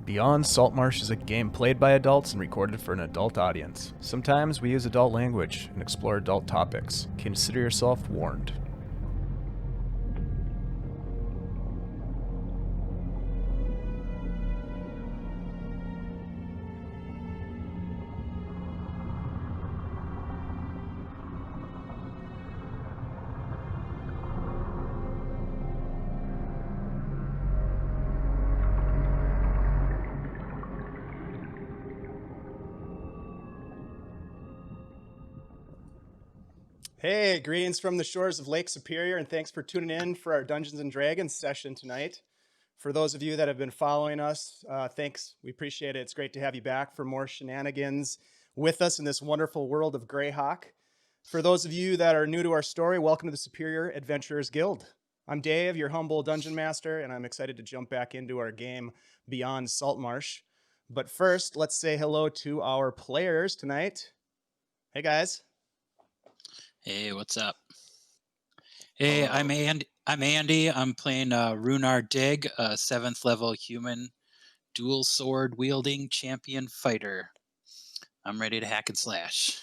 Beyond Saltmarsh is a game played by adults and recorded for an adult audience. Sometimes we use adult language and explore adult topics. Consider yourself warned. Hey, greetings from the shores of Lake Superior, and thanks for tuning in for our Dungeons & Dragons session tonight. For those of you that have been following us, thanks. We appreciate it. It's great to have you back for more shenanigans with us in this wonderful world of Greyhawk. For those of you that are new to our story, welcome to the Superior Adventurers Guild. I'm Dave, your humble Dungeon Master, and I'm excited to jump back into our game Beyond Saltmarsh. But first, let's say hello to our players tonight. Hey, guys. Hey, what's up? Hey, Hello. I'm Andy. I'm playing Rhunar Dig, a 7th level human dual sword wielding champion fighter. I'm ready to hack and slash.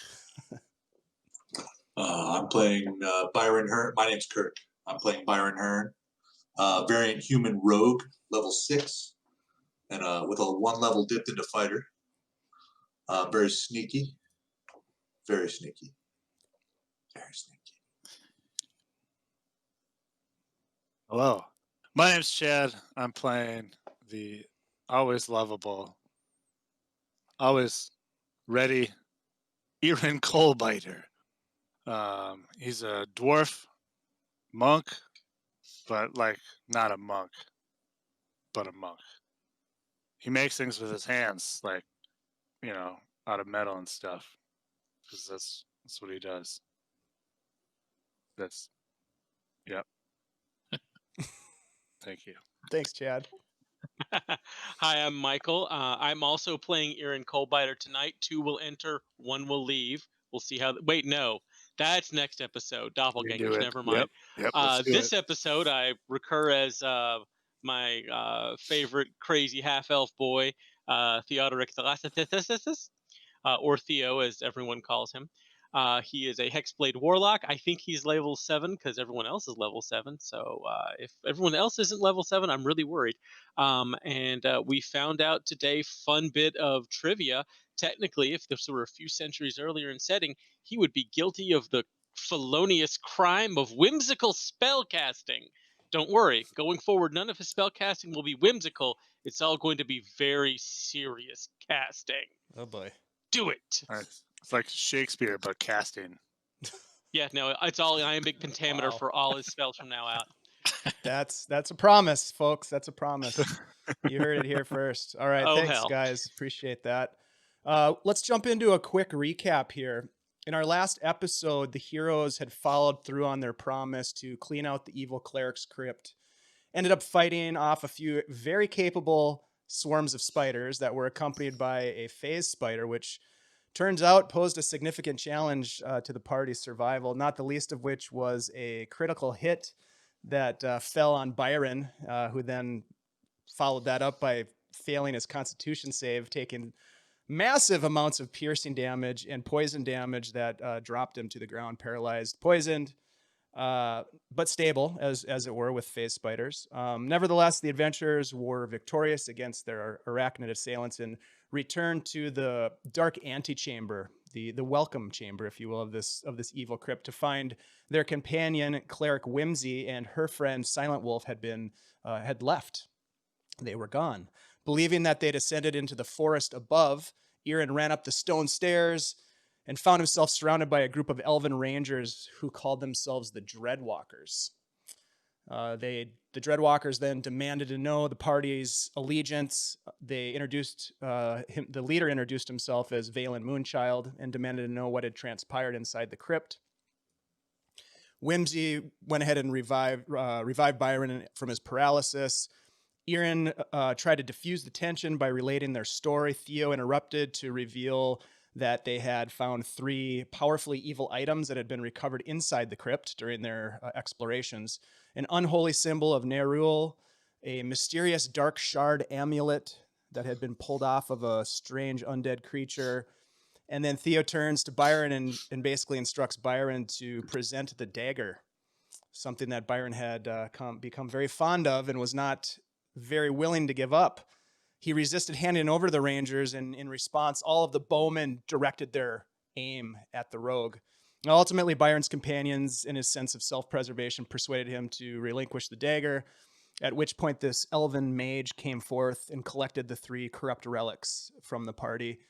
I'm playing Byron Hern. My name's Kirk. I'm playing Byron Hern, variant human rogue, level 6, and with a 1 level dipped into fighter. Very sneaky. Very sneaky. Very sneaky. Hello, my name's Chad. I'm playing the always lovable, always ready Irin Coalbiter. He's a dwarf monk, but like not a monk, but a monk. He makes things with his hands, like, you know, out of metal and stuff, because that's what he does. Yep. Thank you. Thanks, Chad. Hi, I'm Michael. I'm also playing Irin Coalbiter tonight. 2 will enter, 1 will leave. We'll see how... Wait, no. That's next episode. Doppelgangers, never mind. Yep, this episode, I recur as my favorite crazy half-elf boy, Theoderic Thalassatis, or Theo, as everyone calls him. He is a Hexblade Warlock. I think he's level 7 because everyone else is level 7. So if everyone else isn't level 7, I'm really worried. And we found out today, fun bit of trivia. Technically, if this were a few centuries earlier in setting, he would be guilty of the felonious crime of whimsical spellcasting. Don't worry, going forward, none of his spellcasting will be whimsical. It's all going to be very serious casting. Oh, boy. Do it. Nice. It's like Shakespeare, but casting. Yeah, no, it's all iambic pentameter for all his spells from now out. That's a promise, folks. That's a promise. You heard it here first. All right, Oh, thanks, hell. guys. Appreciate that. Let's jump into a quick recap here. In our last episode, the heroes had followed through on their promise to clean out the evil cleric's crypt. Ended up fighting off a few very capable swarms of spiders that were accompanied by a phase spider, which turns out posed a significant challenge to the party's survival, not the least of which was a critical hit that fell on Byron, who then followed that up by failing his constitution save, taking massive amounts of piercing damage and poison damage that dropped him to the ground, paralyzed, poisoned, but stable, as it were, with phase spiders. Nevertheless, the adventurers were victorious against their arachnid assailants and returned to the dark antechamber, the welcome chamber, if you will, of this evil crypt, to find their companion cleric Whimsy and her friend Silent Wolf had left. They were gone. Believing that they'd ascended into the forest above, Irin ran up the stone stairs and found himself surrounded by a group of elven rangers who called themselves the Dreadwalkers. The Dreadwalkers then demanded to know the party's allegiance. They introduced the leader introduced himself as Valen Moonchild and demanded to know what had transpired inside the crypt. Whimsy went ahead and revived Byron from his paralysis. Irin tried to diffuse the tension by relating their story. Theo interrupted to reveal that they had found 3 powerfully evil items that had been recovered inside the crypt during their explorations. An unholy symbol of Nerul, a mysterious dark shard amulet that had been pulled off of a strange undead creature. And then Theo turns to Byron and basically instructs Byron to present the dagger, something that Byron had become very fond of and was not very willing to give up. He resisted handing over to the Rangers, and in response, all of the bowmen directed their aim at the rogue. And ultimately, Byron's companions, in his sense of self-preservation, persuaded him to relinquish the dagger, at which point this elven mage came forth and collected the 3 corrupt relics from the party.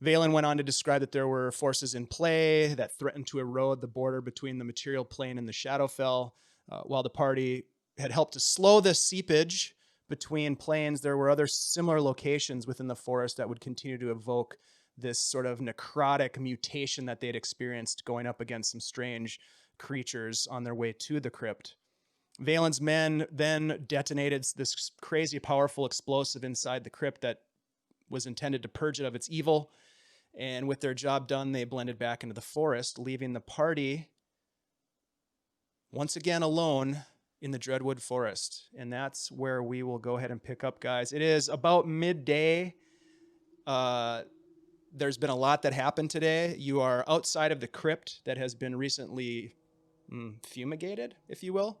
Valen went on to describe that there were forces in play that threatened to erode the border between the material plane and the Shadowfell. While the party had helped to slow the seepage between planes, there were other similar locations within the forest that would continue to evoke this sort of necrotic mutation that they'd experienced going up against some strange creatures on their way to the crypt. Valen's men then detonated this crazy powerful explosive inside the crypt that was intended to purge it of its evil. And with their job done, they blended back into the forest, leaving the party once again alone in the Dreadwood forest. And that's where we will go ahead and pick up, guys. It is about midday. There's been a lot that happened today. You are outside of the crypt that has been recently fumigated, if you will.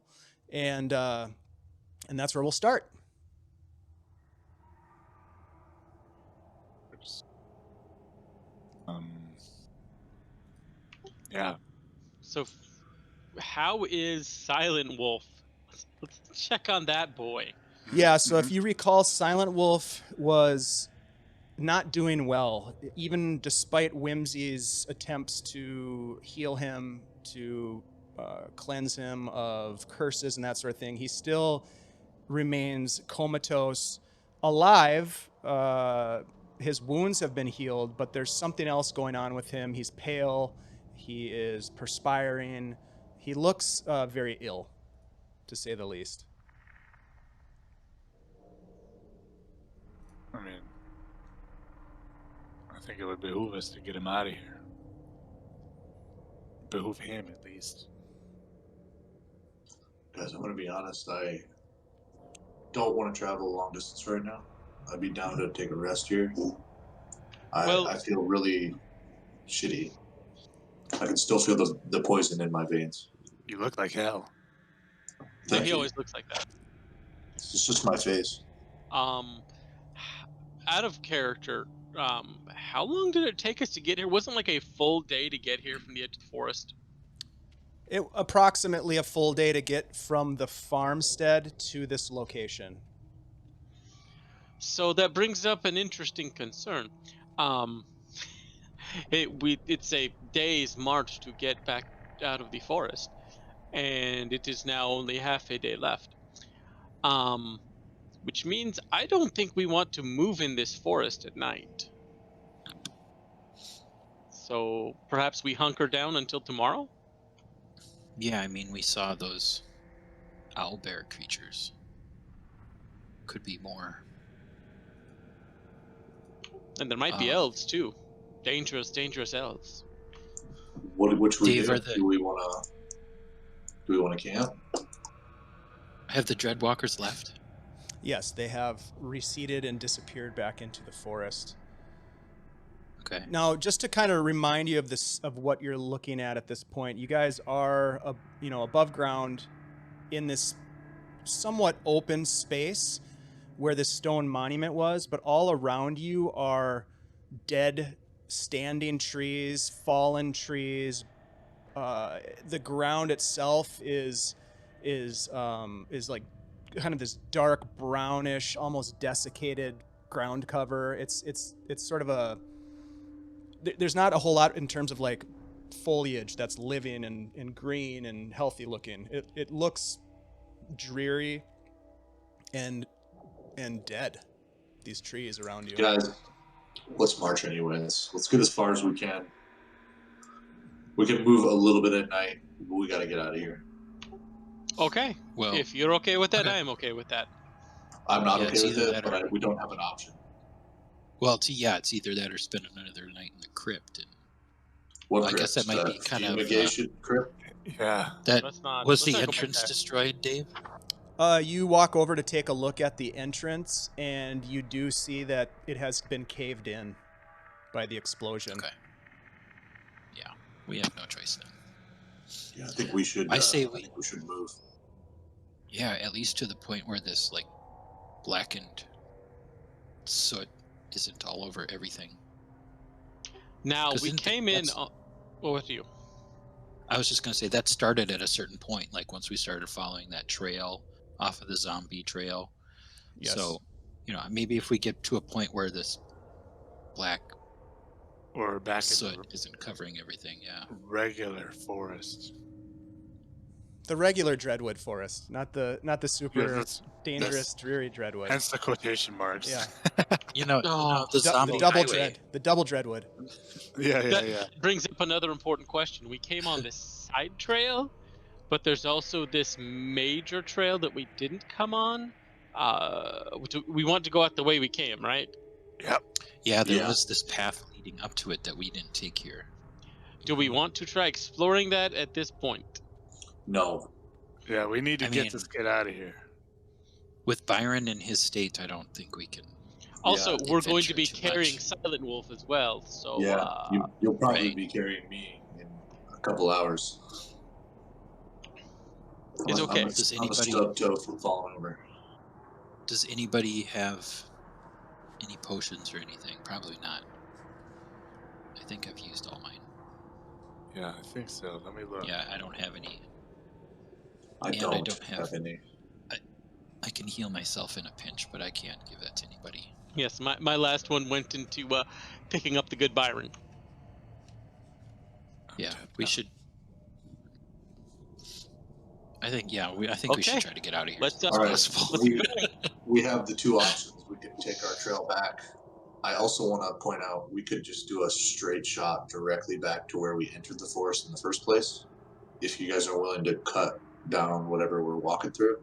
And that's where we'll start. Yeah. So, how is Silent Wolf? Let's check on that boy. Yeah, so if you recall, Silent Wolf was not doing well, even despite Whimsy's attempts to heal him, to cleanse him of curses and that sort of thing. He still remains comatose, alive. His wounds have been healed, but there's something else going on with him. He's pale. He is perspiring. He looks very ill, to say the least. I mean, I think it would behoove us to get him out of here. Behoove him, at least. Guys, I'm going to be honest. I don't want to travel a long distance right now. I'd be down to take a rest here. I feel really shitty. I can still feel the poison in my veins. You look like hell. Yeah, he always looks like that. It's just my face. Out of character, how long did it take us to get here? It wasn't like a full day to get here from the edge of the forest. It approximately a full day to get from the farmstead to this location. So that brings up an interesting concern. It's a day's march to get back out of the forest, and it is now only half a day left. Which means I don't think we want to move in this forest at night. So perhaps we hunker down until tomorrow? Yeah, I mean, we saw those owlbear creatures. Could be more. And there might be elves too. Dangerous, dangerous elves. Which we Dave, do? Do we want to camp? Have the Dreadwalkers left? Yes, they have receded and disappeared back into the forest. Okay. Now, just to kind of remind you of what you're looking at this point, you guys are above ground in this somewhat open space where this stone monument was, but all around you are dead standing trees, fallen trees. The ground itself is like kind of this dark brownish, almost desiccated ground cover. It's sort of there's not a whole lot in terms of like foliage that's living and green and healthy looking. It looks dreary and dead. These trees around you. Guys, let's march anyways. Let's get as far as we can. We can move a little bit at night, but we got to get out of here. Okay. Well, if you're okay with that, okay. I am okay with that. I'm not Yeah, okay it's with either it, that or- but we don't have an option. Well, it's either that or spend another night in the crypt. And What I guess that crypt? might be kind of fumigation crypt. Yeah. that Let's not. was let's the not go back entrance there. destroyed, Dave. You walk over to take a look at the entrance, and you do see that it has been caved in by the explosion. Okay. Yeah, we have no choice then. Yeah, I think we should. I say I think we should move. Yeah, at least to the point where this like blackened soot isn't all over everything. Now 'Cause we isn't came in. that's- What with you? I was just gonna say that started at a certain point, like once we started following that trail off of the zombie trail. Yes. So, maybe if we get to a point where this black Or back in soot the isn't covering everything, yeah. regular forest. The regular Dreadwood forest, not the super that's dangerous, dreary Dreadwood. hence the quotation marks. Yeah. The The zombie double highway. the double Dreadwood. yeah, That yeah. brings up another important question. We came on this side trail, but there's also this major trail that we didn't come on. We want to go out the way we came, right? Yeah, there Yeah. was this path leading up to it that we didn't take here. Do we want to try exploring that at this point? No. Yeah, we need to I get mean- this kid out of here. With Byron in his state, I don't think we can. Also, we're going adventure to be too carrying much. Silent Wolf as well, so Yeah, you'll probably right. be carrying me in a couple hours. It's okay. Does I'm a anybody- stub toe from falling over. Does anybody have any potions or anything? Probably not. I think I've used all mine. Yeah, I think so. Let me look. Yeah, I don't have any. I And I don't, don't have- any. I can heal myself in a pinch, but I can't give that to anybody. yes, my last one went into picking up the good Byron. Yeah, tapped we out. should. I think we should Okay. try to get out of here Let's, as soon All right. as possible. We have the two options. We can take our trail back. I also want to point out we could just do a straight shot directly back to where we entered the forest in the first place. If you guys are willing to cut down whatever we're walking through.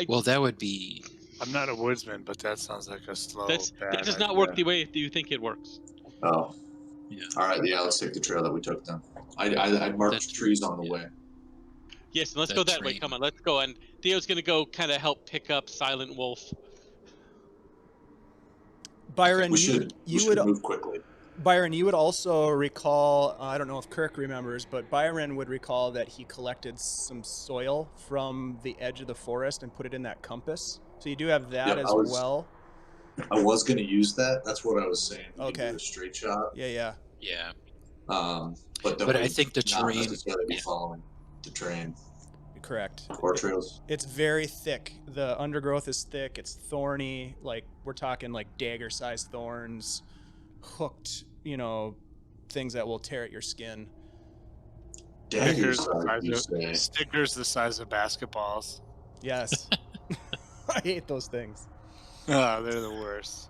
Well, that would be. I'm not a woodsman, but that sounds like a slow, that bad does not idea. work the way you think it works. Oh. Yeah. All right. Yeah, let's take the trail that we took then. I marked That's- trees on the yeah. way. Yes, and let's That go that way. train. Come on, let's go. And Theo's gonna go kind of help pick up Silent Wolf. Byron, We you should would move quickly. Byron, you would also recall, I don't know if Kirk remembers, but Byron would recall that he collected some soil from the edge of the forest and put it in that compass. So you do have that Yeah, as I was- well. I was going to use that. That's what I was saying. We Okay. can do a straight shot. Yeah. Yeah. But then But we I think the not terrain. necessarily be yeah. following the train Correct. or trails. It's very thick. The undergrowth is thick. It's thorny. Like, we're talking like dagger-sized thorns, hooked, things that will tear at your skin. Daggers, Stickers you say. Stickers the size of basketballs. Yes. I hate those things. Ah, they're the worst.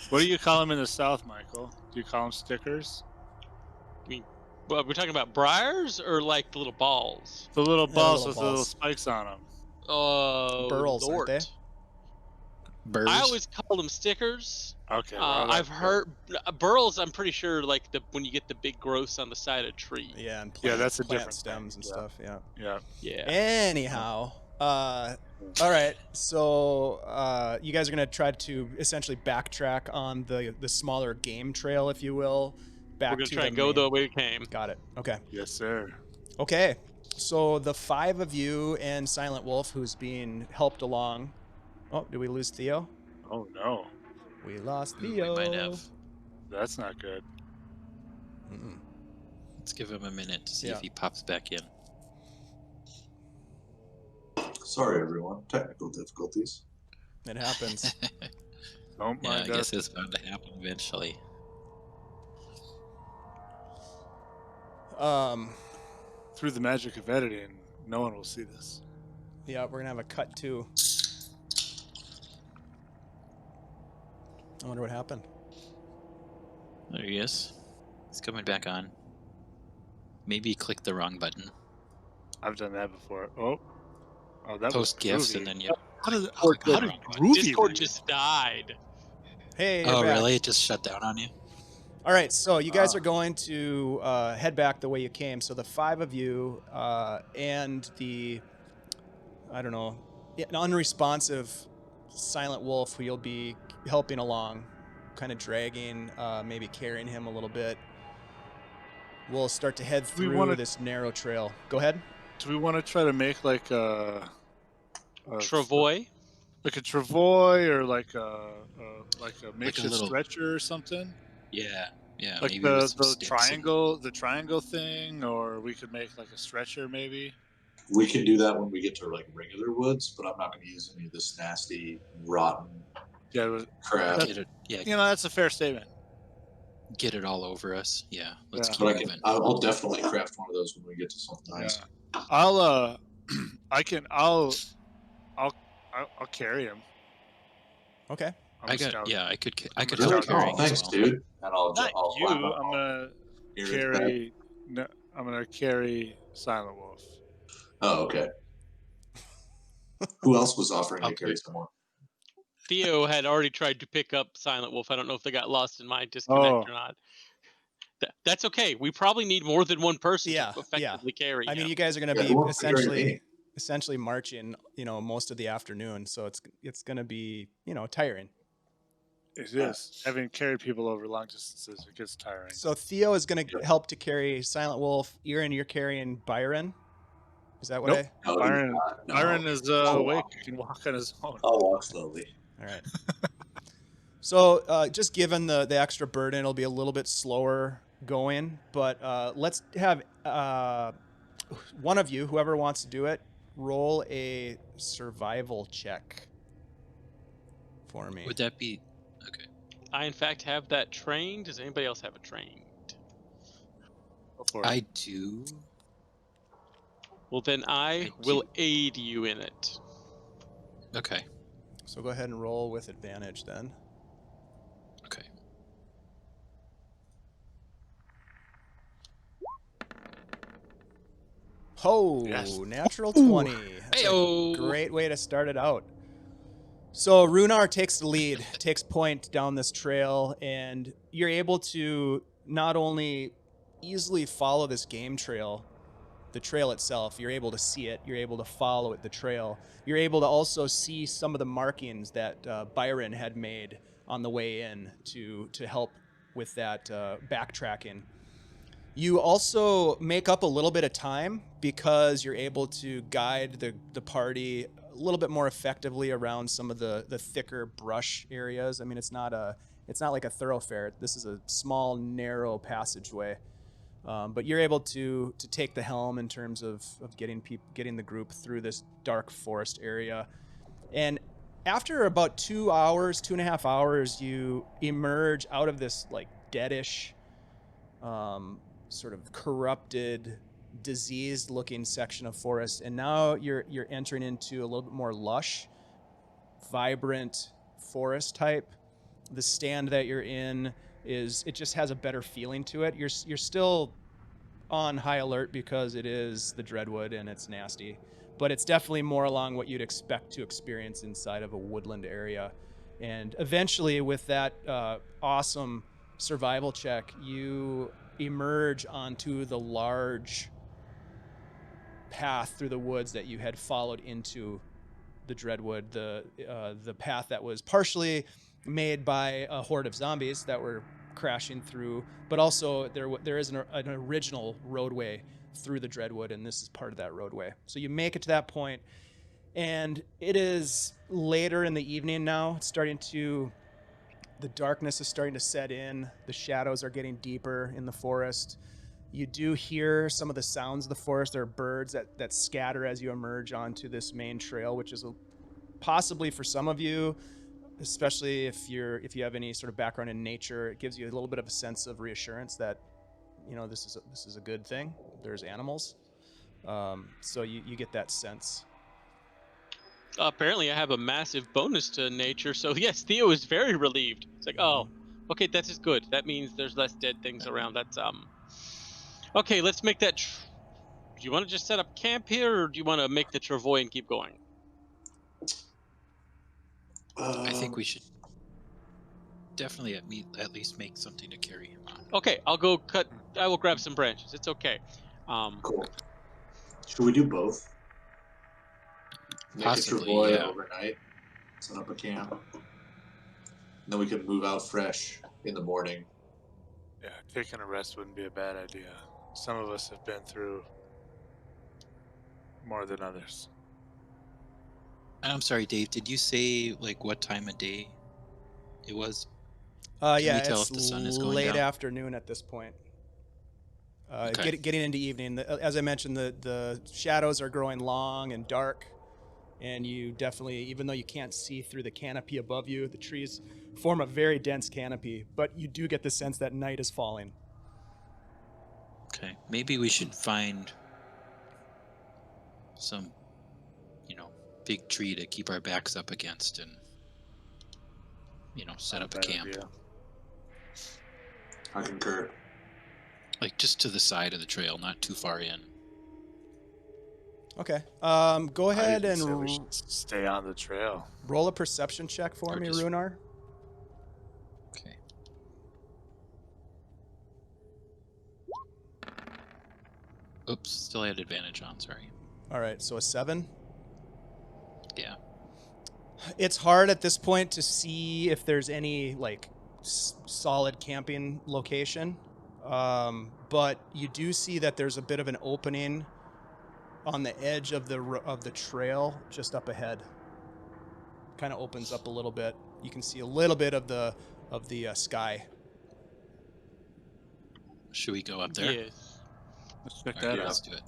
What do you call them in the South, Michael? Do you call them stickers? Well, we're talking about briars or like the little balls. The little Yeah, balls little with the little balls. spikes on them. Oh, Burls, aren't Lord. they? Burrs. I always call them stickers. Okay. I've heard burls. I'm pretty sure like when you get the big growths on the side of a tree. Yeah, and Yeah, that's a plant different stems thing, and yeah. stuff. Yeah. Yeah. Yeah. Anyhow, all right. So you guys are gonna try to essentially backtrack on the smaller game trail, if you will, back We're gonna to try the and go main- the way we came. Got it. Okay. Yes, sir. Okay. So the five of you and Silent Wolf, who's being helped along. Oh, did we lose Theo? Oh no, We lost Ooh, Theo. we might have. that's not good. Mm-mm. Let's give him a minute to see Yeah. if he pops back in. Sorry, everyone. Technical difficulties. It happens. Don't Yeah, I mind guess us. it's bound to happen eventually. Through the magic of editing, no one will see this. Yeah, we're gonna have a cut too. I wonder what happened. There he is. He's coming back on. Maybe he clicked the wrong button. I've done that before. Oh, that Post was gifts groovy. and then you. How did Discord groovy Discord work? just died. Hey. Oh, you're back. really? It just shut down on you? All right, so you guys Ah. are going to head back the way you came. So the five of you and I don't know, an unresponsive silent wolf who you'll be helping along, kind of dragging, maybe carrying him a little bit. We'll start to head We through wanna- this narrow trail. Go ahead. Do we want to try to make like a Travoy. like a travoy or like a makeshift little- stretcher or something? Yeah, Like maybe with some the sticks and- triangle thing, or we could make like a stretcher maybe. We can do that when we get to like regular woods, but I'm not going to use any of this nasty, rotten Yeah, it was, crap. Get it, yeah, you know, that's a fair statement. get it all over us. Yeah, let's Yeah. keep But moving. I'll definitely craft one of those when we get to something nice. Yeah. I'll I'll carry him. Okay. I'm a scout. I could I'm help a scout. carrying thanks, as well. dude. And I'll Not I'll you. climb up I'm on gonna Irin's back. carry. No, I'm gonna carry Silent Wolf. Oh, okay. Who else was offering to Okay. carry someone? Theo had already tried to pick up Silent Wolf. I don't know if they got lost in my disconnect Oh. or not. That's okay. We probably need more than one person Yeah, to effectively carry I mean, him. you guys are going to Yeah, who be wants to carry me? essentially marching, most of the afternoon. So it's going to be, tiring. It is. Having carried people over long distances, it gets tiring. So Theo is going to help to carry Silent Wolf. Irin, you're carrying Byron. Is that what Nope. No, Byron- no. Byron is I'll awake. walk. He can walk on his own. I'll walk slowly. All right. So just given the extra burden, it'll be a little bit slower going. But let's have one of you, whoever wants to do it, roll a survival check for me. Would that be okay? I, in fact, have that trained. Does anybody else have it trained? Go for it. I do. Well, then I I will do. aid you in it. Okay. So go ahead and roll with advantage then. Okay. Oh, Yes. natural 20. That's a Heyo. great way to start it out. So Rhunar takes the lead, takes point down this trail, and you're able to not only easily follow this game trail, the trail itself, you're able to see it, you're able to follow it, the trail. You're able to also see some of the markings that Byron had made on the way in to help with that backtracking. You also make up a little bit of time because you're able to guide the party a little bit more effectively around some of the thicker brush areas. I mean, it's not like a thoroughfare. This is a small, narrow passageway. But you're able to take the helm in terms of getting the group through this dark forest area. And after about 2.5 hours, you emerge out of this like deadish, sort of corrupted, diseased-looking section of forest, and now you're entering into a little bit more lush, vibrant forest type. The stand that you're in it just has a better feeling to it. You're still on high alert because it is the Dreadwood and it's nasty, but it's definitely more along what you'd expect to experience inside of a woodland area. And eventually, with that awesome survival check, you emerge onto the large path through the woods that you had followed into the Dreadwood, the path that was partially made by a horde of zombies that were crashing through, but also there is an original roadway through the Dreadwood, and this is part of that roadway. So you make it to that point, and it is later in the evening now. The darkness is starting to set in. The shadows are getting deeper in the forest. You do hear some of the sounds of the forest. There are birds that scatter as you emerge onto this main trail, which is possibly for some of you, especially if you have any sort of background in nature, it gives you a little bit of a sense of reassurance that this is a good thing. There's animals, so you get that sense. Apparently, I have a massive bonus to nature, so yes, Theo is very relieved. It's like, oh, okay, that is good. That means there's less dead things around. That's okay. Let's make that. Do you want to just set up camp here, or do you want to make the travoy and keep going? I think we should definitely at least make something to carry him on. Okay, I'll go cut. I will grab some branches. It's okay. Cool. Should we do both? Make Possibly, a Travoy yeah. overnight. Set up a camp. And then we can move out fresh in the morning. Yeah, taking a rest wouldn't be a bad idea. Some of us have been through more than others. I'm sorry, Dave. Did you say like what time of day it was? Yeah, we tell it's if the sun is going late down? afternoon at this point. Okay. Getting into evening. As I mentioned, the shadows are growing long and dark, and you definitely, even though you can't see through the canopy above you, the trees form a very dense canopy, but you do get the sense that night is falling. Okay. Maybe we should find some, big tree to keep our backs up against and, set up a Bad camp. idea. I concur. Like just to the side of the trail, not too far in. Okay. Go ahead I say we and should stay on the trail. roll a perception check for Or me, just- Rhunar. Okay. Oops, still had advantage on, sorry. All right, so a 7. Yeah. It's hard at this point to see if there's any solid camping location, but you do see that there's a bit of an opening on the edge of the trail just up ahead. Kind of opens up a little bit. You can see a little bit of the sky. Should we go up there? Yes. Let's check All that right, out. let's do it.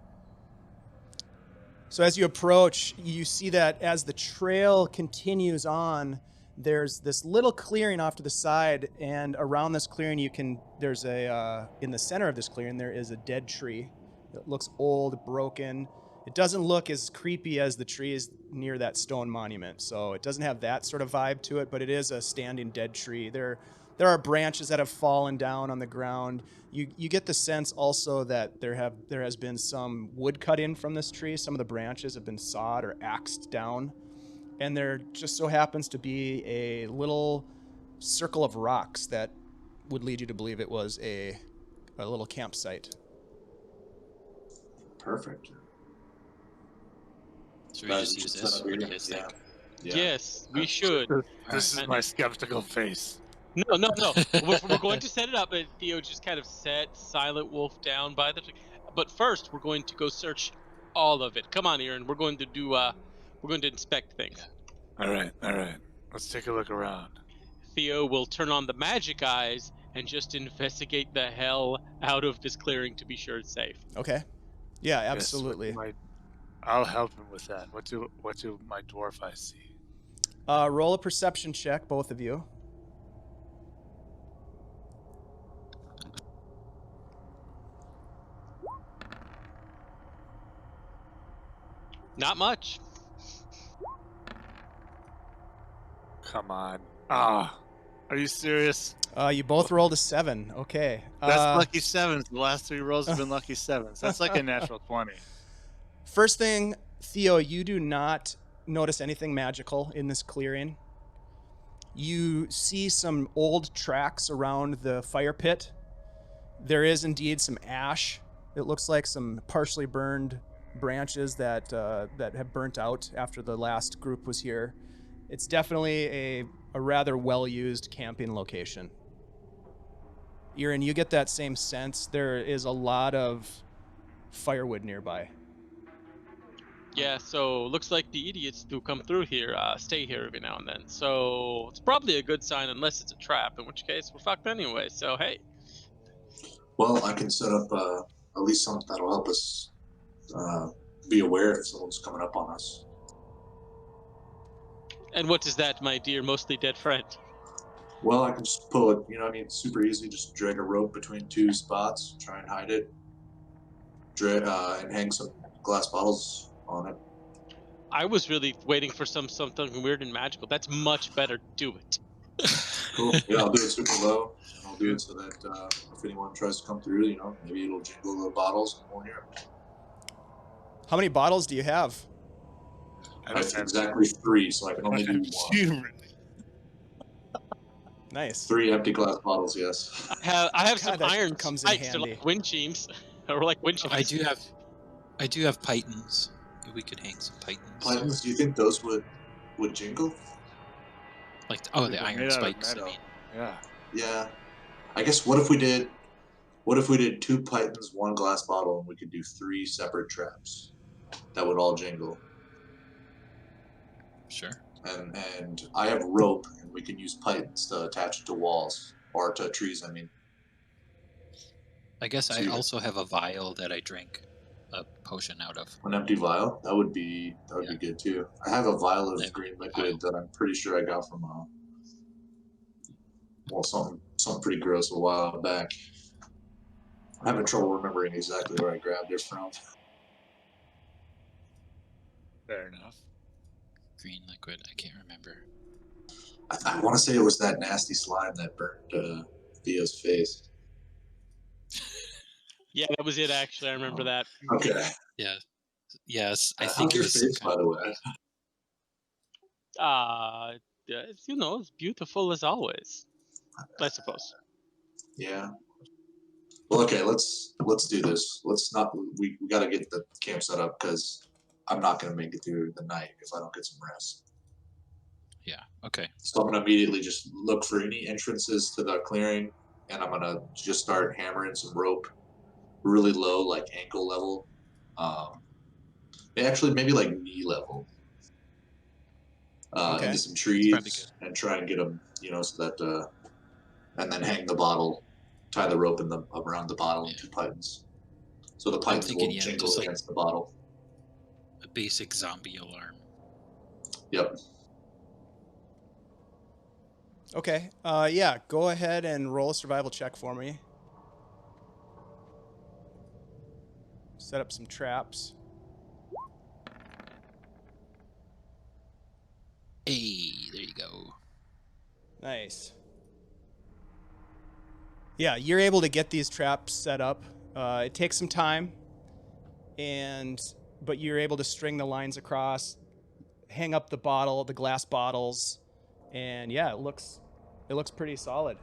So as you approach, you see that as the trail continues on, there's this little clearing off to the side, and around this clearing in the center of this clearing there is a dead tree that looks old, broken. It doesn't look as creepy as the trees near that stone monument, so it doesn't have that sort of vibe to it, but it is a standing dead tree. There are branches that have fallen down on the ground. You get the sense also that there has been some wood cut in from this tree. Some of the branches have been sawed or axed down, and there just so happens to be a little circle of rocks that would lead you to believe it was a little campsite. Perfect. Should we just use this? What do you guys think? Yeah. Yes, we should. This is my skeptical face. No. we're going to set it up, but Theo just kind of set Silent Wolf down by the tree. But first, we're going to go search all of it. Come on, Irin. We're going to do. We're going to inspect things. All right. Let's take a look around. Theo will turn on the magic eyes and just investigate the hell out of this clearing to be sure it's safe. Okay. Yeah, Yes, absolutely. I'll help him with that. What do my dwarf eyes see? Roll a perception check, both of you. Not much. Come on. Are you serious? You both rolled a 7. Okay. That's lucky sevens. The last 3 rolls have been lucky sevens. That's like a natural 20. First thing, Theo, you do not notice anything magical in this clearing. You see some old tracks around the fire pit. There is indeed some ash. It looks like some partially burned branches that have burnt out after the last group was here. It's definitely a rather well-used camping location. Irin, you get that same sense. There is a lot of firewood nearby. Yeah, so looks like the idiots do come through here, stay here every now and then. So it's probably a good sign unless it's a trap, in which case we're fucked anyway. So hey. Well, I can set up at least something that'll help us be aware if someone's coming up on us. And what is that, my dear, mostly dead friend? Well, I can just pull it, it's super easy. Just drag a rope between 2 spots, try and hide it, and hang some glass bottles on it. I was really waiting for something weird and magical. That's much better. Do it. Cool. Yeah, I'll do it super low, and I'll do it so that if anyone tries to come through, maybe it'll jingle the bottles and we'll hear them. How many bottles do you have? I have exactly 3, so I can only do 1. Nice. 3 empty glass bottles, yes. I have some that iron comes in spikes. They're handy. like wind chimes, or like wind chimes. I do have pythons Maybe we could hang some pythons. Pythons, do you think those would jingle? Like, They're the iron made out of spikes. I metal. mean, Yeah. Yeah. I guess what if we did 2 pythons, 1 glass bottle, and we could do 3 separate traps that would all jingle? sure. And I have rope, and we can use pythons to attach it to walls or to trees. I mean, I guess So I you- also have a vial that I drank a potion out of. an empty vial that would be good too. I have a vial I of have green a liquid that I'm pretty sure I got from something pretty gross a while back. I'm having trouble remembering exactly where I grabbed it from. Fair enough. Green liquid. I can't remember. I want to say it was that nasty slime that burned Theo's face. Yeah, that was it. Actually, I remember that. Okay. Yeah. Yes, I How's think it your was some face, kind by the way? It's beautiful as always. I suppose. Yeah. Well, okay. Let's do this. Let's not. We got to get the camp set up because I'm not going to make it through the night if I don't get some rest. Yeah. Okay. So I'm going to immediately just look for any entrances to the clearing, and I'm going to just start hammering some rope really low, like ankle level. Actually, maybe like knee level. Okay. Into some Probably trees and try and get them, so that, and then hang the bottle, tie the rope around the bottle in 2 pythons. So the pythons thinking, will yeah, jingle just like- against the bottle. A basic zombie alarm. Yep. Okay. Yeah. Go ahead and roll a survival check for me. Set up some traps. Hey, there you go. Nice. Yeah, you're able to get these traps set up. It takes some time, but you're able to string the lines across, hang up the glass bottles, and yeah, it looks pretty solid.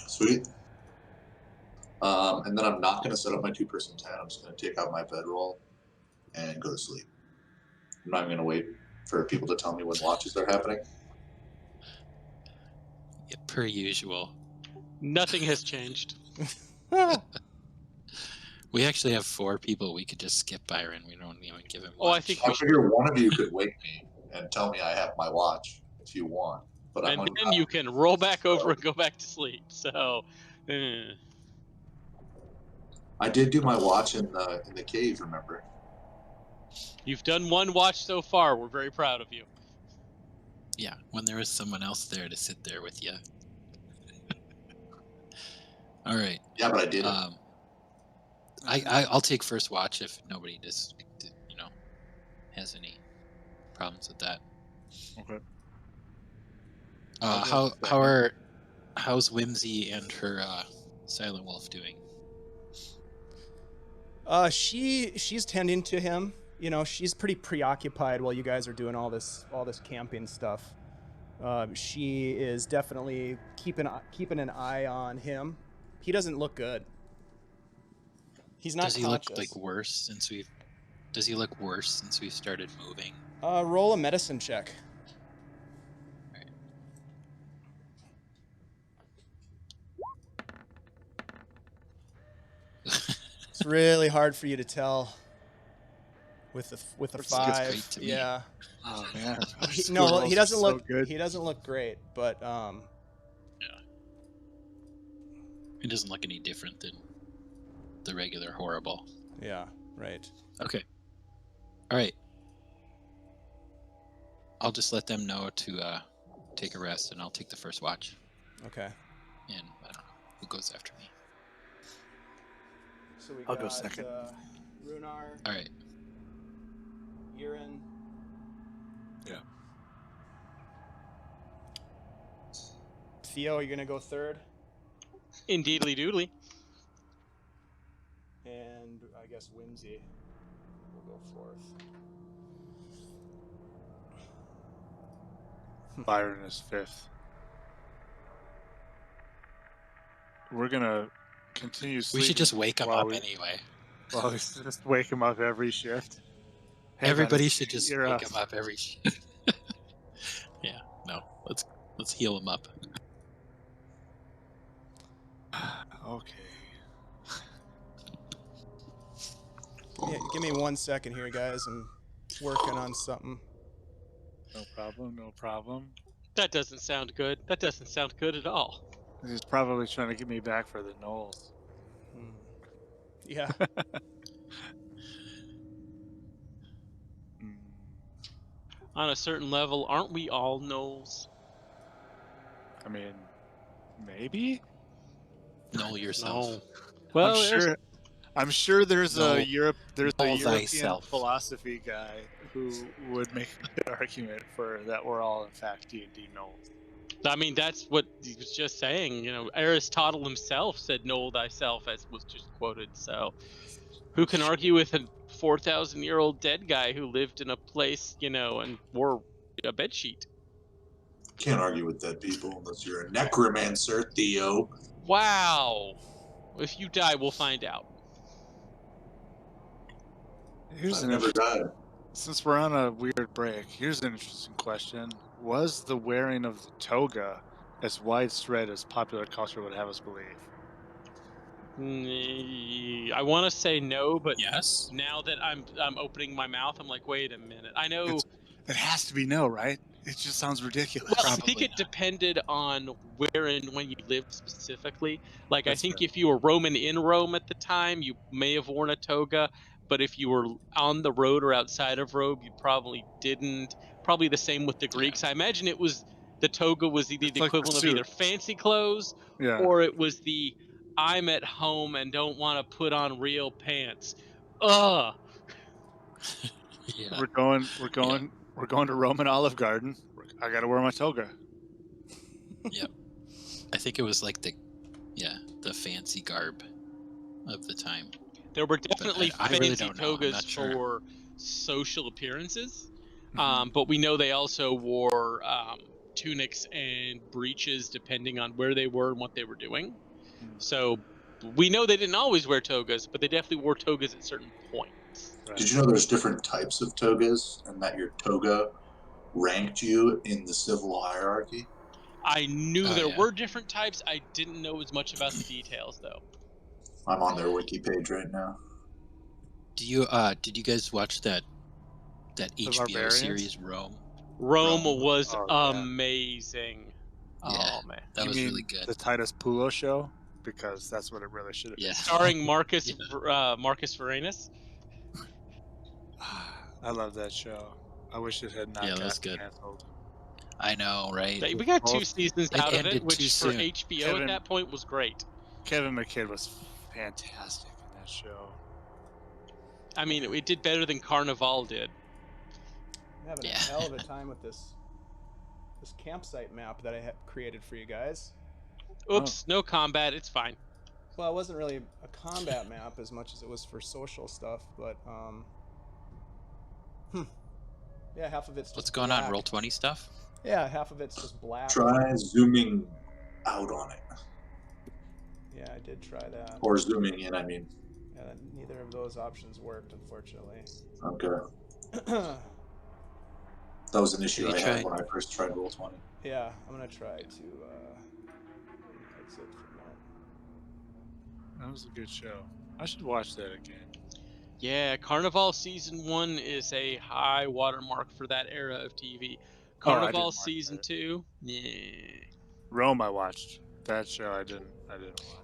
Sweet. And then I'm not going to set up my 2-person tent. I'm just going to take out my bedroll and go to sleep. I'm not going to wait for people to tell me when watches are happening. Yeah, per usual. Nothing has changed. We actually have 4 people. We could just skip Byron. We don't even give him Oh, I watch. think I we should. figure one of you could wake me and tell me I have my watch if you want. But And then you can roll back over and go back to sleep. So, I did do my watch in the cave, remember? you've done 1 watch so far. We're very proud of you. Yeah, when there was someone else there to sit there with you. All right. Yeah, but I did. I'll take first watch if nobody just has any problems with that. Okay. How's Whimsy and her Silent Wolf doing? She's tending to him. She's pretty preoccupied while you guys are doing all this camping stuff. She is definitely keeping an eye on him. He doesn't look good. He's not Does he conscious. look like worse since we've? Does he look worse since we started moving? Roll a medicine check. Right. It's really hard for you to tell with a Looks 5. great to me. Yeah. Oh man. He doesn't so look good. he doesn't look great, but It doesn't look any different than the regular horrible. yeah, right. Okay. All right. I'll just let them know to take a rest, and I'll take the first watch. Okay. And I don't know who goes after me. So we I'll go got second. Rhunar, All right. Irin. Yeah. Theo, you're gonna go third, Indeedly doodly. and I guess Whimsy will go fourth. Byron is 5th. We're gonna continue We sleeping. should just wake him while up we- anyway. Well, just wake him up every shift. Hey, Everybody buddy, should just you're wake up. him up every. Yeah, no, let's heal him up. Okay. Yeah, give me 1 second here, guys. I'm working on something. No problem. No problem. That doesn't sound good. That doesn't sound good at all. He's probably trying to get me back for the Knolls. Yeah. Mm. On a certain level, aren't we all gnolls? I mean, maybe. Know yourself. No. Well, I'm sure there's No. a European thyself. philosophy guy who would make a good argument for that we're all in fact D&D Knolls. I mean, that's what he was just saying. Aristotle himself said, "Know thyself," as was just quoted. So, who can argue with a 4,000-year-old dead guy who lived in a place, and wore a bedsheet? Can't argue with dead people unless you're a necromancer, Theo. Wow. If you die, we'll find out. Here's I've never died. Since we're on a weird break, here's an interesting question. Was the wearing of the toga as widespread as popular culture would have us believe? I want to say no, but Yes. now that I'm opening my mouth, I'm like, wait a minute. I know. It has to be no, right? It just sounds ridiculous. Well, I think Probably it depended on where and when you lived specifically. Like, That's I think fair. if you were Roman in Rome at the time, you may have worn a toga. But if you were on the road or outside of Rome, you probably didn't. Probably the same with the Greeks. I imagine the toga was either It's the like the equivalent of suit. either fancy clothes Yeah. or it was the I'm at home and don't want to put on real pants. Ugh. Yeah. We're going to Roman Olive Garden. I got to wear my toga. I think it was like the fancy garb of the time. There were definitely I really fancy don't know. I'm togas not sure. for social appearances, Mhm. but we know they also wore tunics and breeches depending on where they were and what they were doing. So we know they didn't always wear togas, but they definitely wore togas at certain points. Right. Did you know there's different types of togas and that your toga ranked you in the civil hierarchy? I knew Oh, there yeah. were different types. I didn't know as much about the details, though. I'm on their wiki page right now. Did you guys watch that HBO Barbarians? series Rome? Rome Rome. was Oh, yeah. amazing. Yeah. Oh, man. That You was mean really good. the Titus Pulo show? Because that's what it really should have Yeah. Starring Marcus Yeah. Marcus Varenus. been. I love that show. I wish it had not Yeah, that was gotten good. canceled. I know, right? We got 2 Both- seasons It out of it, ended which too for soon. HBO Kevin- at that point was great. Kevin McKidd was fantastic in that show. I mean, it did better than Carnival did. I'm having Yeah. a hell of a time with this campsite map that I created for you guys. Oops, no combat. It's fine. Well, it wasn't really a combat map as much as it was for social stuff, but yeah, half of it's just What's going black. on? Roll20 stuff? Yeah, half of it's just black. Try zooming out on it. Yeah, I did try that. Or zooming in, I mean. Yeah, neither of those options worked, unfortunately. Okay. That was an issue Did I you had try- when I first tried Roll20. Yeah, I'm gonna try to exit from that. That was a good show. I should watch that again. Yeah, Carnival season 1 is a high watermark for that era of TV. Oh, I didn't Carnival watch season that. 2, yeah. Rome I watched. That show I didn't watch.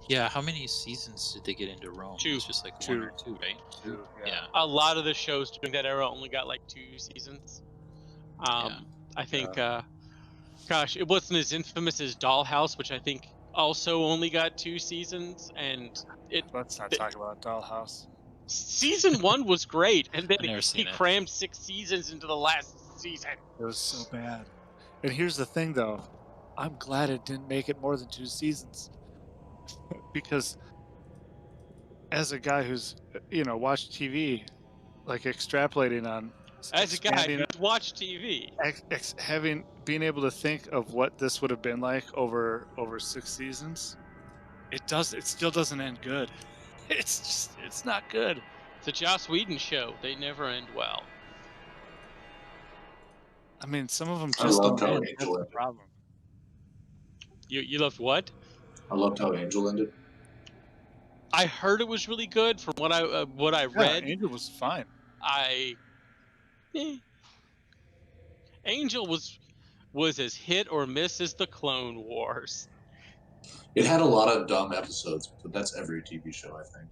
Yeah, how many seasons did they get into Rome? 2. It's just like 1 2. or 2, right? Too, Yeah. A lot of the shows during that era only got like 2 seasons. I think, gosh, it wasn't as infamous as Dollhouse, which I think also only got 2 seasons, and Let's not talk about Dollhouse. season 1 was great, and then I've never he seen it. crammed 6 seasons into the last season. It was so bad. And here's the thing, though. I'm glad it didn't make it more than 2 seasons. Because as a guy who's, watched TV, like extrapolating on... As a guy expanding- who watched TV, being able to think of what this would have been like over 6 seasons, it still doesn't end good. It's not good. It's a Joss Whedon show. They never end well. I mean, some of them I just loved don't how end. That's Angel the ended. problem. You loved what? I loved how Angel ended. I heard it was really good. From what I Yeah, read, Angel was fine. Angel was as hit or miss as the Clone Wars. It had a lot of dumb episodes, but that's every TV show, I think.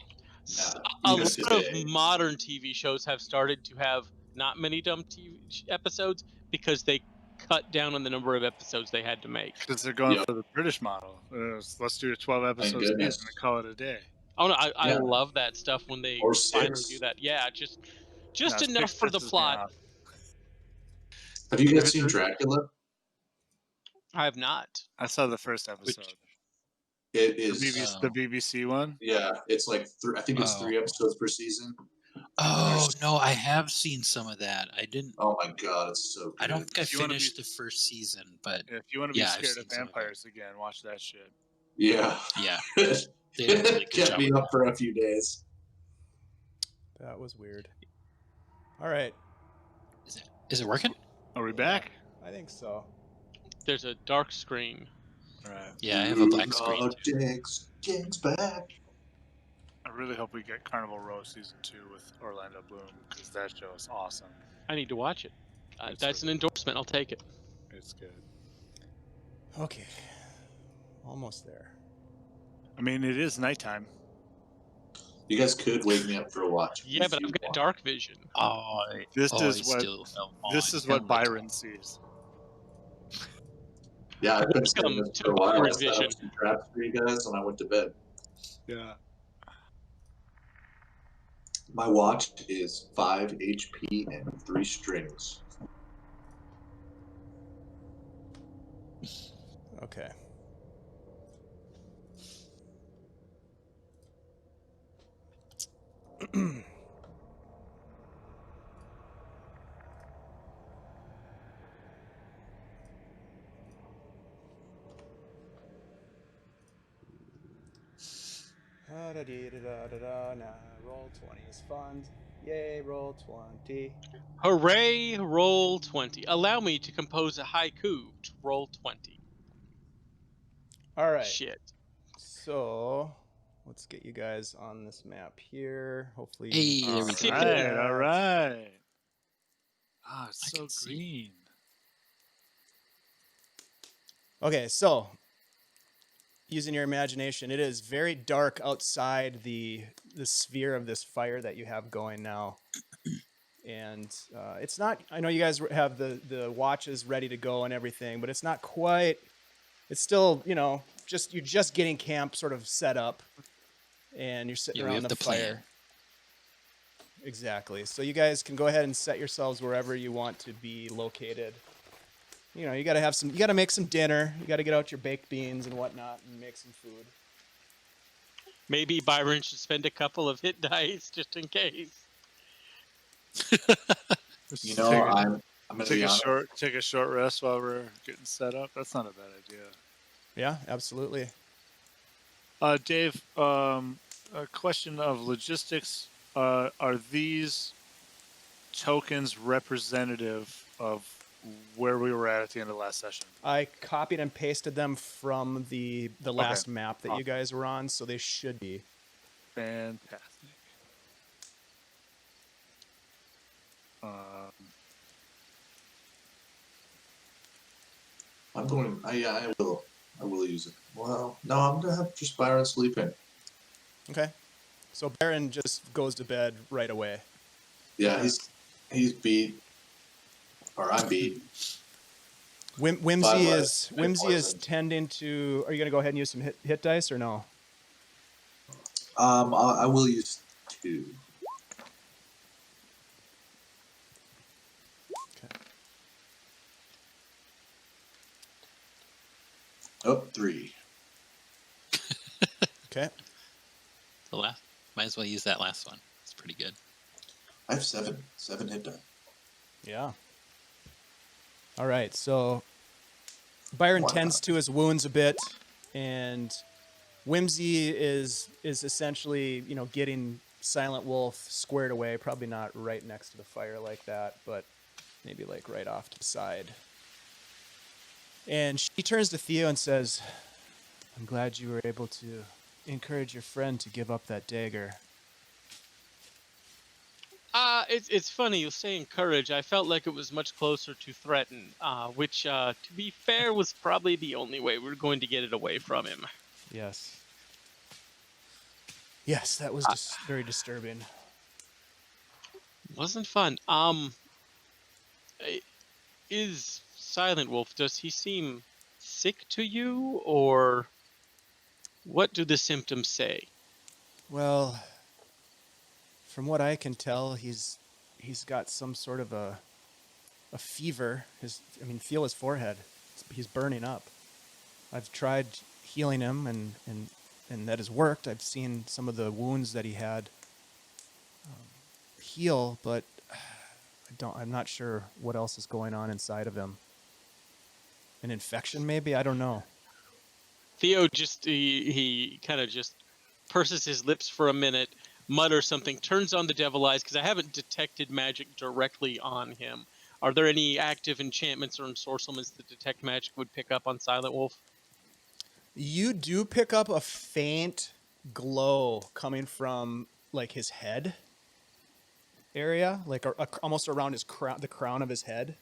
A Even lot of today. modern TV shows have started to have not many dumb TV episodes because they cut down on the number of episodes they had to make. Because they're going Yep. for the British model. Let's do a 12 Thank episode season goodness. and call it a day. Oh no, I Yeah. love that stuff when they Or finally 6. do that. Yeah, just No, enough 6 for the pisses me plot. off. Have you If guys it's seen a- Dracula? I have not. I saw the first episode. It The is. BBC one. Yeah, it's like I think it's Oh. 3 episodes per season. Oh no, I have seen some of that. I didn't. Oh my god, it's so good. I don't think I If you wanna be- finished the first season, but If you want to be Yeah, I've scared of seen some of it. vampires again, watch that shit. Yeah. yeah, they did a really good Kept job. me with up for a few days. That was weird. All right. that. Is it working? Are we back? I think so. There's a dark screen. All right. Yeah, I have a black screen. Gang's back. I really hope we get Carnival Row season 2 with Orlando Bloom because that show is awesome. I need to watch it. It's That's an really- endorsement. I'll take it. It's good. Okay. Almost there. I mean, it is nighttime. You guys could wake me up for a watch. Yeah, if but you I've got want. dark vision. Oh, This I is what still felt this is fine. what Byron sees. Yeah, I've been saying Welcome this to for a while. I Byron set Vision. up some traps for you guys when I went to bed. Yeah. My watch is 5 HP and 3 strings. Okay. Nah, roll 20 is fun. Yay, roll 20. Hooray, roll 20. Allow me to compose a haiku to roll 20. All right. Shit. So, let's get you guys on this map here. Hopefully, Hey, there we All go. see right. that. All right. Ah, it's I so can see. green. Okay, so using your imagination, it is very dark outside the sphere of this fire that you have going now, and it's not. I know you guys have the watches ready to go and everything, but it's not quite. It's still, you're just getting camp sort of set up, and you're sitting Yeah, we around have the the plan. fire. Exactly. So you guys can go ahead and set yourselves wherever you want to be located. You got to make some dinner. You got to get out your baked beans and whatnot and make some food. Maybe Byron should spend a couple of hit dice just in case. You know, I'm gonna be honest. Take a short rest while we're getting set up. That's not a bad idea. Yeah, absolutely. Dave, a question of logistics. Are these tokens representative of where we were at the end of last session? I copied and pasted them from the last map that you guys were on, so they should be. Fantastic. I'm going. I will. I will use it. Well, no, I'm gonna have just Byron sleeping. Okay. So Byron just goes to bed right away. Yeah, he's beat, or I'm beat. Whimsy is poisoned. tending to. Are you gonna go ahead and use some hit dice or no? I will use 2. Okay. Oh, 3. Okay. The last, might as well use that last one. It's pretty good. I have 7 hit die. Yeah. All right. So Byron Wow. tends to his wounds a bit, and Whimsy is essentially getting Silent Wolf squared away, probably not right next to the fire like that, but maybe like right off to the side. And she turns to Theo and says, I'm glad you were able to encourage your friend to give up that dagger. It's funny you say encourage. I felt like it was much closer to threaten, which, to be fair, was probably the only way we were going to get it away from him. Yes. Yes, that was very disturbing. Wasn't fun. Is Silent Wolf, does he seem sick to you, or what do the symptoms say? Well, from what I can tell, he's got some sort of a fever. Feel his forehead. He's burning up. I've tried healing him, and that has worked. I've seen some of the wounds that he had heal, but I'm not sure what else is going on inside of him. An infection, maybe? I don't know. Theo he kind of just purses his lips for a minute, mutters something, turns on the devil eyes, because I haven't detected magic directly on him. Are there any active enchantments or ensorcelments that detect magic would pick up on Silent Wolf? You do pick up a faint glow coming from like his head area, like almost around his the crown of his head.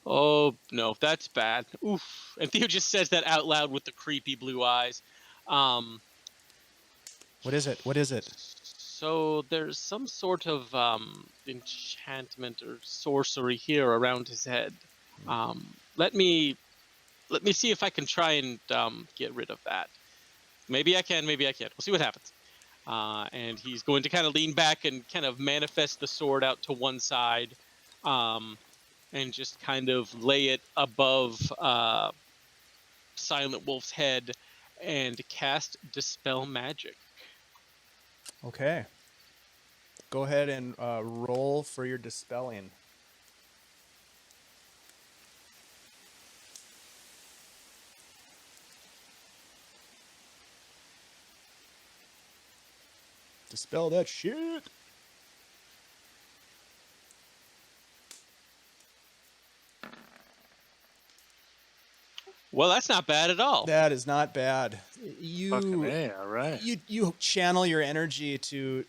Oh no, that's bad. Oof. And Theo just says that out loud with the creepy blue eyes. What is it? What is it? So there's some sort of enchantment or sorcery here around his head. Let me see if I can try and get rid of that. Maybe I can, maybe I can't. We'll see what happens. And he's going to kind of lean back and kind of manifest the sword out to one side, and just kind of lay it above Silent Wolf's head and cast Dispel Magic. Okay. Go ahead and roll for your dispelling. Dispel that shit. Well, that's not bad at all. That is not bad. Fucking A, all right. You channel your energy to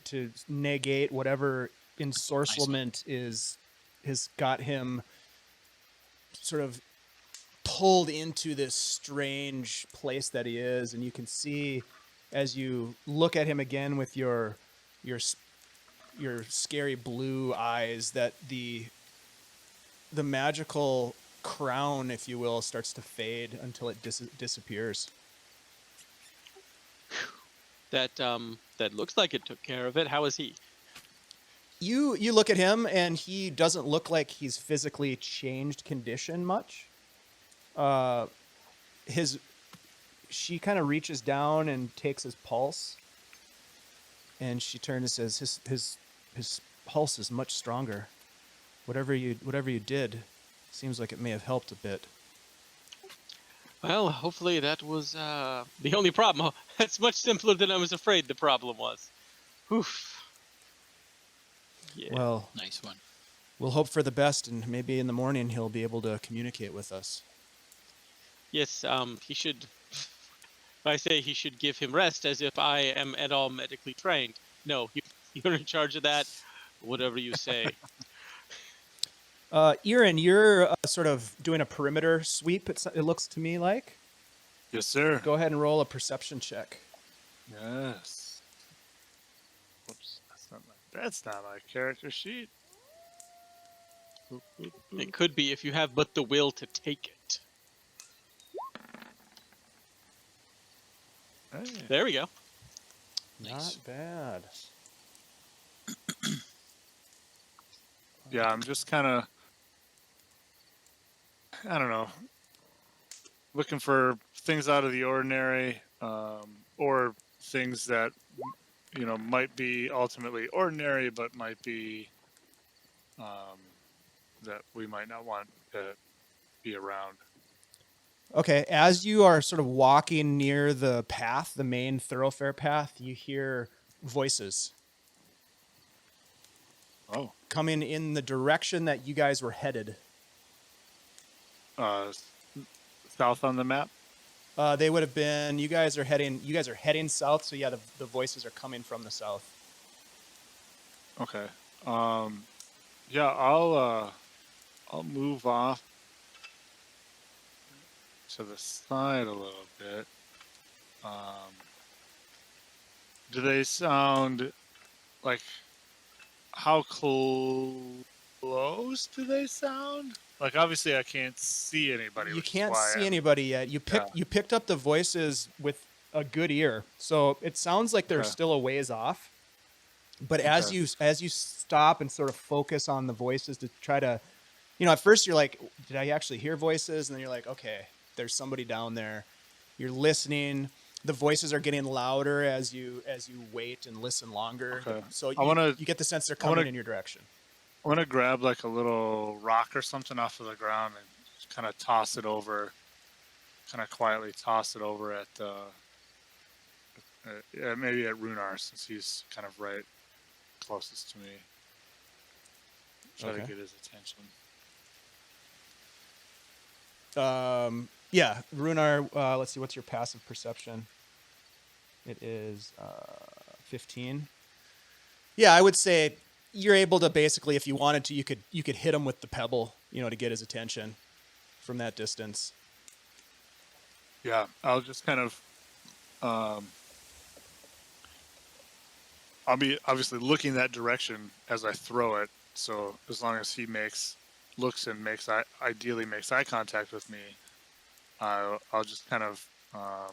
negate whatever ensorcelment has got him sort of pulled into this strange place that he is, and you can see as you look at him again with your scary blue eyes that the magical crown, if you will, starts to fade until it disappears. That looks like it took care of it. How is he? You look at him, and he doesn't look like he's physically changed condition much. She kind of reaches down and takes his pulse, and she turns and says, "His pulse is much stronger. Whatever you did, seems like it may have helped a bit." Well, hopefully that was the only problem. Oh, that's much simpler than I was afraid the problem was. Oof. Yeah. Well, Nice one. we'll hope for the best, and maybe in the morning he'll be able to communicate with us. Yes, he should. I say he should give him rest, as if I am at all medically trained. No, you're in charge of that. Whatever you say. Irin, you're sort of doing a perimeter sweep, it looks to me like. Yes, sir. Go ahead and roll a perception check. Yes. Whoops, that's not my character sheet. Boop, boop, boop. It could be if you have but the will to take it. Hey. There we go. Nice. Not bad. Yeah, I'm just kind of, I don't know, looking for things out of the ordinary, or things that, might be ultimately ordinary, but might be that we might not want to be around. Okay, as you are sort of walking near the path, the main thoroughfare path, you hear voices Oh. coming in the direction that you guys were headed. South on the map. They would have been. You guys are heading south. So yeah, the voices are coming from the south. Okay. Yeah, I'll move off to the side a little bit. Do they sound like, how close do they sound? Like, obviously I can't see anybody. You can't see anybody yet. You picked up the voices with a good ear, so it sounds like they're still a ways off. But as you stop and sort of focus on the voices to try to, at first you're like, did I actually hear voices? And then you're like, okay, there's somebody down there. You're listening. The voices are getting louder as you wait and listen longer. Okay. So you get the sense they're coming in your direction. I want to grab like a little rock or something off of the ground and kind of toss it over, kind of quietly toss it over at maybe at Rhunar, since he's kind of right closest to me. Try to get his attention. Yeah, Rhunar, let's see, what's your passive perception? It is 15. Yeah, I would say you're able to basically, if you wanted to, you could hit him with the pebble, to get his attention from that distance. Yeah, I'll just kind of I'll be obviously looking that direction as I throw it. So as long as he looks and ideally makes eye contact with me, I'll just kind of I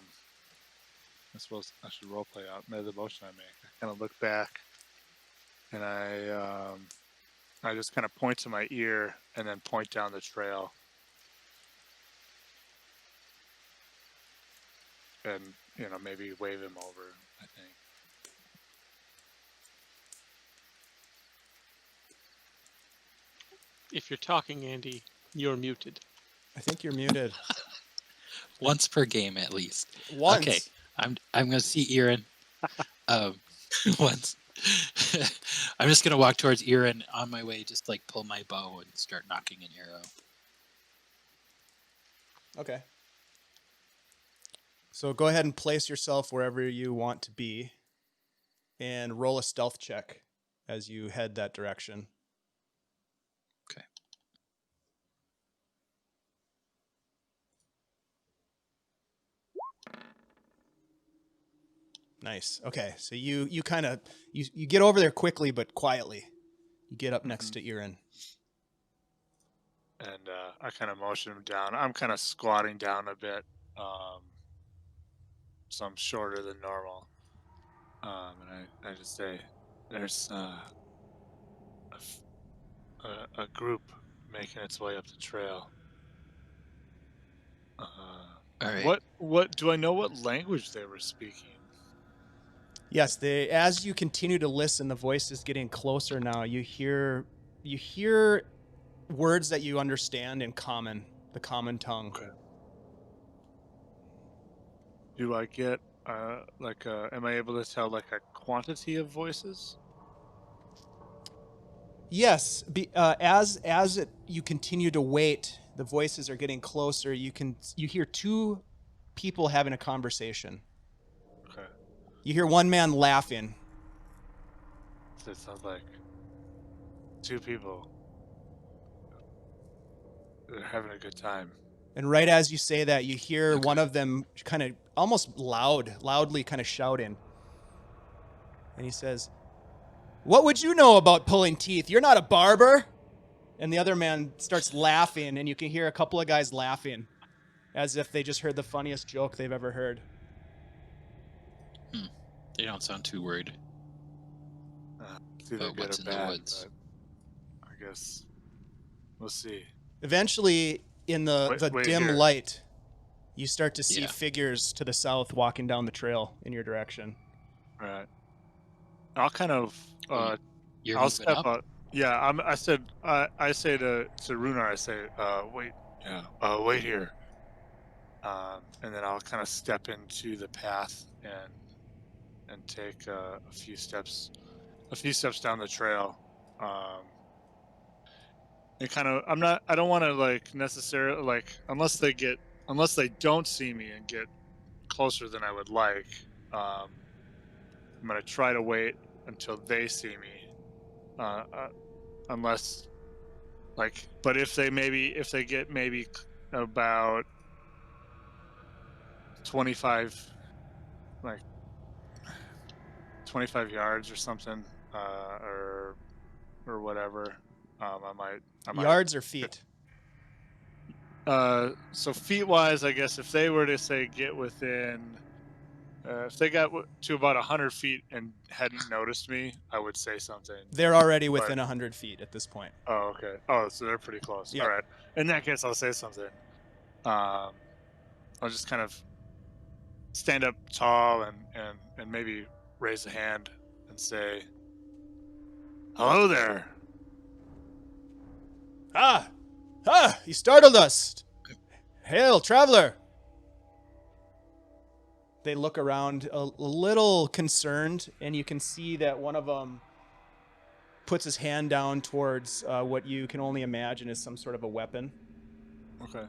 suppose I should role play out the motion I make. I kind of look back, and I just kind of point to my ear and then point down the trail, and maybe wave him over, I think. If you're talking, Andy, you're muted. I think you're muted. Once per game, at least. Once. Okay, I'm gonna see Irin. Once. I'm just gonna walk towards Irin on my way. Just like pull my bow and start knocking an arrow. Okay. So go ahead and place yourself wherever you want to be, and roll a stealth check as you head that direction. Okay. Nice. Okay, so you kind of you get over there quickly but quietly. You get up next to Irin. And I kind of motion him down. I'm kind of squatting down a bit, so I'm shorter than normal. And I just say, there's a group making its way up the trail. All right. What do I know what language they were speaking? Yes, as you continue to listen, the voice is getting closer now. You hear words that you understand in common, the common tongue. Okay. Do I get am I able to tell like a quantity of voices? Yes, you continue to wait, the voices are getting closer. You hear two people having a conversation. Okay. You hear one man laughing. So it sounds like two people. They're having a good time. And right as you say that, you hear one of them kind of almost loudly kind of shouting. And he says, "What would you know about pulling teeth? You're not a barber." And the other man starts laughing, and you can hear a couple of guys laughing as if they just heard the funniest joke they've ever heard. They don't sound too worried. It's either But good what's or in the bad, woods? but I guess we'll see. Eventually, in the Wait dim here. light, you start to see Yeah. figures to the south walking down the trail in your direction. Right. I'll kind of You're I'll moving step up. up. Yeah, I say to Rhunar, I say, wait, wait here. And then I'll kind of step into the path and and take a few steps down the trail. It kind of I don't want to like necessarily like unless they don't see me and get closer than I would like. I'm gonna try to wait until they see me, unless like. But if they get maybe about 25 yards or something, or whatever, I might Yards or feet? So feet wise, I guess if they were to say get within, if they got to about 100 feet and hadn't noticed me, I would say something. They're already within 100 feet at this point. Oh, okay. Oh, so they're pretty close. Yeah. All right. In that case, I'll say something. I'll just kind of stand up tall and maybe raise a hand and say, "Hello there." Ah, you startled us. Hail, traveler. They look around a little concerned, and you can see that one of them puts his hand down towards what you can only imagine is some sort of a weapon. Okay.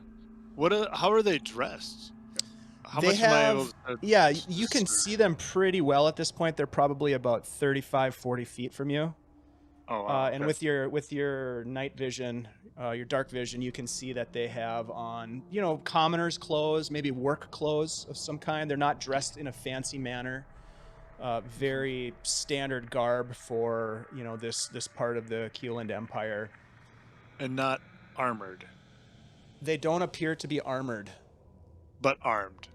How are they dressed? How They much am I able have, to... yeah, you can see them pretty well at this point. They're probably about 35, 40 feet from you. Oh, wow. And with your night vision, your dark vision, you can see that they have on, commoners' clothes, maybe work clothes of some kind. They're not dressed in a fancy manner. Very standard garb for, this part of the Keeland Empire. And not armored, They don't appear to be armored. but armed.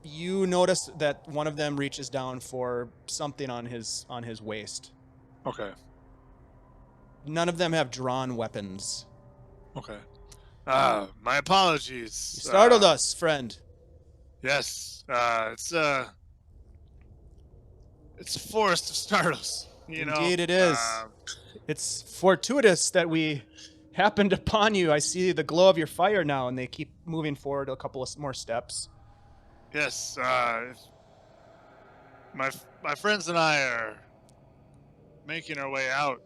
You notice that one of them reaches down for something on his waist. Okay. None of them have drawn weapons. Okay. My apologies. You startled us, friend. Yes. It's a forest of startles. Indeed it is. It's fortuitous that we happened upon you. I see the glow of your fire now, and they keep moving forward a couple of more steps. Yes. My friends and I are making our way out.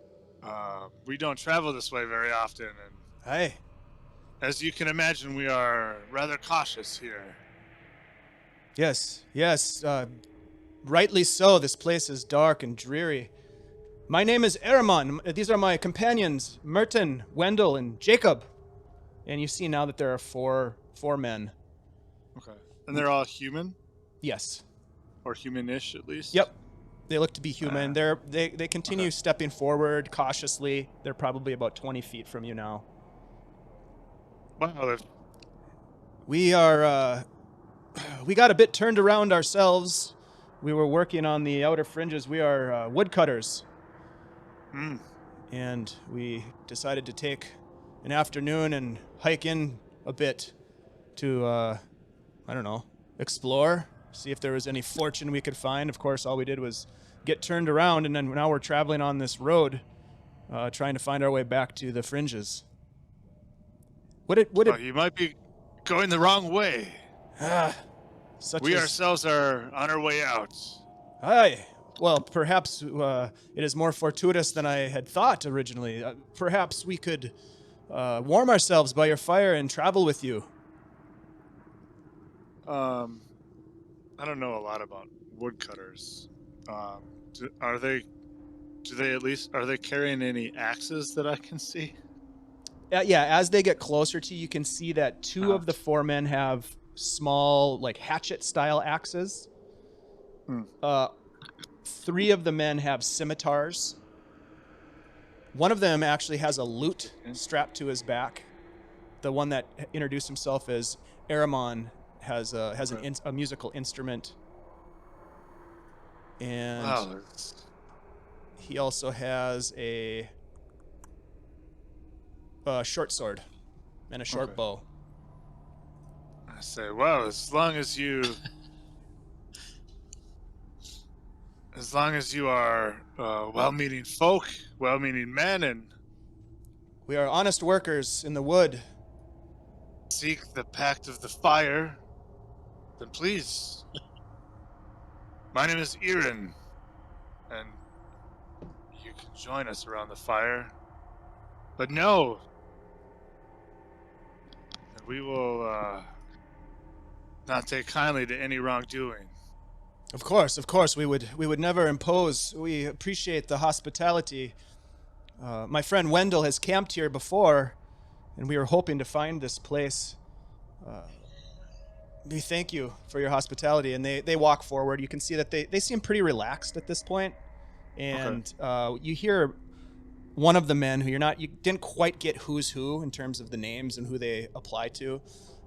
We don't travel this way very often, and Hey, as you can imagine, we are rather cautious here. yes, rightly so. This place is dark and dreary. My name is Eramon. These are my companions, Merton, Wendell, and Jacob. And you see now that there are four men. Okay. And they're all human, Yes. or humanish at least. Yep. They look to be human. They continue stepping forward cautiously. They're probably about 20 feet from you now. Wow. We are, we got a bit turned around ourselves. We were working on the outer fringes. We are woodcutters. And we decided to take an afternoon and hike in a bit to, explore, see if there was any fortune we could find. Of course, all we did was get turned around, and then now we're traveling on this road, trying to find our way back to the fringes. You might be going the wrong way. We ourselves are on our way out. Aye. Well, perhaps it is more fortuitous than I had thought originally. Perhaps we could warm ourselves by your fire and travel with you. I don't know a lot about woodcutters. Are they carrying any axes that I can see? Yeah, as they get closer to you, you can see that two of the four men have small, like, hatchet-style axes. Three of the men have scimitars. One of them actually has a lute strapped to his back. The one that introduced himself as Eramon has a musical instrument. And he also has a short sword and a short bow. I say, well, as long as you are well-meaning folk, well-meaning men, and we are honest workers in the wood. Seek the pact of the fire, then please. My name is Irin, and you can join us around the fire. But no, we will not take kindly to any wrongdoing. Of course, we would never impose. We appreciate the hospitality. My friend Wendell has camped here before, and we were hoping to find this place. We thank you for your hospitality. And they walk forward. You can see that they seem pretty relaxed at this point. And you hear one of the men who you didn't quite get who's who in terms of the names and who they apply to,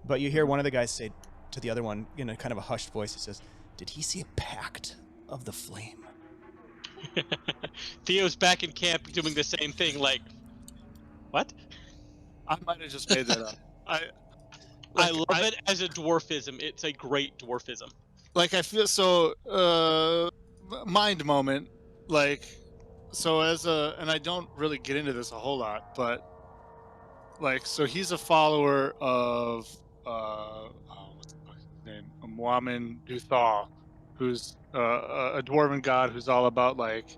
but you hear one of the guys say to the other one in a kind of a hushed voice, he says, "Did he say Pact of the Flame?" Theo's back in camp doing the same thing, like, what? I might have just made that up. I love it as a dwarfism. It's a great dwarfism. Like, I feel so, mind moment, like, so and I don't really get into this a whole lot, but, like, so he's a follower of, what's the fuck's his name? Muamin Duthal, who's a dwarven god who's all about, like,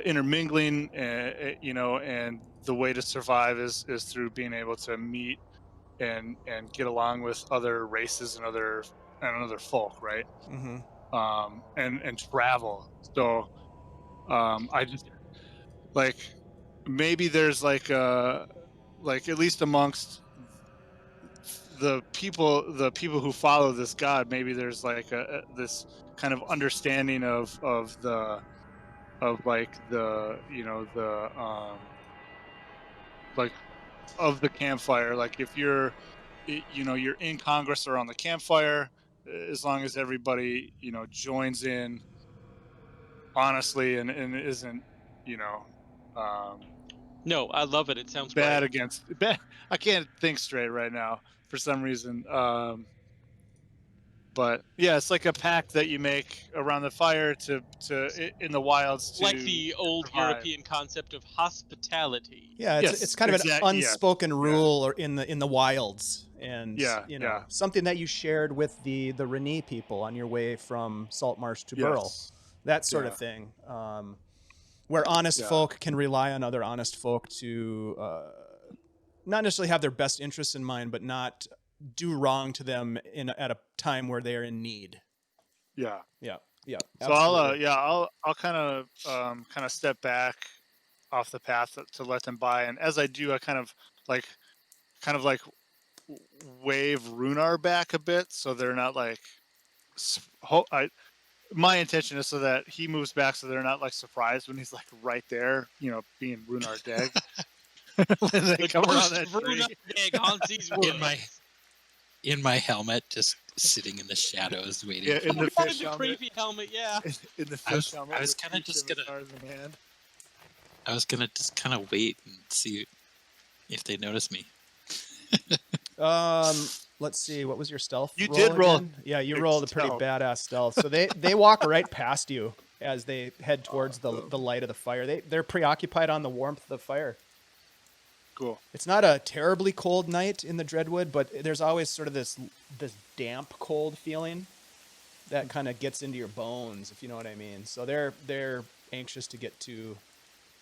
intermingling, and the way to survive is through being able to meet and get along with other races and other folk, right? Mm-hmm. And travel. So I just, like, maybe there's like at least amongst the people who follow this god, maybe there's like this kind of understanding of like the like of the campfire. Like, if you're you're in Congress or on the campfire, as long as everybody joins in honestly and isn't No, I love it. It sounds bad great. against bad. I can't think straight right now for some reason. But yeah, it's like a pact that you make around the fire to in the wilds to, like the old survive. European concept of hospitality. Yeah, it's kind of an unspoken rule or in the wilds, and something that you shared with the Rhunar people on your way from Saltmarsh to Burl, that sort of thing, where honest folk can rely on other honest folk to not necessarily have their best interests in mind, but not do wrong to them at a time where they are in need. Yeah. So I'll kind of step back off the path to let them by, and as I do, I kind of like wave Rhunar back a bit, so they're not like. My intention is so that he moves back, so they're not like surprised when he's like right there, being Rhunar Deg. When they come around that tree. Deg haunts these woods. In my helmet, just sitting in the shadows, waiting. Yeah, in the fish helmet. Creepy helmet, yeah. In the fish helmet. I was kind of just gonna wait and see if they notice me. Let's see. What was your stealth? You did roll. Again? Yeah, you rolled a pretty badass stealth. So they walk right past you as they head towards the light of the fire. They're preoccupied on the warmth of the fire. Cool. It's not a terribly cold night in the Dreadwood, but there's always sort of this damp, cold feeling that kind of gets into your bones, if you know what I mean. So they're anxious to get to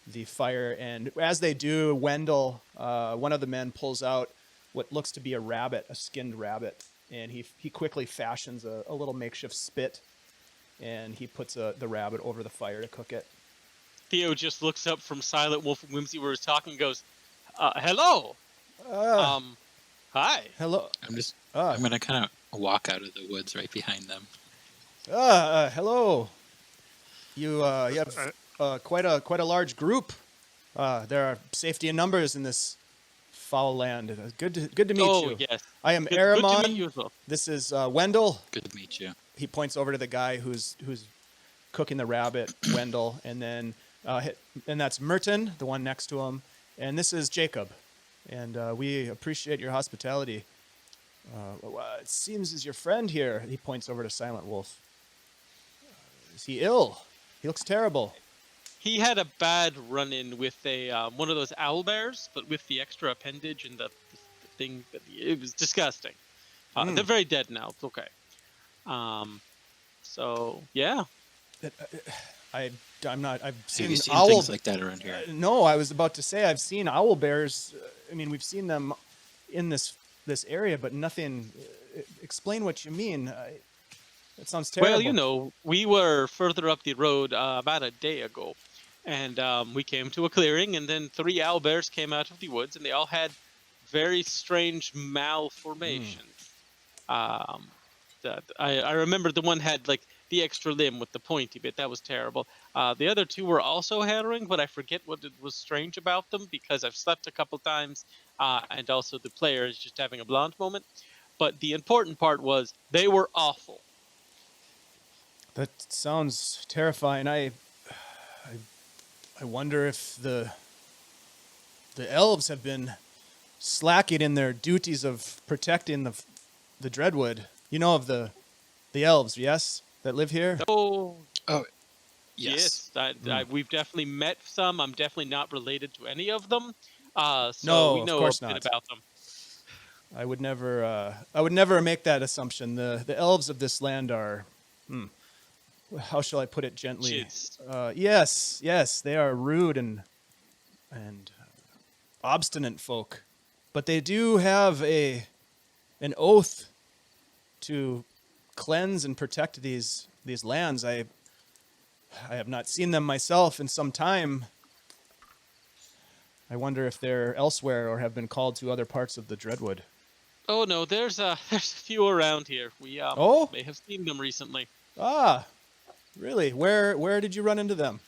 the fire, and as they do, Wendell, one of the men, pulls out what looks to be a skinned rabbit, and he quickly fashions a little makeshift spit, and he puts the rabbit over the fire to cook it. Theo just looks up from Silent Wolf and Whimsy where he's talking and goes, hello. Hi. Hello. I'm gonna kind of walk out of the woods right behind them. Hello. You have quite a large group. There are safety in numbers in this foul land. Good to meet you. Oh, yes. I am Good Aramon. to meet you as well. This is Wendell. Good to meet you. He points over to the guy who's cooking the rabbit, Wendell, and then that's Merton, the one next to him, and this is Jacob, and we appreciate your hospitality. It seems is your friend here. He points over to Silent Wolf. Is he ill? He looks terrible. He had a bad run-in with one of those owl bears, but with the extra appendage and the thing. It was disgusting. They're very dead now. It's okay. So yeah. I'm not. I've seen, Have you seen owl. things like that around here? No, I was about to say I've seen owl bears. I mean, we've seen them in this area, but nothing. Explain what you mean. It sounds terrible. Well, you know, we were further up the road about a day ago, and we came to a clearing, and then 3 owlbears came out of the woods, and they all had very strange malformations. I remember the one had like the extra limb with the pointy bit. That was terrible. The other 2 were also harrowing, but I forget what it was strange about them because I've slept a couple times, and also the player is just having a blonde moment. But the important part was they were awful. That sounds terrifying. I wonder if the elves have been slacking in their duties of protecting the Dreadwood. You know of the elves, yes, that live here? Oh, Yes. we've definitely met some. I'm definitely not related to any of them. So No, we of know course a bit not. about them. I would never make that assumption. The elves of this land are, how shall I put it gently? Jeez. Yes, they are rude and obstinate folk, but they do have an oath to cleanse and protect these lands. I have not seen them myself in some time. I wonder if they're elsewhere or have been called to other parts of the Dreadwood. Oh no, there's a few around here. We Oh? may have seen them recently. Ah, really? Where did you run into them?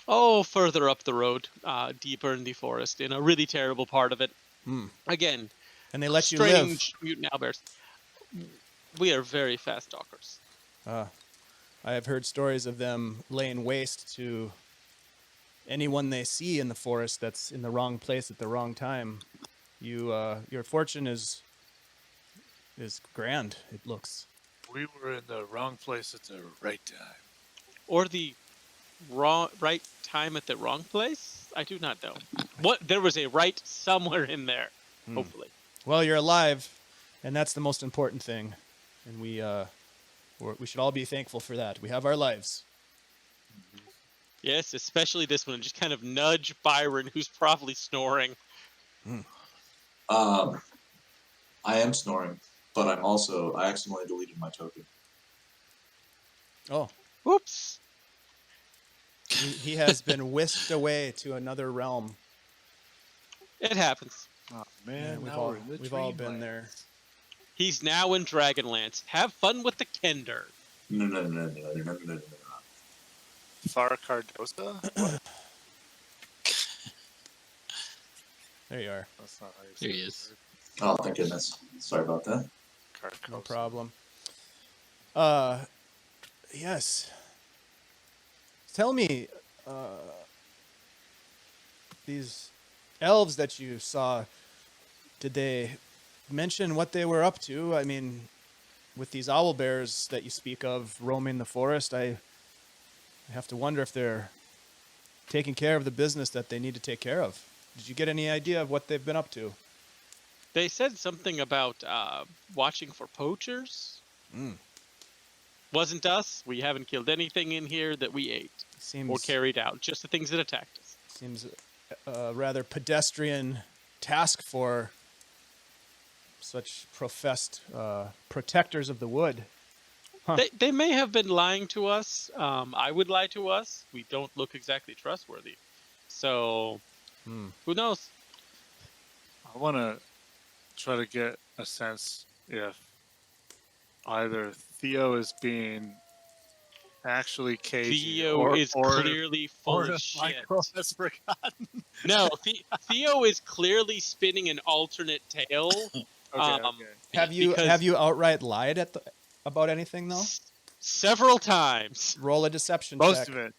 Oh, further up the road, deeper in the forest, in a really terrible part of it. Again, And they let you live? strange mutant owlbears. We are very fast talkers. I have heard stories of them laying waste to anyone they see in the forest that's in the wrong place at the wrong time. Your fortune is grand, it looks. We were in the wrong place at the right time. Or the right time at the wrong place? I do not know. There was a right somewhere in there, hopefully. Well, you're alive, and that's the most important thing. And we should all be thankful for that. We have our lives. Yes, especially this one. Just kind of nudge Byron, who's probably snoring. I am snoring, but I accidentally deleted my token. Oh, Whoops. he has been whisked away to another realm. It happens. Oh Yeah, man, we've now all, we're in the we've all been dreamland. there. He's now in Dragonlance. Have fun with the Kender. No. Far Cardosa? What? There you are. That's not how you say There he the is. word. Oh, thank goodness. Sorry about that. Carcosa. No problem. Yes. Tell me, these elves that you saw, did they mention what they were up to? I mean, with these owl bears that you speak of roaming the forest, I have to wonder if they're taking care of the business that they need to take care of. Did you get any idea of what they've been up to? They said something about watching for poachers. Wasn't us. We haven't killed anything in here that we ate or Seems carried out. Just the things that attacked us. seems a rather pedestrian task for such professed protectors of the wood. Huh. They may have been lying to us. I would lie to us. We don't look exactly trustworthy. So, who knows? I want to try to get a sense if either Theo is being actually cagey Theo is or clearly full of if shit. Michael has forgotten. No, Theo is clearly spinning an alternate tale. Okay. Have you because outright lied about anything though? several times. Roll a deception Most check. of it.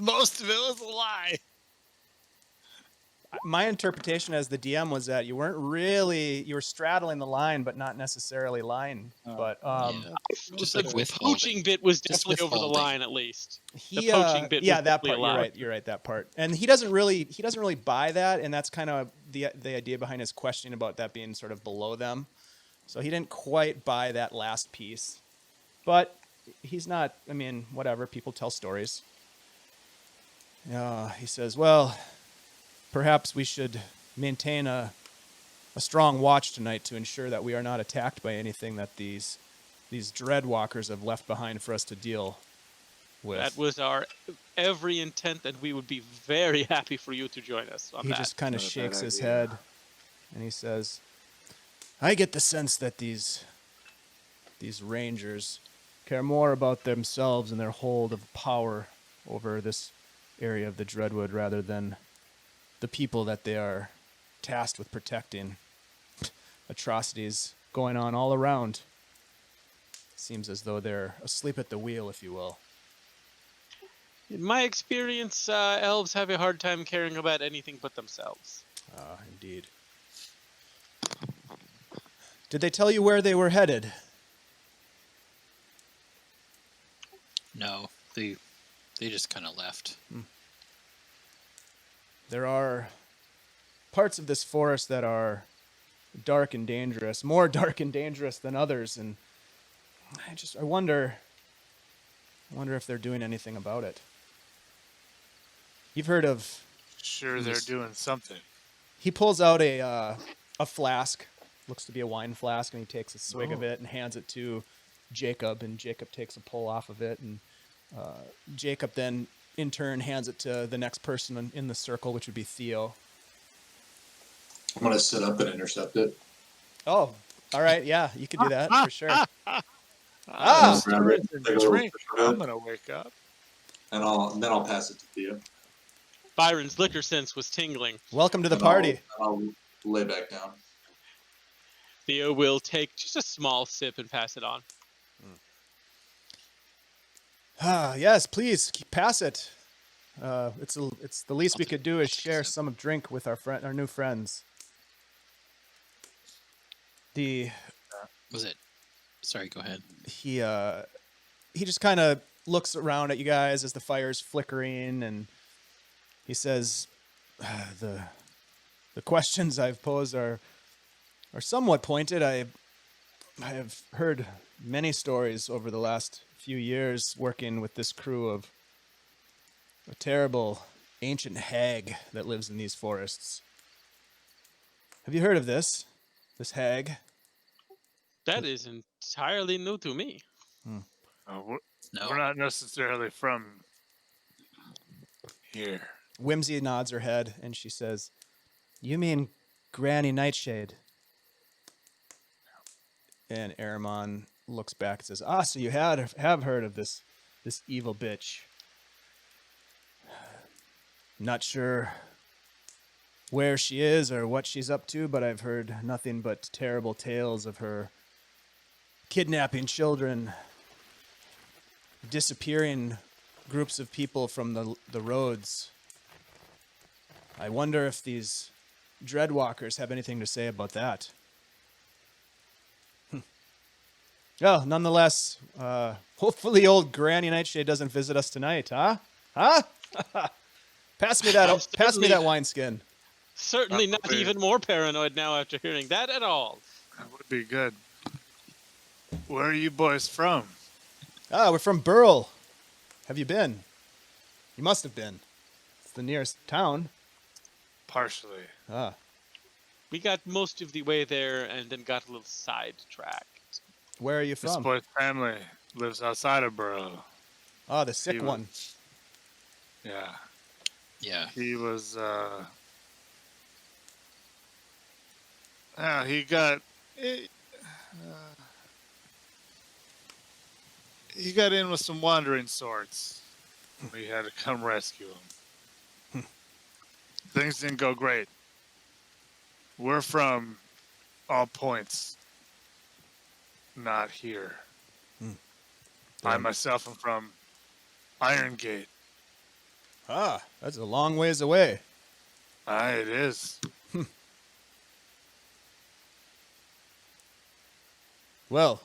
Most of it was a lie. My interpretation as the DM was that you were straddling the line, but not necessarily lying. But Just The like withholding. poaching bit was Just definitely over the withholding. line, at least. he, poaching bit yeah, was that definitely part. allowed. You're right. That part. And he doesn't really buy that, and that's kind of the idea behind his question about that being sort of below them. So he didn't quite buy that last piece. But he's not, I mean, whatever, people tell stories. He says, well, perhaps we should maintain a strong watch tonight to ensure that we are not attacked by anything that these Dreadwalkers have left behind for us to deal with. That was our every intent, and we would be very happy for you to join us on He that. just kind of Not a shakes bad his idea. head, and he says, I get the sense that these rangers care more about themselves and their hold of power over this area of the Dreadwood rather than the people that they are tasked with protecting. Atrocities going on all around. Seems as though they're asleep at the wheel, if you will. In my experience, elves have a hard time caring about anything but themselves. Ah, indeed. Did they tell you where they were headed? No, they just kind of left. There are parts of this forest that are dark and dangerous, more dark and dangerous than others, and I wonder if they're doing anything about it. You've heard of... Sure, they're doing something. He pulls out a flask, looks to be a wine flask, and he takes a swig of it and hands it to Jacob, and Jacob takes a pull off of it, and Jacob then, in turn, hands it to the next person in the circle, which would be Theo. I'm going to sit up and intercept it. Oh, all right, yeah, you can do that, for sure. Ah, Grab it, take a little drink. sip of I'm it, gonna wake up. and then I'll pass it to Theo. Byron's liquor sense was tingling. Welcome to the And party. I'll lay back down. Theo will take just a small sip and pass it on. Yes, please pass it. It's the least we could do is share some drink with our new friends. Was it? Sorry, go ahead. He just kind of looks around at you guys as the fire's flickering, and he says, "The questions I've posed are somewhat pointed. I have heard many stories over the last few years working with this crew of a terrible ancient hag that lives in these forests. Have you heard of this hag?" That is entirely new to me. No. We're not necessarily from here. Whimsy nods her head, and she says, "You mean Granny Nightshade?" And Aramon looks back and says, "Ah, so you have heard of this evil bitch. Not sure where she is or what she's up to, but I've heard nothing but terrible tales of her kidnapping children, disappearing groups of people from the roads. I wonder if these Dreadwalkers have anything to say about that." Well, nonetheless, hopefully old Granny Nightshade doesn't visit us tonight, huh? Huh? Pass me that wineskin. Certainly not Probably. even more paranoid now after hearing that at all. That would be good. Where are you boys from? Ah, we're from Burl. Have you been? You must have been. It's the nearest town. Partially. Ah, We got most of the way there and then got a little sidetracked. where are you This from? boy's family lives outside of Burrow. Ah, the sick He one. Yeah. Yeah. He was, he got in with some wandering sorts. We had to come rescue him. Things didn't go great. We're from all points, not here. I Damn. myself am from Iron Gate. Ah, that's a long ways away. Aye, it is. Well,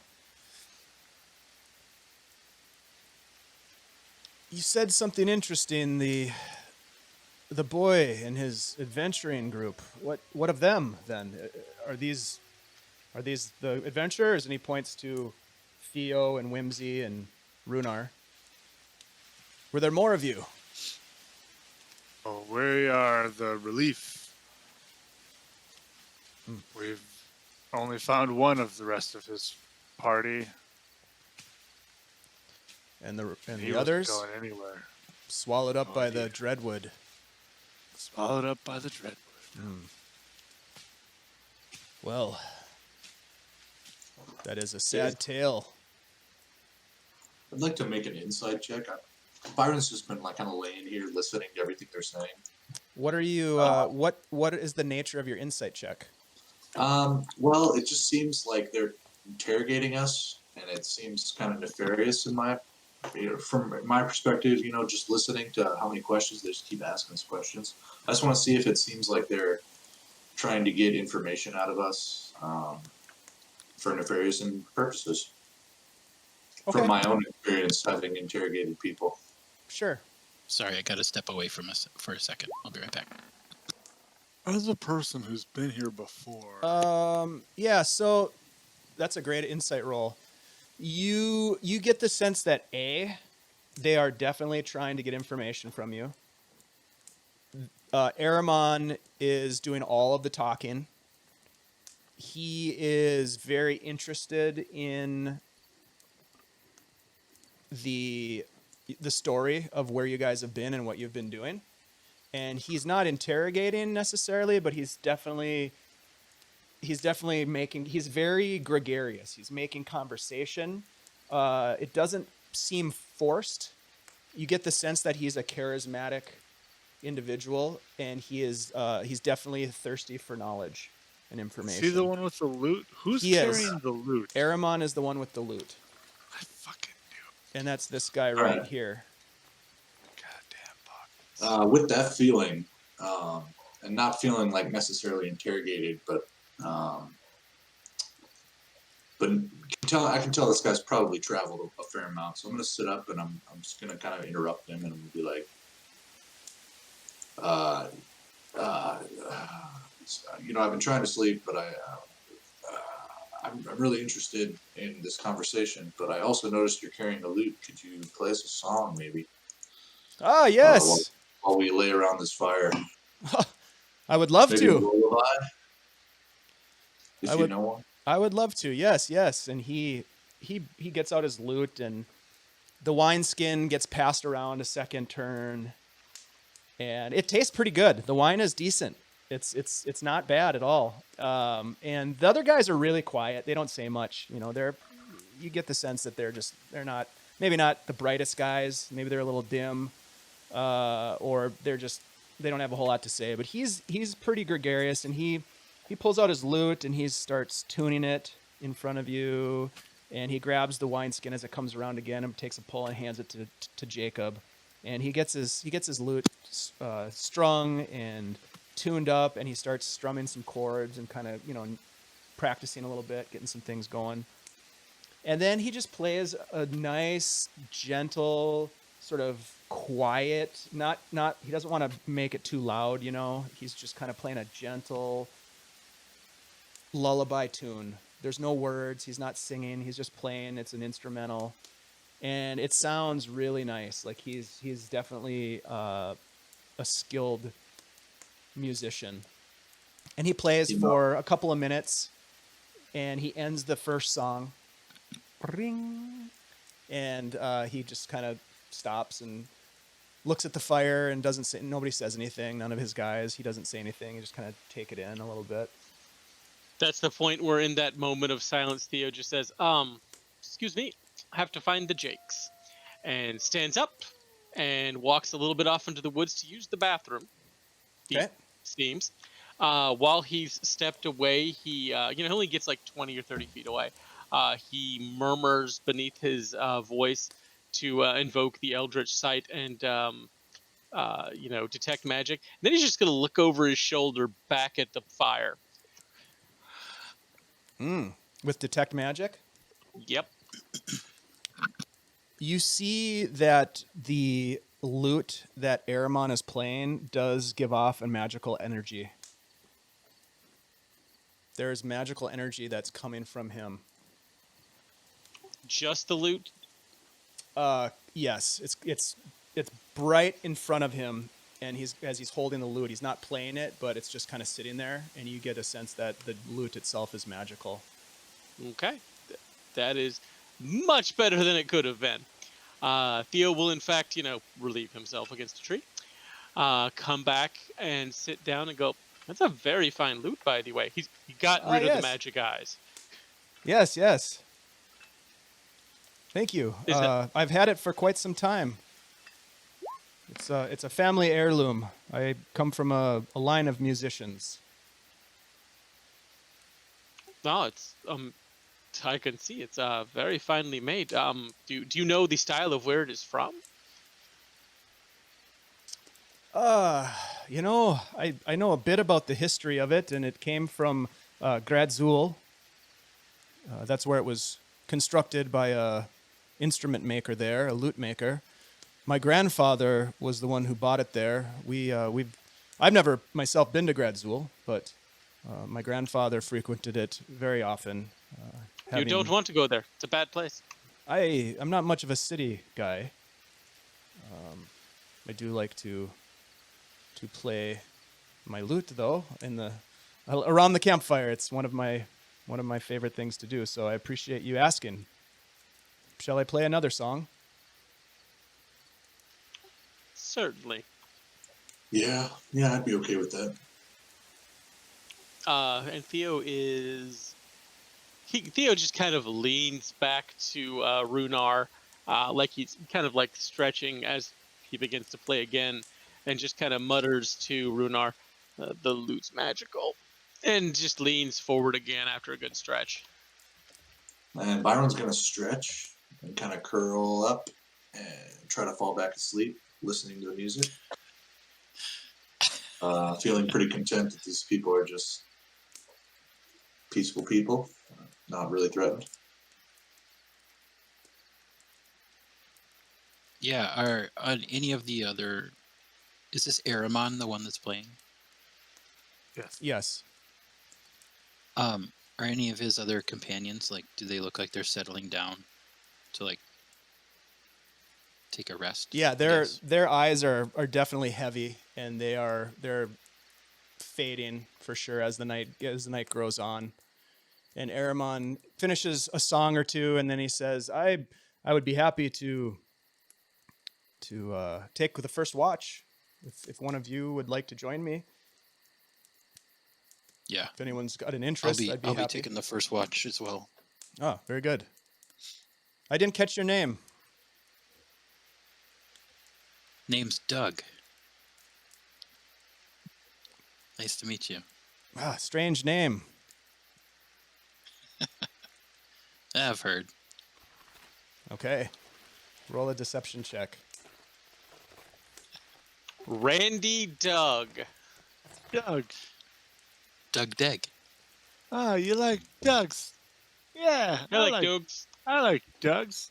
you said something interesting. The boy and his adventuring group. What of them then? Are these the adventurers? And he points to Theo and Whimsy and Rhunar. Were there more of you? Oh, we are the relief. We've only found one of the rest of his party. And the He wasn't others going anywhere. swallowed up Oh, by the dear. Dreadwood. Swallowed up by the Dreadwood. Well, that is a sad tale. I'd like to make an insight check. Byron's just been like kind of laying here listening to everything they're saying. What are you? What is the nature of your insight check? Well, it just seems like they're interrogating us, and it seems kind of nefarious from my perspective. Just listening to how many questions they just keep asking us questions. I just want to see if it seems like they're trying to get information out of us for nefarious purposes. Okay. From my own experience, having interrogated people. Sure. Sorry, I got to step away from us for a second. I'll be right back. As a person who's been here before. Yeah. So that's a great insight roll. You get the sense that they are definitely trying to get information from you. Aramon is doing all of the talking. He is very interested in the story of where you guys have been and what you've been doing. And he's not interrogating necessarily, but he's definitely making, he's very gregarious. He's making conversation. It doesn't seem forced. You get the sense that he's a charismatic individual, and he's definitely thirsty for knowledge and information. See the one with the loot? Who's carrying the loot? Aramon is the one with the loot. I fucking knew. And that's this guy right here. Goddamn pockets. With that feeling, and not feeling like necessarily interrogated, but I can tell this guy's probably traveled a fair amount. So I'm gonna sit up and I'm just gonna kind of interrupt him and I'm gonna be like, I've been trying to sleep, but I'm really interested in this conversation. But I also noticed you're carrying the loot. Could you play us a song, maybe? Ah, yes. While we lay around this fire. I would love Maybe to. a lullaby, if you know one. I would love to. Yes. And he gets out his loot, and the wineskin gets passed around a second turn, and it tastes pretty good. The wine is decent. It's not bad at all. And the other guys are really quiet. They don't say much. You get the sense that they're not maybe not the brightest guys. Maybe they're a little dim, or they don't have a whole lot to say. But he's pretty gregarious, and he pulls out his lute and he starts tuning it in front of you, and he grabs the wineskin as it comes around again and takes a pull and hands it to Jacob, and he gets his lute strung and tuned up, and he starts strumming some chords and kind of practicing a little bit, getting some things going. And then he just plays a nice, gentle, sort of quiet, not he doesn't want to make it too loud, He's just kind of playing a gentle lullaby tune. There's no words, he's not singing, he's just playing. It's an instrumental, and it sounds really nice. Like he's definitely a skilled musician. And he plays for a couple of minutes, and he ends the first song. Ring. And he just kind of stops and looks at the fire and doesn't say, nobody says anything, none of his guys. He doesn't say anything. He just kind of take it in a little bit. That's the point where in that moment of silence, Theo just says, excuse me, I have to find the Jakes. And stands up and walks a little bit off into the woods to use the bathroom. Okay. Seems. While he's stepped away, he only gets like 20 or 30 feet away. He murmurs beneath his voice to invoke the Eldritch Sight and, detect magic. And then he's just going to look over his shoulder back at the fire. With detect magic? Yep. You see that the lute that Aramon is playing does give off a magical energy. There's magical energy that's coming from him. Just the loot? Yes, it's bright in front of him, and as he's holding the lute, he's not playing it, but it's just kind of sitting there, and you get a sense that the lute itself is magical. Okay. That is much better than it could have been. Theo will, in fact, relieve himself against a tree. Come back and sit down and go, that's a very fine lute, by the way. He got rid of Yes. the magic eyes. Yes. Thank you. Is that- I've had it for quite some time. It's a family heirloom. I come from a line of musicians. No, it's I can see it's very finely made. Do you know the style of where it is from? I know a bit about the history of it, and it came from Gradzul. That's where it was constructed by a instrument maker there, a lute maker. My grandfather was the one who bought it there. I've never myself been to Gradzul, but my grandfather frequented it very often. You don't want to go there. It's a bad place. I'm not much of a city guy. I do like to play my lute though around the campfire. It's one of my favorite things to do. So I appreciate you asking. Shall I play another song? Certainly. Yeah, I'd be okay with that. And Theo just kind of leans back to Rhunar, like he's kind of like stretching as he begins to play again, and just kind of mutters to Rhunar, the lute's magical, and just leans forward again after a good stretch. And Byron's going to stretch and kind of curl up and try to fall back asleep, listening to the music. Feeling pretty content that these people are just peaceful people, not really threatened. Yeah, are on any of the other... Is this Aramon the one that's playing? Yes. Are any of his other companions, do they look like they're settling down to, take a rest? Yeah, I guess? their eyes are definitely heavy, and they're fading for sure as the night grows on. And Aramon finishes a song or two, and then he says, "I would be happy to take the first watch if one of you would like to join me. Yeah. If anyone's got an interest, I'd be I'll happy." be taking the first watch as well. Oh, very good. I didn't catch your name. Name's Doug. Nice to meet you. Ah, strange name. I've heard. Okay. Roll a deception check. Randy Doug. Doug. Doug Degg. Oh, you like Doug's? Yeah, I like Dougs. I like Doug's.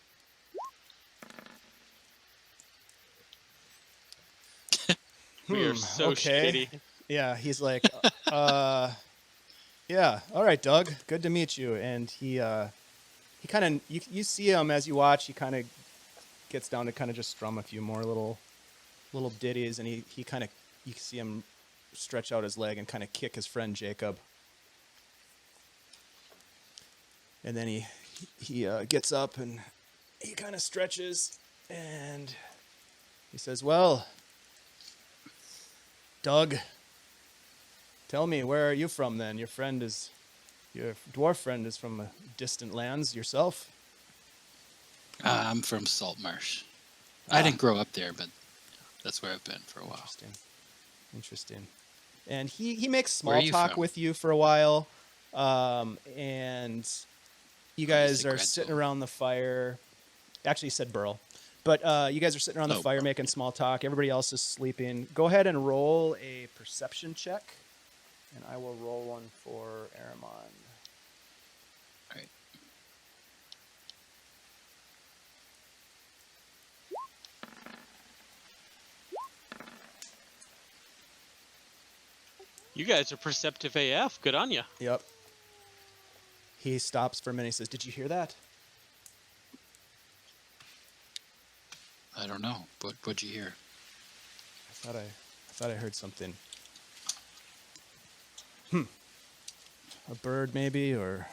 We are so okay. shitty. Yeah, he's like, yeah, all right, Doug, good to meet you. And he kind of, you see him as you watch, he kind of gets down to kind of just strum a few more little ditties, and he kind of, you see him stretch out his leg and kind of kick his friend Jacob. And then he gets up and he kind of stretches and he says, "Well, Doug, tell me, where are you from then? Your dwarf friend is from distant lands yourself." I'm from Saltmarsh. I didn't grow up there, but that's where I've been for a while. Interesting. And he makes Where are small you talk from? with you for a while, and you guys are Gradzul. sitting around the fire. Actually, he said Burl. But you guys are sitting around the fire Burl. making small talk. Everybody else is sleeping. Go ahead and roll a perception check, and I will roll one for Aramon. All right. You guys are perceptive AF. Good on you. Yep. He stops for a minute. He says, "Did you hear that?" I don't know. What'd you hear? I thought I heard something. A bird maybe, or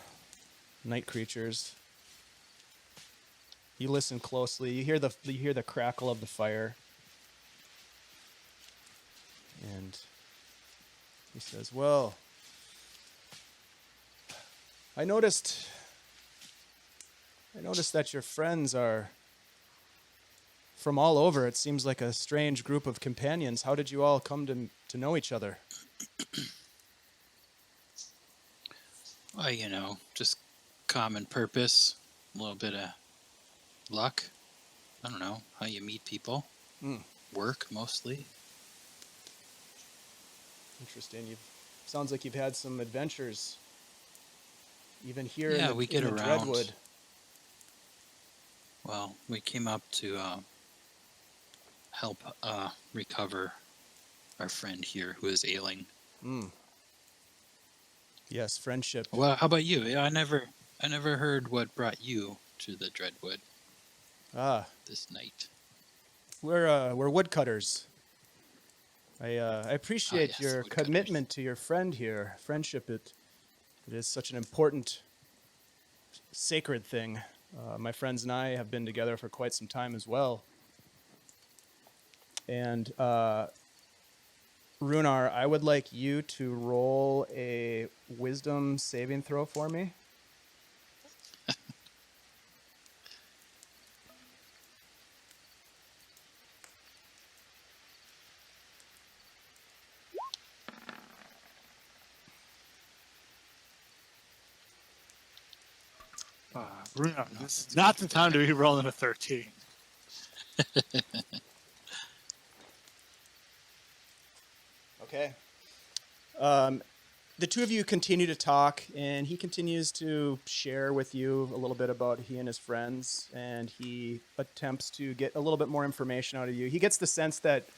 night creatures. You listen closely. You hear the crackle of the fire. And he says, "Well, I noticed that your friends are from all over. It seems like a strange group of companions. How did you all come to know each other?" Well, just common purpose, a little bit of luck. I don't know how you meet people. Work mostly. Interesting. Sounds like you've had some adventures, even here Yeah, in we get the around. Dreadwood. Well, we came up to help recover our friend here who is ailing. Yes, friendship. Well, how about you? I never heard what brought you to the Dreadwood this night. We're woodcutters. I appreciate yes, your woodcutters. commitment to your friend here. Friendship, it is such an important, sacred thing. My friends and I have been together for quite some time as well. And Rhunar, I would like you to roll a wisdom saving throw for me. Rhunar, this is not the time to be rolling a 13. Okay. The two of you continue to talk, and he continues to share with you a little bit about he and his friends, and he attempts to get a little bit more information out of you. He gets the sense that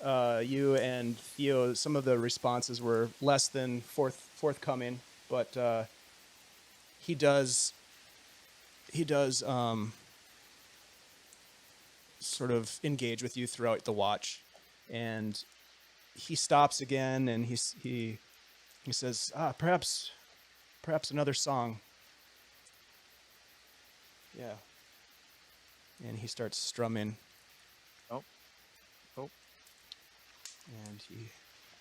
you and Theo, some of the responses were less than forthcoming, but he does sort of engage with you throughout the watch, and he stops again, and he says, perhaps another song. Yeah. And he starts strumming. Oh. And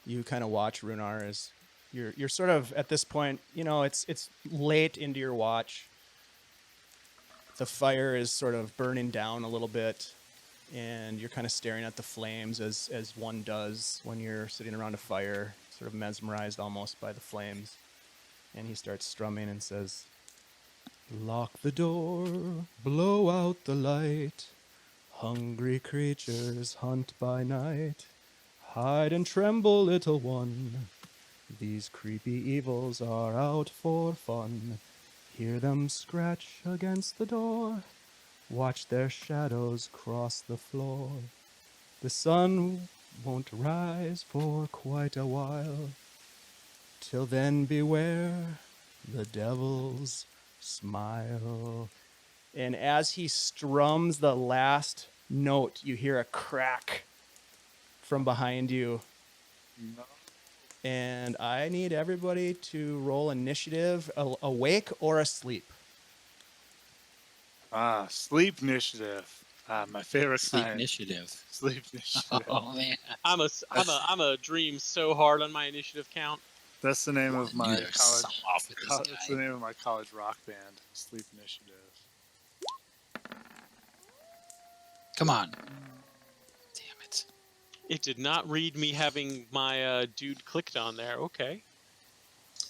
you kind of watch Rhunar as you're sort of at this point, it's late into your watch. The fire is sort of burning down a little bit, and you're kind of staring at the flames as one does when you're sitting around a fire, sort of mesmerized almost by the flames. And he starts strumming and says, "Lock the door, blow out the light. Hungry creatures hunt by night. Hide and tremble, little one. These creepy evils are out for fun. Hear them scratch against the door. Watch their shadows cross the floor. The sun won't rise for quite a while. Till then beware the devil's smile." And as he strums the last note, you hear a crack from behind you. No. And I need everybody to roll initiative, awake or asleep. Sleep initiative. My favorite Sleep kind. initiative. Sleep initiative. Oh man. I'm a dream so hard on my initiative count. That's the name of my There's college. something off with this That's the guy. name of my college rock band. Sleep initiative. Come on. Damn it. It did not read me having my dude clicked on there. Okay.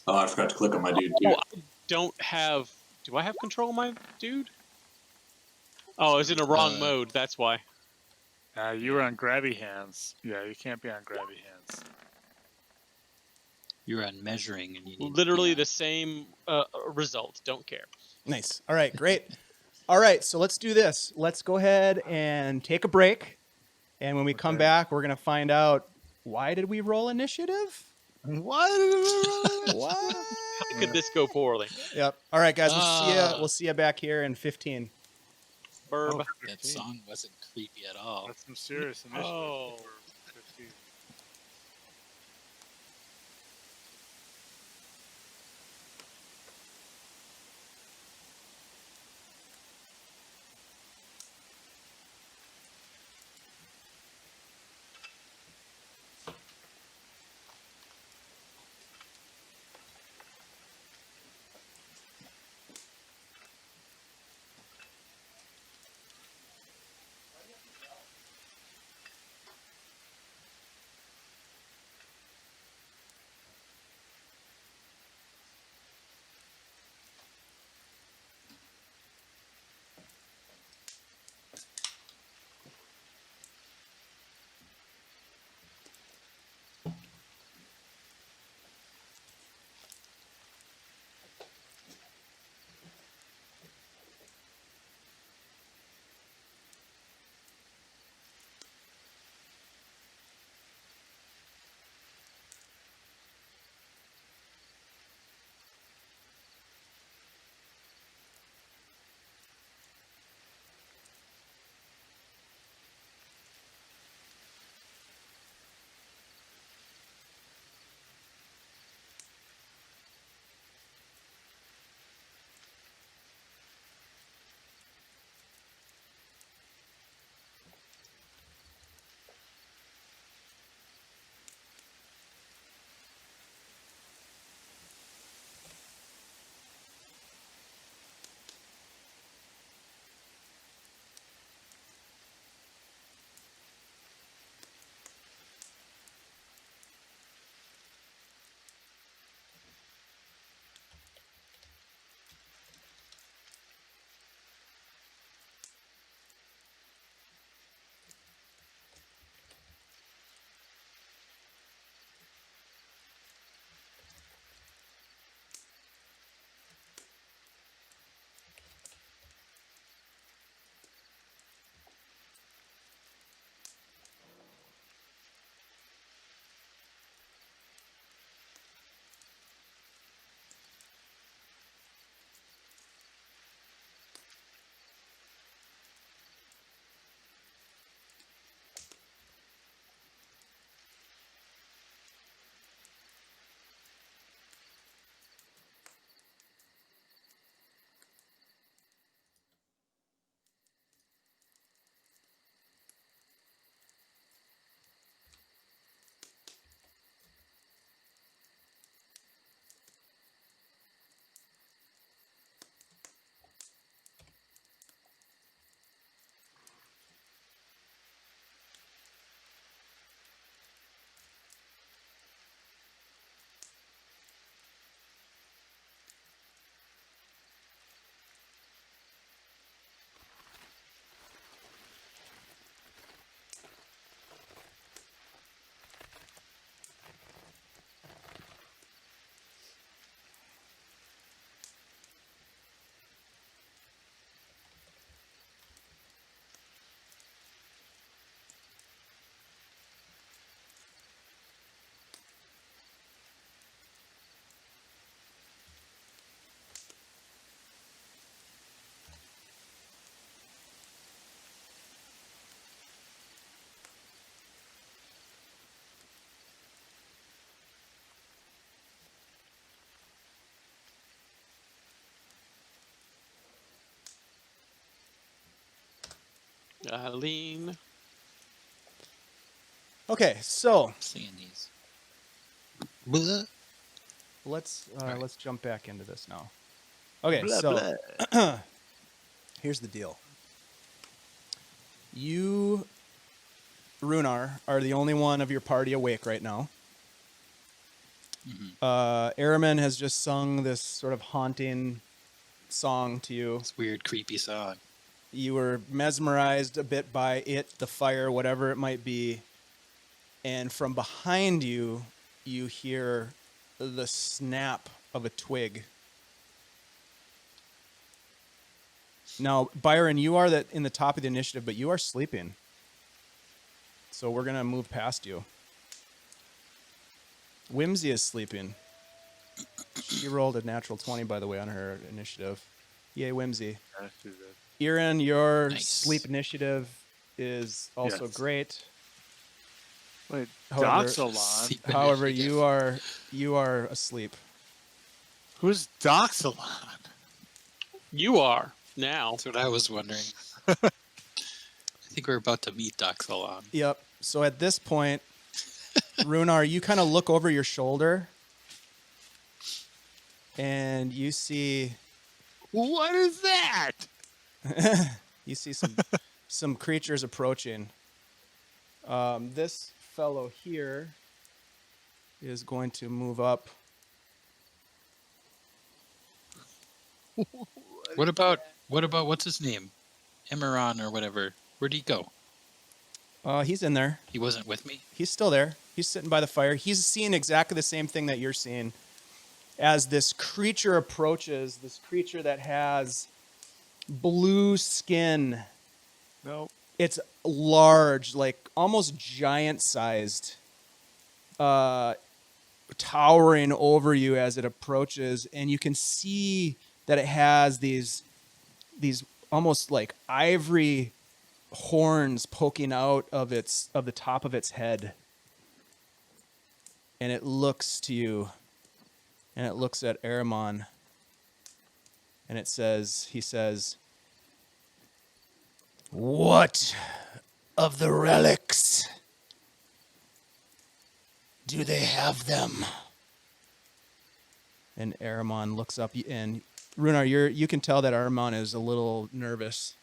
Oh, I forgot to click on my dude too. Oh, I don't have. Do I have control of my dude? Oh, it's in a wrong mode. That's why. You were on grabby hands. Yeah, you can't be on grabby hands. You're on measuring, and you need Literally the same result. Don't care. Nice. All right, great. All right, so let's do this. Let's go ahead and take a break. And when we come back, we're going to find out, why did we roll initiative? Why did we roll? What? How could this go poorly? Yep. All right, guys, we'll see you back here in 15. Burb. Oh, That 15. song wasn't creepy at all. That's some serious initiative. Oh. For 15. Lean. Okay, so Seeing these. Blah. let's jump back into this now. Okay, Blah, so blah. here's the deal. You, Rhunar, are the only one of your party awake right now. Araman has just sung this sort of haunting song to you. This weird, creepy song. You were mesmerized a bit by it, the fire, whatever it might be. And from behind you, you hear the snap of a twig. Now, Byron, you are in the top of the initiative, but you are sleeping. So we're going to move past you. Whimsy is sleeping. She rolled a natural 20, by the way, on her initiative. Yay, Whimsy. I see that. Irin, your Nice. sleep initiative is also Yes. great. Wait, However- Doxalon? Sleep However, initiative. you are asleep. Who's Doxalon? You are now. That's what I was wondering. I think we're about to meet Doxalon. Yep. So at this point, Rhunar, you kind of look over your shoulder and you see What is that? you see some creatures approaching. This fellow here is going to move up. What about what's his name? Emeron or whatever. Where'd he go? He's in there. He wasn't with me. He's still there. He's sitting by the fire. He's seeing exactly the same thing that you're seeing. As this creature approaches, this creature that has blue skin. No. It's large, like almost giant-sized, towering over you as it approaches, and you can see that it has these almost like ivory horns poking out of the top of its head. And it looks to you, and it looks at Aramon, and he says, "What of the relics? Do they have them?" And Aramon looks up, and Rhunar, you can tell that Aramon is a little nervous.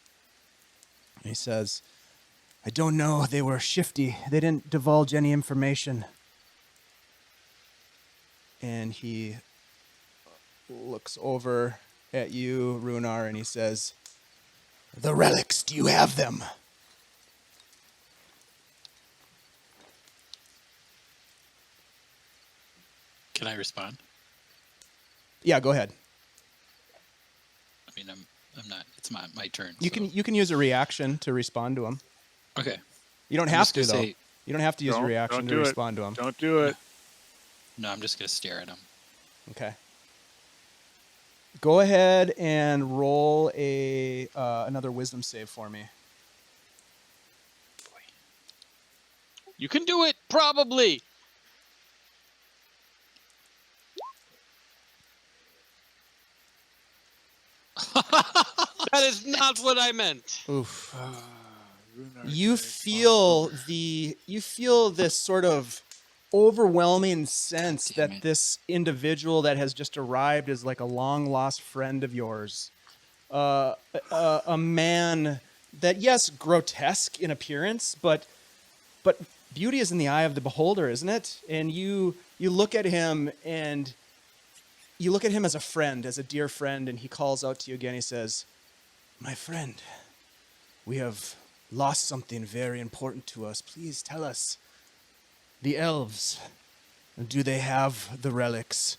He says, "I don't know. They were shifty. They didn't divulge any information." And he looks over at you, Rhunar, and he says, "The relics, do you have them?" Can I respond? Yeah, go ahead. I mean, I'm not. It's my turn. You can use a reaction to respond to him. Okay. You don't I'm have just to, gonna though. say- You don't have to use a Don't reaction to do it. respond to him. Don't do it. No, I'm just gonna stare at him. Okay. Go ahead and roll another wisdom save for me. You can do it, probably. That is not what I meant. Oof. Rhunar You Dig. feel this sort of overwhelming sense Damn that it. this individual that has just arrived is like a long lost friend of yours, a man that, yes, grotesque in appearance, but beauty is in the eye of the beholder, isn't it? And you look at him, and you look at him as a friend, as a dear friend, and he calls out to you again. He says, "My friend, we have lost something very important to us. Please tell us. The elves, do they have the relics?"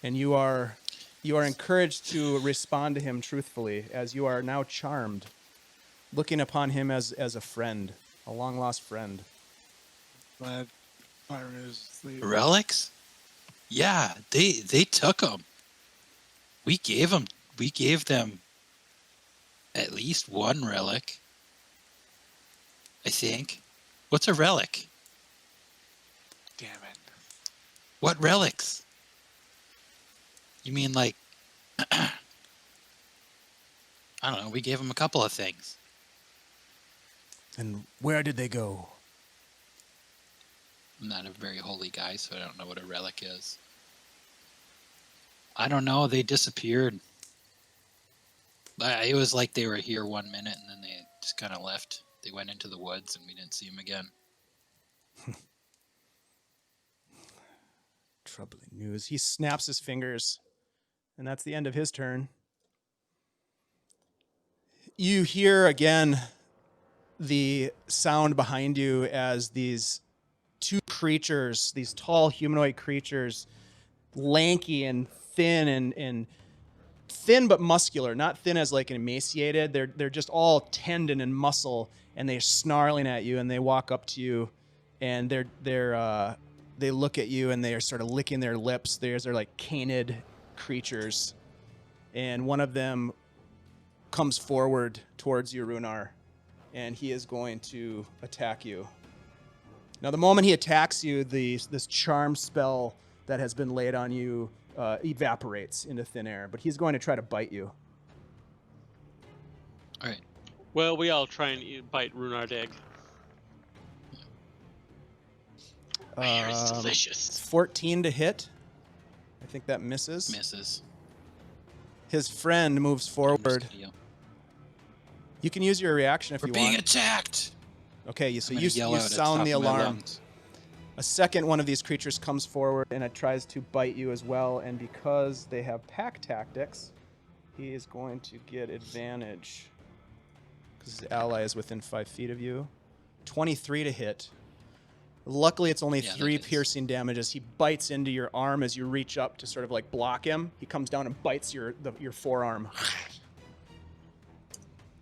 And you are encouraged to respond to him truthfully, as you are now charmed, looking upon him as a friend, a long lost friend. Glad Byron is asleep. Relics? Yeah, they took them. We gave them at least one relic. I think. What's a relic? Damn it. What relics? You mean like I don't know, we gave them a couple of things. And where did they go? I'm not a very holy guy, so I don't know what a relic is. I don't know, they disappeared. It was like they were here 1 minute and then they just kind of left. They went into the woods and we didn't see them again. Troubling news. He snaps his fingers, and that's the end of his turn. You hear again the sound behind you as these two creatures, these tall humanoid creatures, lanky and thin and thin but muscular, not thin as like an emaciated. They're just all tendon and muscle, and they're snarling at you, and they walk up to you, and they look at you, and they are sort of licking their lips. They're like canid creatures, and one of them comes forward towards you, Rhunar, and he is going to attack you. Now, the moment he attacks you, this charm spell that has been laid on you evaporates into thin air, but he's going to try to bite you. All right. Well, we all try and bite Rhunar Dig. Fire is delicious. 14 to hit. I think that misses. Misses. His friend moves forward. You can use your reaction if We're you being want. attacked. Okay, so I'm you gonna yell out at the top sound the of my alarm. lungs. A second one of these creatures comes forward and it tries to bite you as well. And because they have pack tactics, he is going to get advantage. Because his ally is within 5 feet of you. 23 to hit. Luckily, it's only Yeah, that 3 is. piercing damage as he bites into your arm as you reach up to sort of like block him. He comes down and bites your forearm.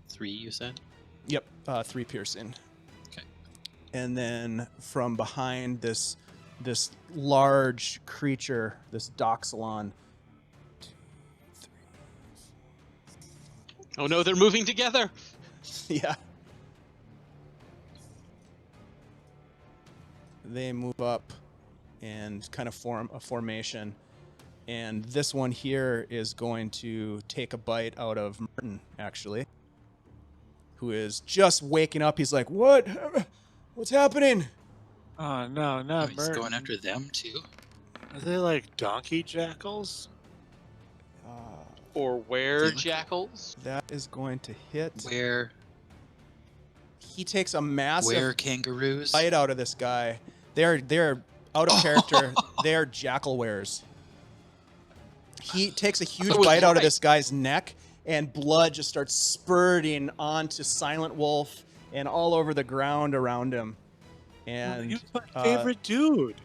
3, you said? Yep, 3 piercing. Okay. And then from behind this large creature, this Doxalon. Oh no, they're moving together. Yeah. They move up and kind of form a formation. And this one here is going to take a bite out of Merton, actually, who is just waking up. He's like, "What? What's happening?" Oh no, Oh, not he's Merton. going after them too. Are they like donkey jackals? Or were They look- jackals? That is going to hit. Where He takes a massive kangaroos? bite out of this guy. They're out of character. They are jackal wares. He takes a huge I was bite out of right. this guy's neck, and blood just starts spurting onto Silent Wolf and all over the ground around him. And He was my favorite dude.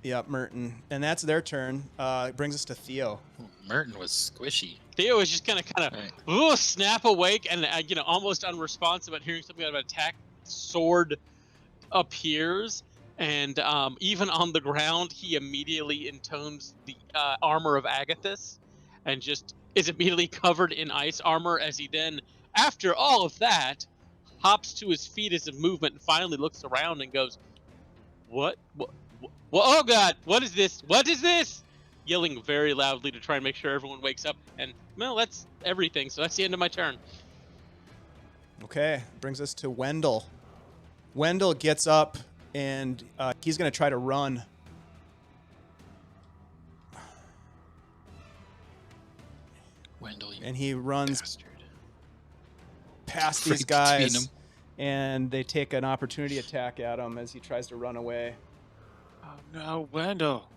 Yep, Merton. And that's their turn. It brings us to Theo. Ooh, Merton was squishy. Theo is just gonna kind Right. of snap awake and almost unresponsive at hearing something out of an attack. Sword appears, and even on the ground, he immediately intones the armor of Agathis, and just is immediately covered in ice armor. As he then, after all of that, hops to his feet as a movement and finally looks around and goes, "What? What? Oh God! What is this? What is this?" Yelling very loudly to try and make sure everyone wakes up. And well, that's everything. So that's the end of my turn. Okay, brings us to Wendell. Wendell gets up, and he's going to try to run. Wendell, you And he runs bastard. past Right these between guys, them. and they take an opportunity attack at him as he tries to run away. Oh no, Wendell.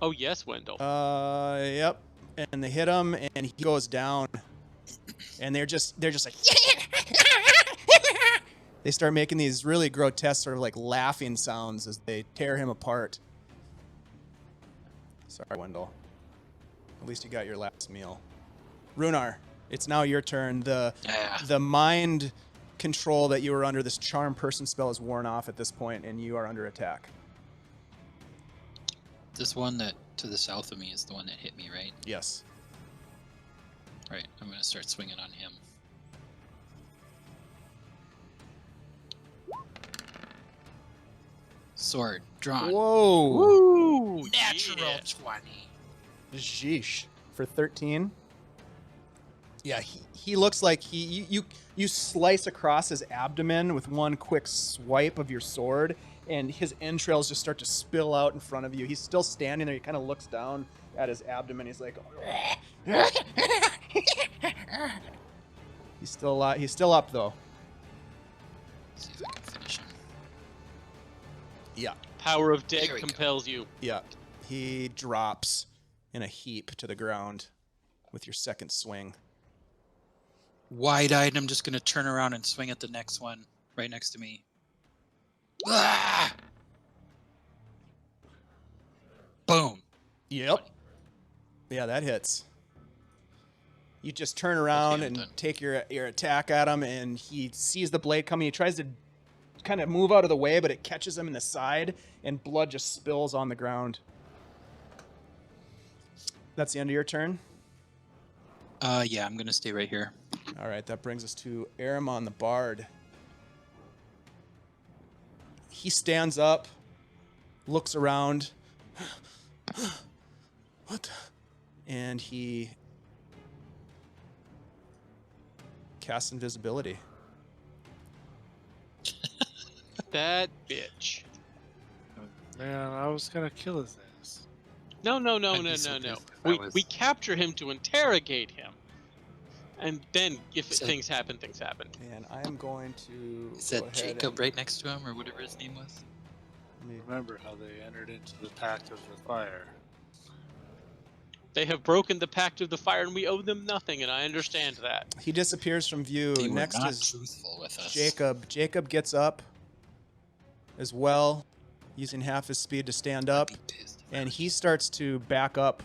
Oh yes, Wendell. Yep. And they hit him, and he goes down. And they're just like, they start making these really grotesque sort of like laughing sounds as they tear him apart. Sorry, Wendell. At least you got your last meal. Rhunar, it's now your turn. The mind control that you were under, this charm person spell, is worn off at this point, and you are under attack. This one that to the south of me is the one that hit me, right? Yes. All right, I'm gonna start swinging on him. Sword drawn. Whoa. Ooh, Natural yeah. 20. Sheesh. For 13. Yeah, he looks like you slice across his abdomen with one quick swipe of your sword, and his entrails just start to spill out in front of you. He's still standing there. He kind of looks down at his abdomen. He's like, he's still alive. He's still up though. See if I can finish him. Yeah, Power of Dig There we go. compels you. yeah. He drops in a heap to the ground with your second swing. Wide-eyed, I'm just gonna turn around and swing at the next one right next to me. Ah! Boom. Yep. Yeah, that hits. You just turn around I'm and done. take your attack at him, and he sees the blade coming. He tries to kind of move out of the way, but it catches him in the side, and blood just spills on the ground. That's the end of your turn. Yeah, I'm gonna stay right here. All right, that brings us to Aramon the Bard. He stands up, looks around. What? And he casts invisibility. That bitch. Man, I was gonna kill his ass. No. I'd be so pissed if I We was- capture him to interrogate him, and then if So- things happen, things happen. And I am going to Is go that ahead Jacob and- right next to him, or whatever his name was? let me- Remember how they entered into the Pact of the Fire? They have broken the pact of the fire, and we owe them nothing, and I understand that. He disappears from view. They were Next not is truthful with us. Jacob. Jacob gets up as well, using half his speed to stand up, I'd be pissed if I and was- he starts to back up.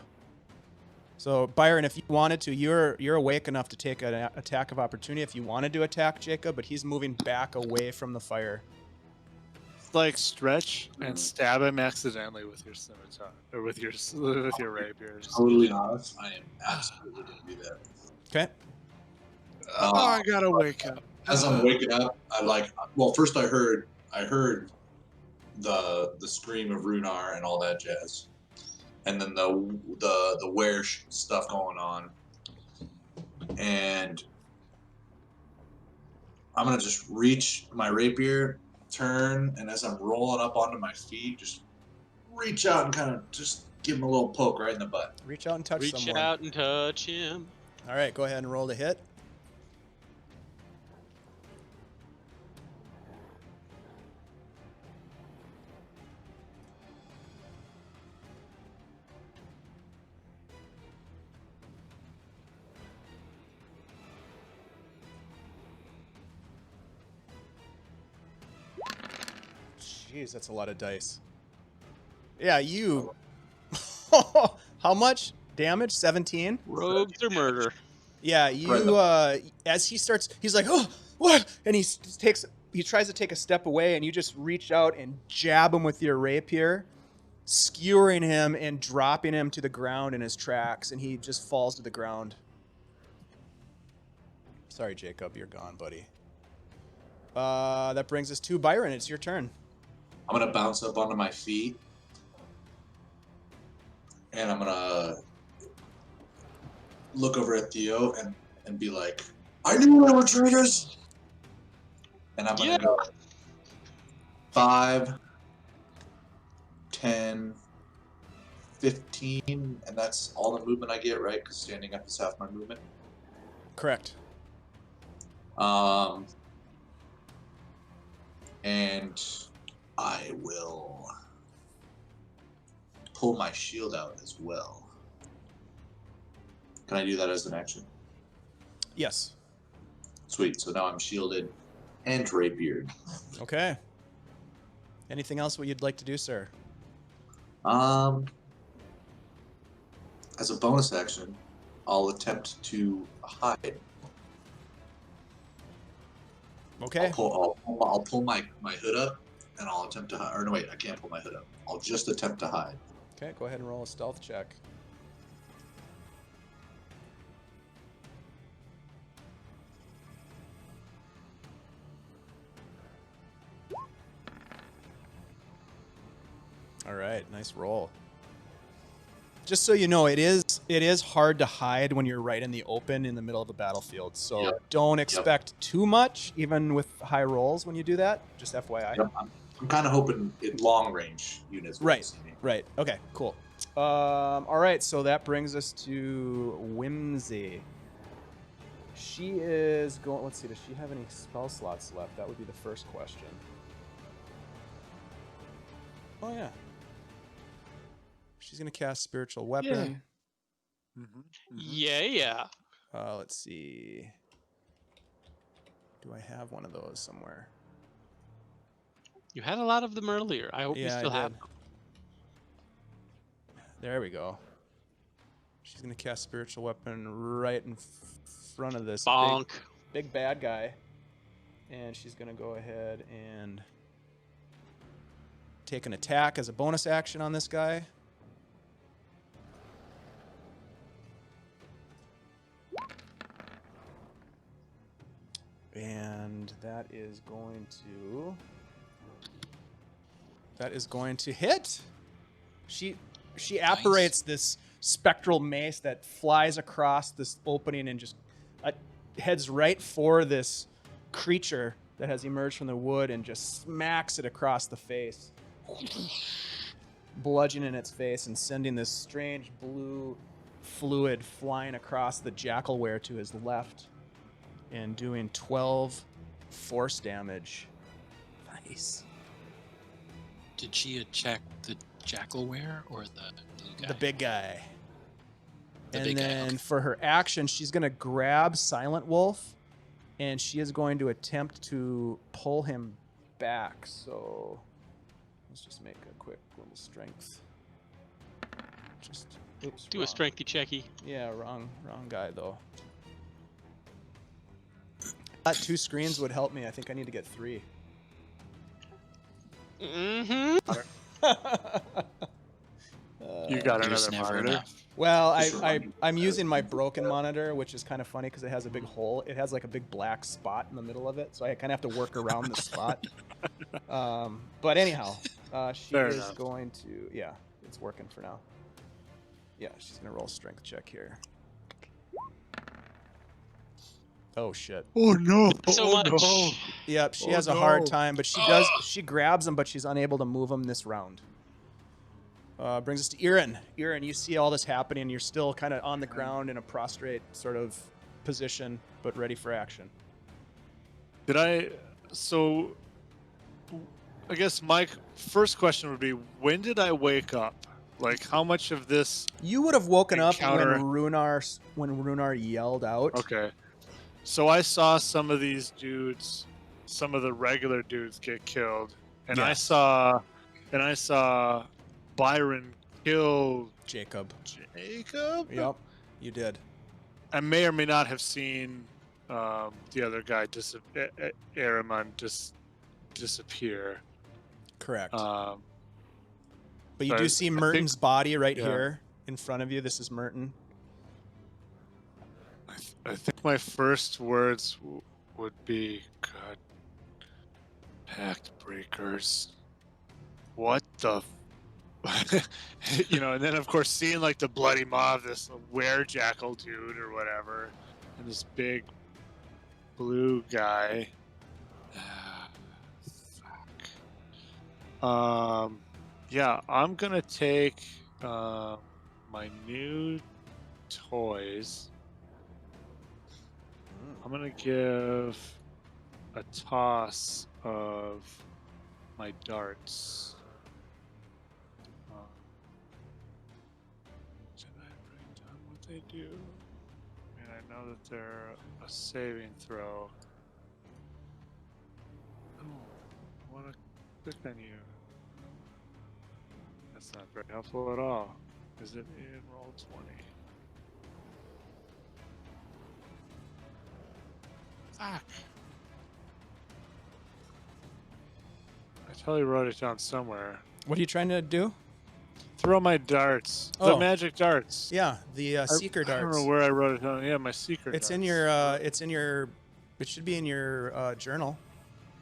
So Byron, if you wanted to, you're awake enough to take an attack of opportunity if you wanted to attack Jacob, but he's moving back away from the fire. It's like stretch and stab him accidentally with your scimitar or with your rapier. Just- Totally honest, I am absolutely going to do that. Okay. Oh, I gotta wake up. As I'm waking up, first I heard the scream of Rhunar and all that jazz, and then the stuff going on, and I'm gonna just reach my rapier, turn, and as I'm rolling up onto my feet, just reach out and kind of just give him a little poke right in the butt. Reach out and touch Reach someone. out and touch him. All right, go ahead and roll to hit. Jeez, that's a lot of dice. Yeah, you. How much damage? 17? Rogues or murder. Yeah, you. As he starts, he's like, "Oh, what?" And he tries to take a step away, and you just reach out and jab him with your rapier, skewering him and dropping him to the ground in his tracks, and he just falls to the ground. Sorry, Jacob, you're gone, buddy. That brings us to Byron. It's your turn. I'm gonna bounce up onto my feet, and I'm gonna look over at Theo and be like, "I knew we were traitors," and I'm gonna Yeah. go 5, 10, 15, and that's all the movement I get, right? Because standing up is half my movement. Correct. And I will pull my shield out as well. Can I do that as an action? Yes. Sweet. So now I'm shielded and rapiered. Okay. Anything else what you'd like to do, sir? As a bonus action, I'll attempt to hide. Okay. I'll pull my hood up, and I'll attempt to hide. Or no, wait, I can't pull my hood up. I'll just attempt to hide. Okay, go ahead and roll a stealth check. All right, nice roll. Just so you know, it is hard to hide when you're right in the open in the middle of the battlefield. So Yep. don't expect too much, even with high rolls when you do that. Just FYI. Yep, I'm kind of hoping long range units. will Right. see me. Right. Okay. Cool. All right. So that brings us to Whimsy. She is going. Let's see. Does she have any spell slots left? That would be the first question. Oh yeah. She's gonna cast Spiritual Weapon. Yeah. Let's see. Do I have one of those somewhere? You had a lot of them earlier. I hope you Yeah, still I have did. them. There we go. She's gonna cast Spiritual Weapon right in front of this Bonk. big bad guy, and she's gonna go ahead and take an attack as a bonus action on this guy. And that is going to hit. She apparates this spectral mace that flies across this opening and just heads right for this creature that has emerged from the wood and just smacks it across the face, bludgeoning its face and sending this strange blue fluid flying across the jackalware to his left and doing 12 force damage. Nice. Did she attack the jackalware or the blue guy? The big guy. The And big guy, then okay. for her action, she's going to grab Silent Wolf, and she is going to attempt to pull him back. So let's just make a quick little strength. Oops, Do wrong. a strengthy checky. Yeah, wrong guy though. 2 screens would help me. I think I need to get 3. Mm-hmm. You got There's another never monitor? enough. Well, Just remind me. I'm using my broken monitor, which is kind of funny because it has a big hole. It has like a big black spot in the middle of it, so I kind of have to work around the spot. But anyhow, she Fair is enough. going to, yeah, it's working for now. Yeah, she's gonna roll a strength check here. Oh shit. Oh no! So oh, much. No. Yep, she Oh, has a hard no. time, but she grabs him, but she's unable to move him this round. Brings us to Irin. Irin, you see all this happening. You're still kind of on the ground in a prostrate sort of position, but ready for action. So, I guess my first question would be, when did I wake up? Like, how much of this? You would have woken up Encounter- when Rhunar yelled out. Okay. So I saw some of these dudes, some of the regular dudes get killed, and I Yes. saw Byron kill Jacob. Jacob. Yep, you did. I may or may not have seen the other guy Aramon disappear. Correct. Um, but you I- do I see think- Merton's body right yeah. here in front of you. This is Merton. I think my first words would be, "God, pact breakers, what the." And then of course seeing like the bloody maw of this were-jackal dude or whatever, and this big blue guy. Fuck. Yeah, I'm gonna take my new toys. I'm gonna give a toss of my darts. Did I write down what they do? And I know that they're a saving throw. Oh, I want to click on you. That's not very helpful at all. Is it in roll 20? Fuck. I totally wrote it down somewhere. What are you trying to do? Throw my darts. Oh. The magic darts. Yeah, the seeker I don't darts. know where I wrote it down. Yeah, my secret It's darts. in your. It should be in your journal.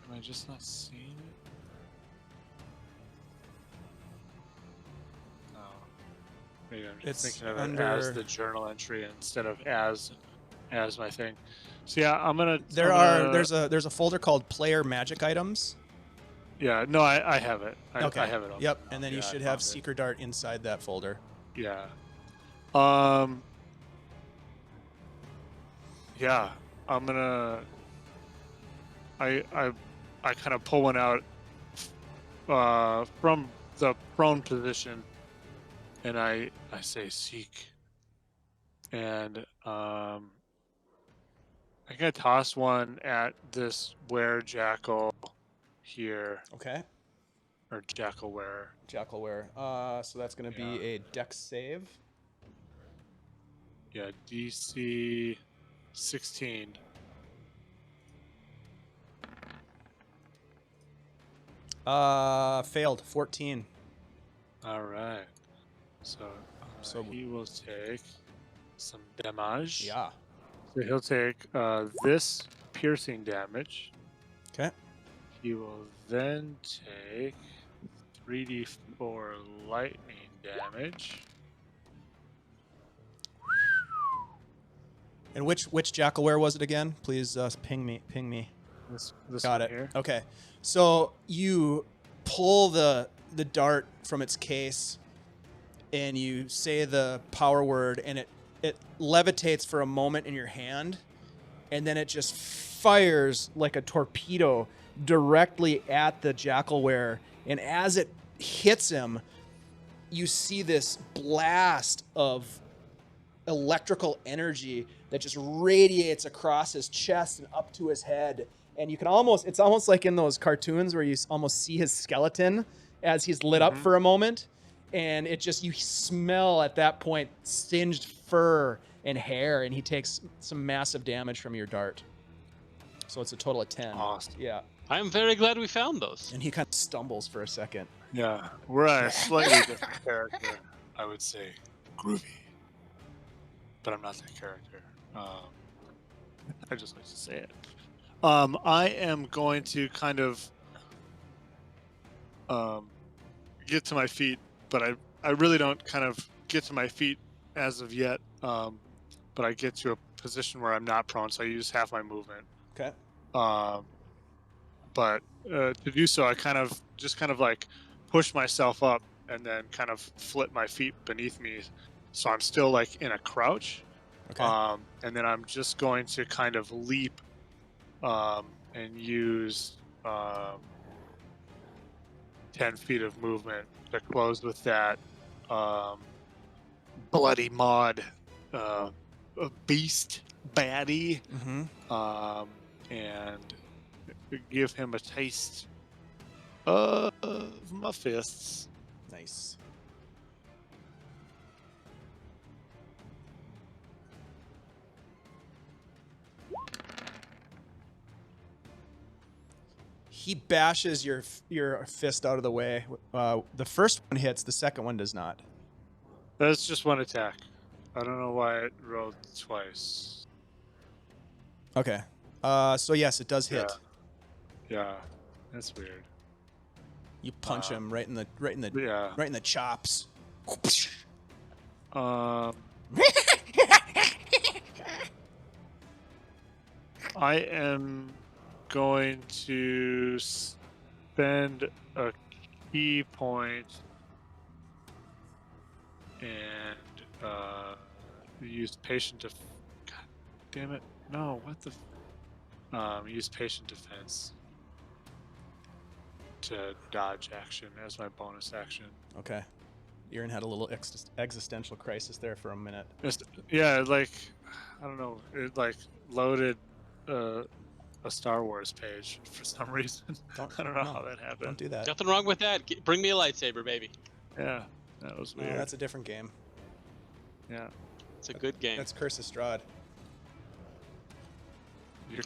Am I just not seeing it? No. Maybe I'm just It's thinking of it under- as the journal entry instead of as my thing. So yeah, I'm gonna. There's a folder called player magic items. Yeah, no, I have it. Okay. I have it. Open Yep, now. and then you Yeah, I should have found it. seeker dart inside that folder. Yeah. Yeah, I'm gonna. I kind of pull one out from the prone position, and I say seek, and I'm gonna toss one at this were-jackal here, Okay. or jackalware. Jackalware. So that's going to be a dex save. Yeah, DC 16. Failed. 14. All right. So So- he will take some damage. Yeah. So he'll take this piercing damage. Okay. He will then take 3d4 lightning damage. And which Jackalware was it again? Please ping me. This Got one it. here. Okay. So you pull the dart from its case and you say the power word and it levitates for a moment in your hand and then it just fires like a torpedo directly at the Jackalware, and as it hits him, you see this blast of electrical energy that just radiates across his chest and up to his head. And you can it's almost like in those cartoons where you almost see his skeleton as he's lit up for a moment. And it just, you smell at that point singed fur and hair, and he takes some massive damage from your dart. So it's a total of 10. Awesome. Yeah. I'm very glad we found those. And he kind of stumbles for a second. Yeah, we're on a slightly different character, I would say. Groovy. But I'm not that character. I just like to say it. I am going to kind of get to my feet, but I really don't kind of get to my feet as of yet. But I get to a position where I'm not prone, so I use half my movement. Okay. But to do so, I kind of like push myself up and then kind of flip my feet beneath me, so I'm still like in a crouch. Okay. And then I'm just going to kind of leap and use 10 feet of movement to close with that bloody mod beast baddie, and give him a taste of my fists. Nice. He bashes your fist out of the way. The first one hits, the second one does not. That's just one attack. I don't know why it rolled twice. Okay. So yes, it does hit. Yeah, that's weird. You punch him right in the chops. I am going to spend a key point and use patient God damn it! No, what the? Use patient defense to dodge action as my bonus action. Okay. Irin had a little existential crisis there for a minute. Yeah, like I don't know, it like loaded a Star Wars page for some reason. I don't know how that happened. Don't do that. Nothing wrong with that. Bring me a lightsaber, baby. Yeah, that was weird. That's a different game. Yeah, It's a good game. That's Curse of Strahd.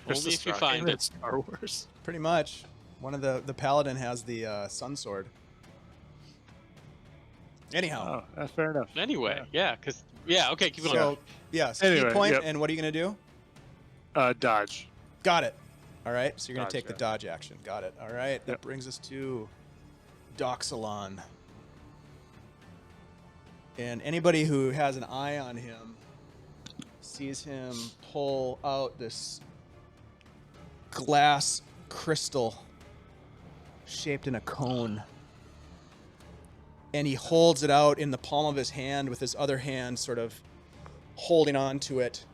Only if you find it. Star Wars. Pretty much. One of the paladin has the sun sword. Anyhow. Oh, fair enough. Anyway, okay, keep going. So, yes, Anyway, key point, yep. and what are you going to do? Dodge. Got it. All right, so you're going to Dodge, take the dodge action. Got it. All right, that Yep. brings us to Doxalon. And anybody who has an eye on him sees him pull out this glass crystal shaped in a cone. And he holds it out in the palm of his hand with his other hand sort of holding on to it.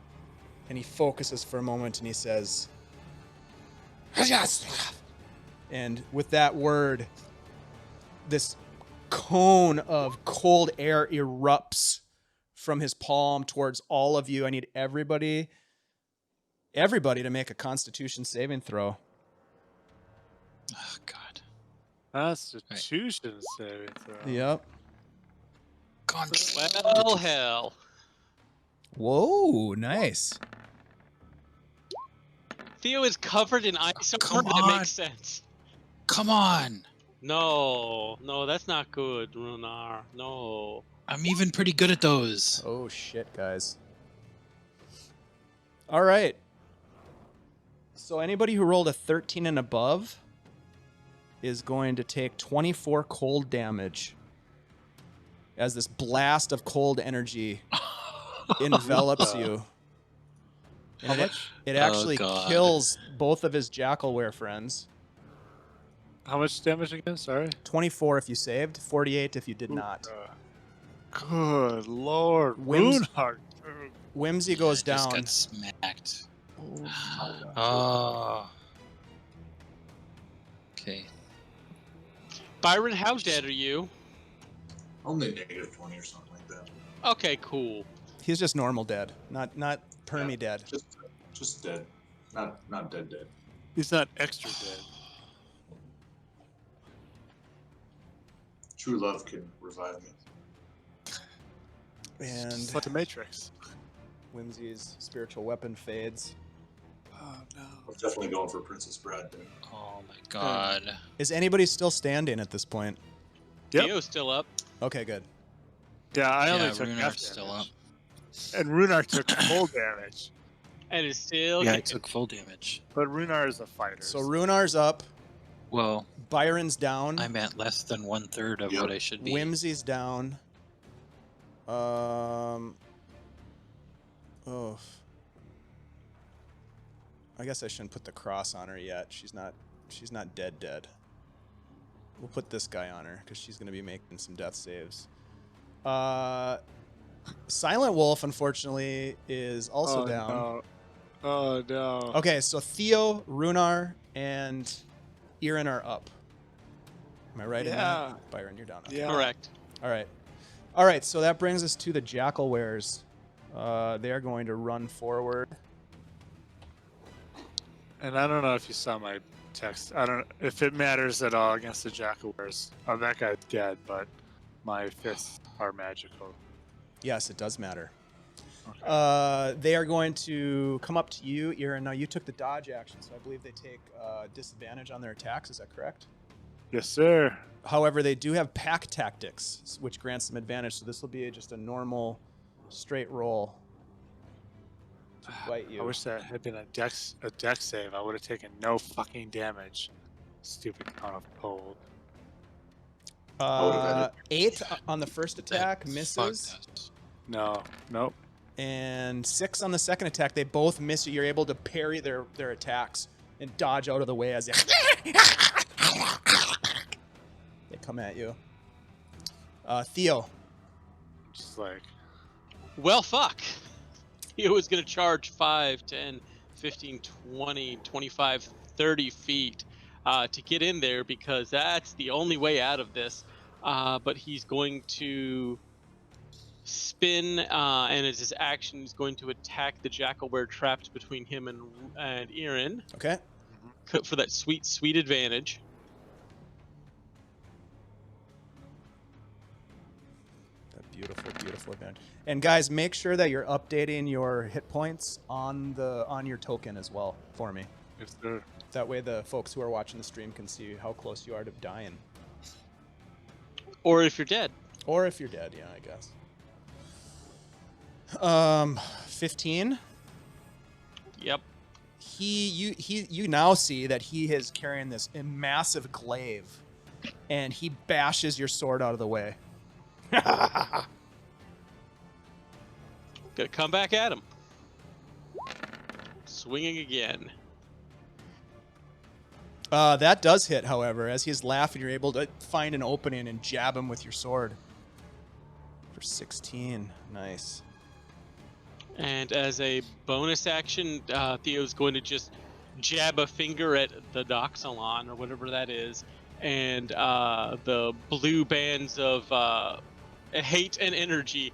And he focuses for a moment and he says, and with that word, this cone of cold air erupts from his palm towards all of you. I need everybody to make a Constitution saving throw. Oh, God. Constitution saving throw. Yep. Well, hell. Whoa, nice. Theo is covered in ice Come armor. That on. makes sense. Come on. No, that's not good, Rhunar. No. I'm even pretty good at those. Oh shit, guys. All right. So anybody who rolled a 13 and above is going to take 24 cold damage as this blast of cold energy envelops you. And How much? it actually God. kills both of his Jackalware friends. How much damage again? Sorry. 24 if you saved, 48 if you did not. Good lord. Whims- Rhunar, dude. Whimsy goes Just down. got smacked. Oh. Oh. Okay. Byron, how dead are you? Only negative 20 or something like that. Okay, cool. He's just normal dead, not permy dead. Just dead. Not dead. He's not extra dead. True love can revive me. And It's like the Matrix. Whimsy's spiritual weapon fades. Oh no. I'm definitely going for Princess Bride. Dude. Oh my god. Is anybody still standing at this point? Yep. Theo's still up. Okay, good. Yeah, I only Yeah, took half Runar's still up. damage. And Rhunar took full damage. And is still Yeah, I kicking. took full damage. But Rhunar is a fighter. So Runar's up, Well, Byron's down, I'm at less than 1/3 of Yep. what I should be. Whimsy's down. Oh. I guess I shouldn't put the cross on her yet. She's not dead. We'll put this guy on her because she's going to be making some death saves. Silent Wolf, unfortunately, is also down. No. Oh no. Okay, so Theo, Rhunar, and Irin are up. Am I right in Yeah. that? Byron, you're down. Okay. Yeah. Correct. All right, so that brings us to the Jackalwares. They are going to run forward. And I don't know if you saw my text. I don't if it matters at all against the Jackalwares. Oh, that guy's dead, but my fists are magical. Yes, it does matter. Okay. They are going to come up to you, Irin. Now, you took the dodge action, so I believe they take disadvantage on their attacks. Is that correct? Yes, sir. However, they do have pack tactics, which grants them advantage, so this will be just a normal, straight roll to bite you. I wish that had been a dex save. I would have taken no fucking damage. Stupid count of cold. would've had 8 on the first attack, That misses. fucked us. No. Nope. And 6 on the second attack. They both miss you. You're able to parry their attacks and dodge out of the way as they come at you. Theo. Just like Well, fuck. Theo was going to charge 5, 10, 15, 20, 25, 30 feet to get in there because that's the only way out of this. But he's going to spin, and as his action, he's going to attack the Jackalware trapped between him and Irin Okay. for that sweet advantage. That beautiful advantage. And guys, make sure that you're updating your hit points on your token as well for me. if they're That way the folks who are watching the stream can see how close you are to dying. Or if you're dead. Or if you're dead, yeah, I guess. 15. Yep. You now see that he is carrying this massive glaive, and he bashes your sword out of the way. Gonna come back at him. Swinging again. That does hit, however. As he's laughing, you're able to find an opening and jab him with your sword. For 16. Nice. And as a bonus action, Theo's going to just jab a finger at the Doxalon or whatever that is, and the blue bands of hate and energy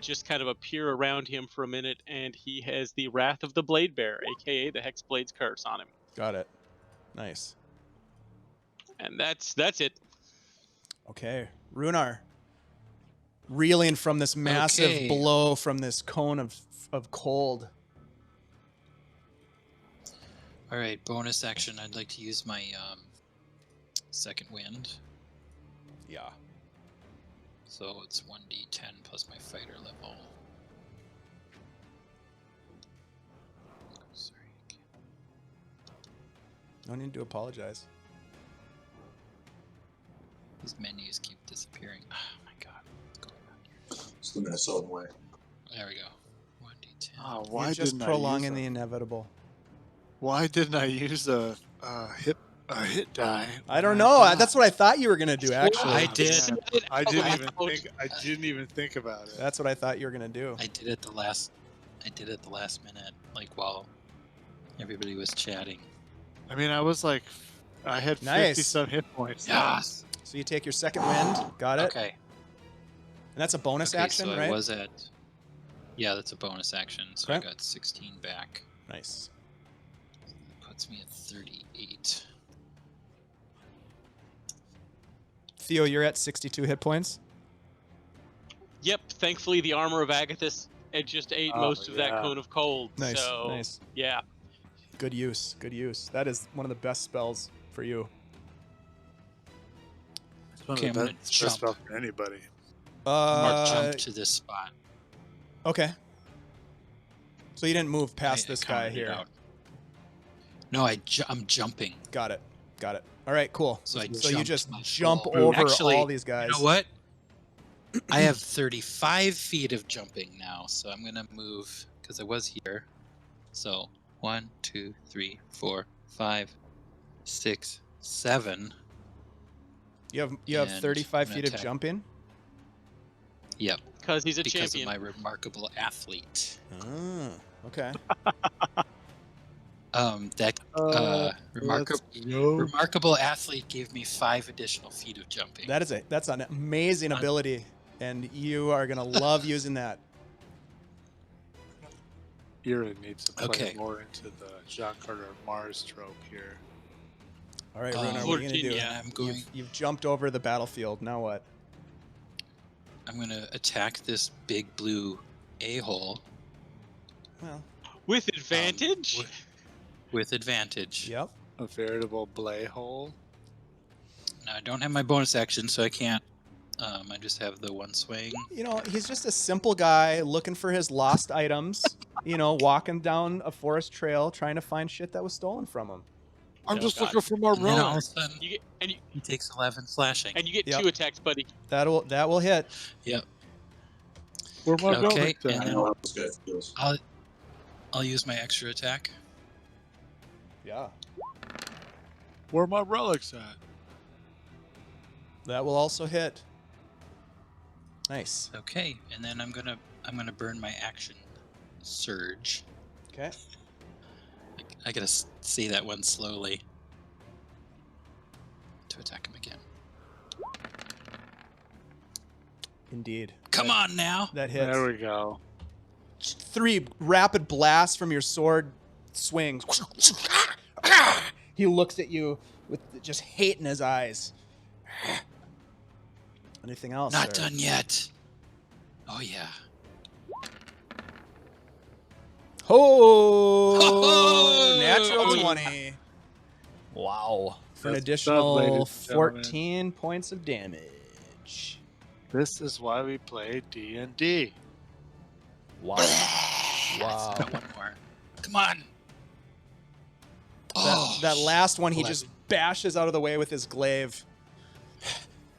just kind of appear around him for a minute, and he has the Wrath of the Blade Bearer, aka the Hexblade's curse, on him. Got it. Nice. And that's it. Okay. Rhunar. Reeling from this massive Okay. blow from this cone of cold. All right, bonus action. I'd like to use my second wind. Yeah. So it's 1d10 plus my fighter level. No need to apologize. These menus keep disappearing. Oh my god. What's going on here? It's the Minnesotan way. There we go. 1d10. Oh, why You're just didn't prolonging I the use inevitable. Why didn't I use a hit die? I don't know. That's what I thought you were gonna do. Actually, I did. I didn't even Ouch. think. I didn't even think about it. That's what I thought you were gonna do. I did it the last minute, like while everybody was chatting. I mean, I was like, I had 50 Nice. some hit points. Yes. So you take your second wind. Got it. Okay. And that's a bonus Okay, action, so right? I was at. Yeah, that's a bonus action. So I Okay. got 16 back. Nice. Puts me at 38. Theo, you're at 62 hit points. Yep. Thankfully, the armor of Agathis it just ate Oh, most of that yeah. cone of cold. Nice. So Nice. yeah. Good use. Good use. That is one of the best spells for you. It's one Okay, of I'm the gonna best jump. spells for anybody. I'm gonna jump to this spot. Okay. So you didn't move past I this guy counted it here. out. No, I'm jumping. Got it. Got it. All right. Cool. So I So you jumped just my jump full- over Actually, all these guys. You know what? I have 35 feet of jumping now, so I'm gonna move because I was here. So 1, 2, 3, 4, 5, 6, 7. You have And 35 I'm feet gonna of attack. jumping. Yep, Because he's a because champion. of my remarkable athlete. Ah, okay. That remarkable athlete gave me 5 additional feet of jumping. That's an amazing ability, and you are gonna love using that. Irin needs to play Okay. more into the Jean Carter Mars trope here. All right, Rhunar, what are you gonna do? Virginia. I'm going. You've jumped over the battlefield. Now what? I'm gonna attack this big blue a-hole Well, With advantage. with advantage. yep. A veritable blay hole. Now, I don't have my bonus action, so I can't. I just have the one swing. You know, he's just a simple guy looking for his lost items. You know, walking down a forest trail trying to find shit that was stolen from him. I'm Oh, just God. looking for more And then all of a relics. sudden, You get he takes 11 slashing. and you get Yep. 2 attacks, buddy. That will hit. Yep. Where my Okay, relics and at? I then- know how this guy feels. I'll use my extra attack. Yeah. Where my relics at? That will also hit. Nice. Okay, and then I'm gonna burn my action surge. Okay. I gotta say that one slowly to attack him again. Indeed. Come on now. That hits. There we go. 3 rapid blasts from your sword swings. He looks at you with just hate in his eyes. Anything else? Not sir? done yet. Oh yeah. Oh, Ho-ho! natural Oh, yeah. 20. Wow. For an That's additional ladies and gentlemen. 14 points of damage. This is why we play D&D. Wow. Yes, Wow. got one more. Come on. That last one, he 11. just bashes out of the way with his glaive.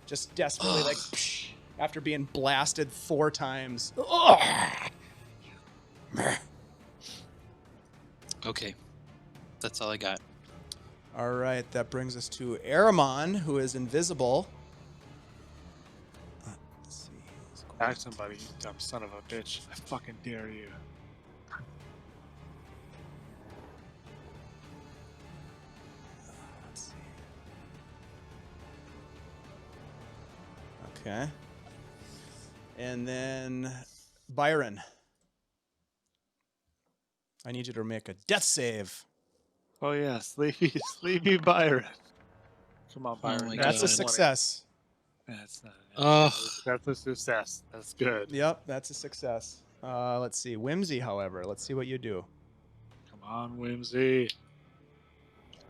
Just desperately, like, Ugh. psh, after being blasted 4 times. Okay, that's all I got. All right, that brings us to Aramon, who is invisible. Let's see. Let's go Attack somebody, you dumb son of a bitch. I fucking dare you. Let's see. Okay. And then Byron. I need you to make a death save. Oh yeah, sleepy Byron. Come on, Byron. my That's a God. success. That's not. Ugh. That's a success. That's good. Yep, that's a success. Let's see. Whimsy, however. Let's see what you do. Come on, Whimsy.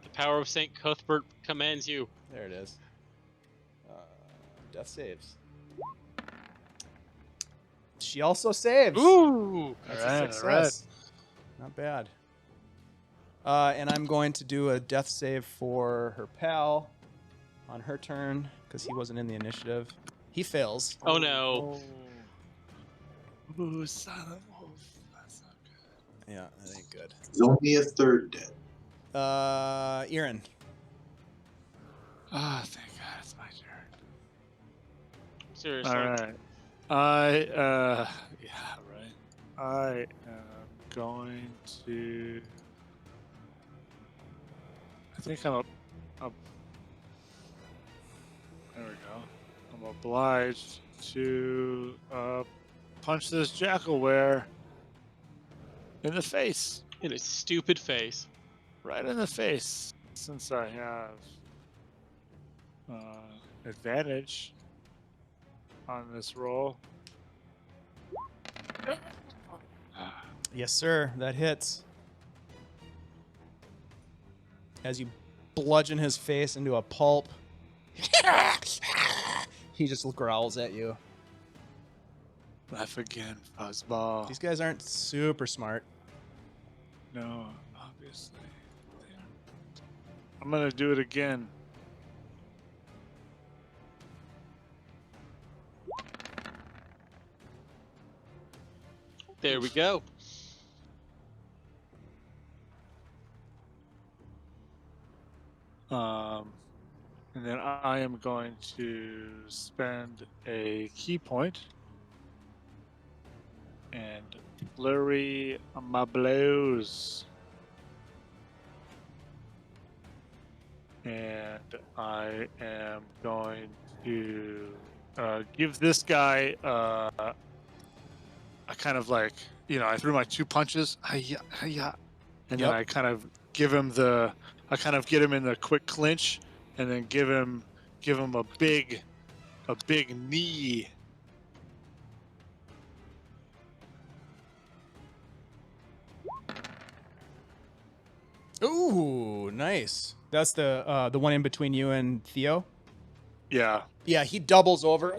The power of Saint Cuthbert commands you. There it is. Death saves. She also saves. Ooh. That's Alright, a success. Not bad. And I'm going to do a death save for her pal on her turn because he wasn't in the initiative. He fails. Oh no. Ooh, silent wolf. That's not good. Yeah, that ain't good. He's only a third dead. Irin. Ah, thank God, it's my turn. Seriously. All right. Yeah, right. I am going to. I think I'm there we go. I'm obliged to punch this jackalware in the face. In his stupid face. Right in the face. Since I have advantage on this roll. Yes, sir. That hits. As you bludgeon his face into a pulp, he just growls at you. Laugh again, fuzzball. These guys aren't super smart. No, obviously. They aren't. I'm gonna do it again. There we go. And then I am going to spend a key point and flurry my blows. And I am going to give this guy a kind of like, you know, I threw my 2 punches, hi-ya, hi-ya, and then Yep. I kind of give him the, I kind of get him in the quick clinch, and then give him a big knee. Ooh, nice. That's the one in between you and Theo. Yeah, Yeah, he doubles over.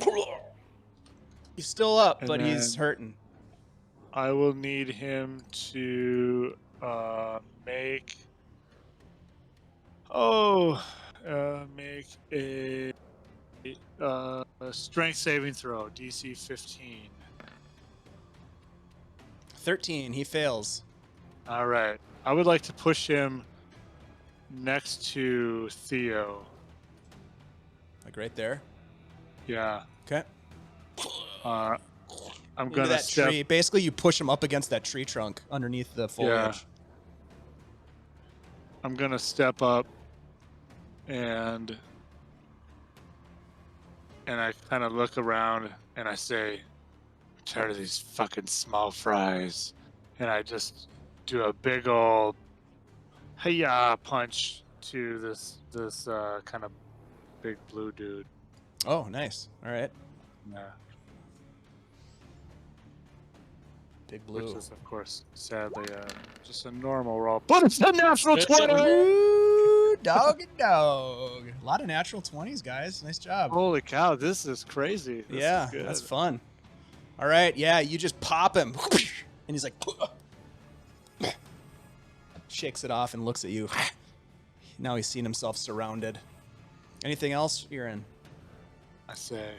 He's still up, And but he's then- hurting. I will need him to make a strength saving throw, DC 15. 13. He fails. All right. I would like to push him next to Theo. Like right there. Yeah. Okay. I'm Into gonna that step. tree. Basically, you push him up against that tree trunk underneath the foliage. I'm gonna step up, and I kind of look around, and I say, "I'm tired of these fucking small fries," and I just do a big old hey-ya punch to this kind of big blue dude. Oh, nice. All right. Yeah. Big blue. Which is, of course, sadly, just a normal roll. But it's a natural That's 20! Ooh, dog and dog. A lot of natural 20s, guys. Nice job. Holy cow, this is crazy. This yeah, is good. that's fun. All right, yeah, you just pop him. And he's like, shakes it off and looks at you. Now he's seen himself surrounded. Anything else, Irin? I say,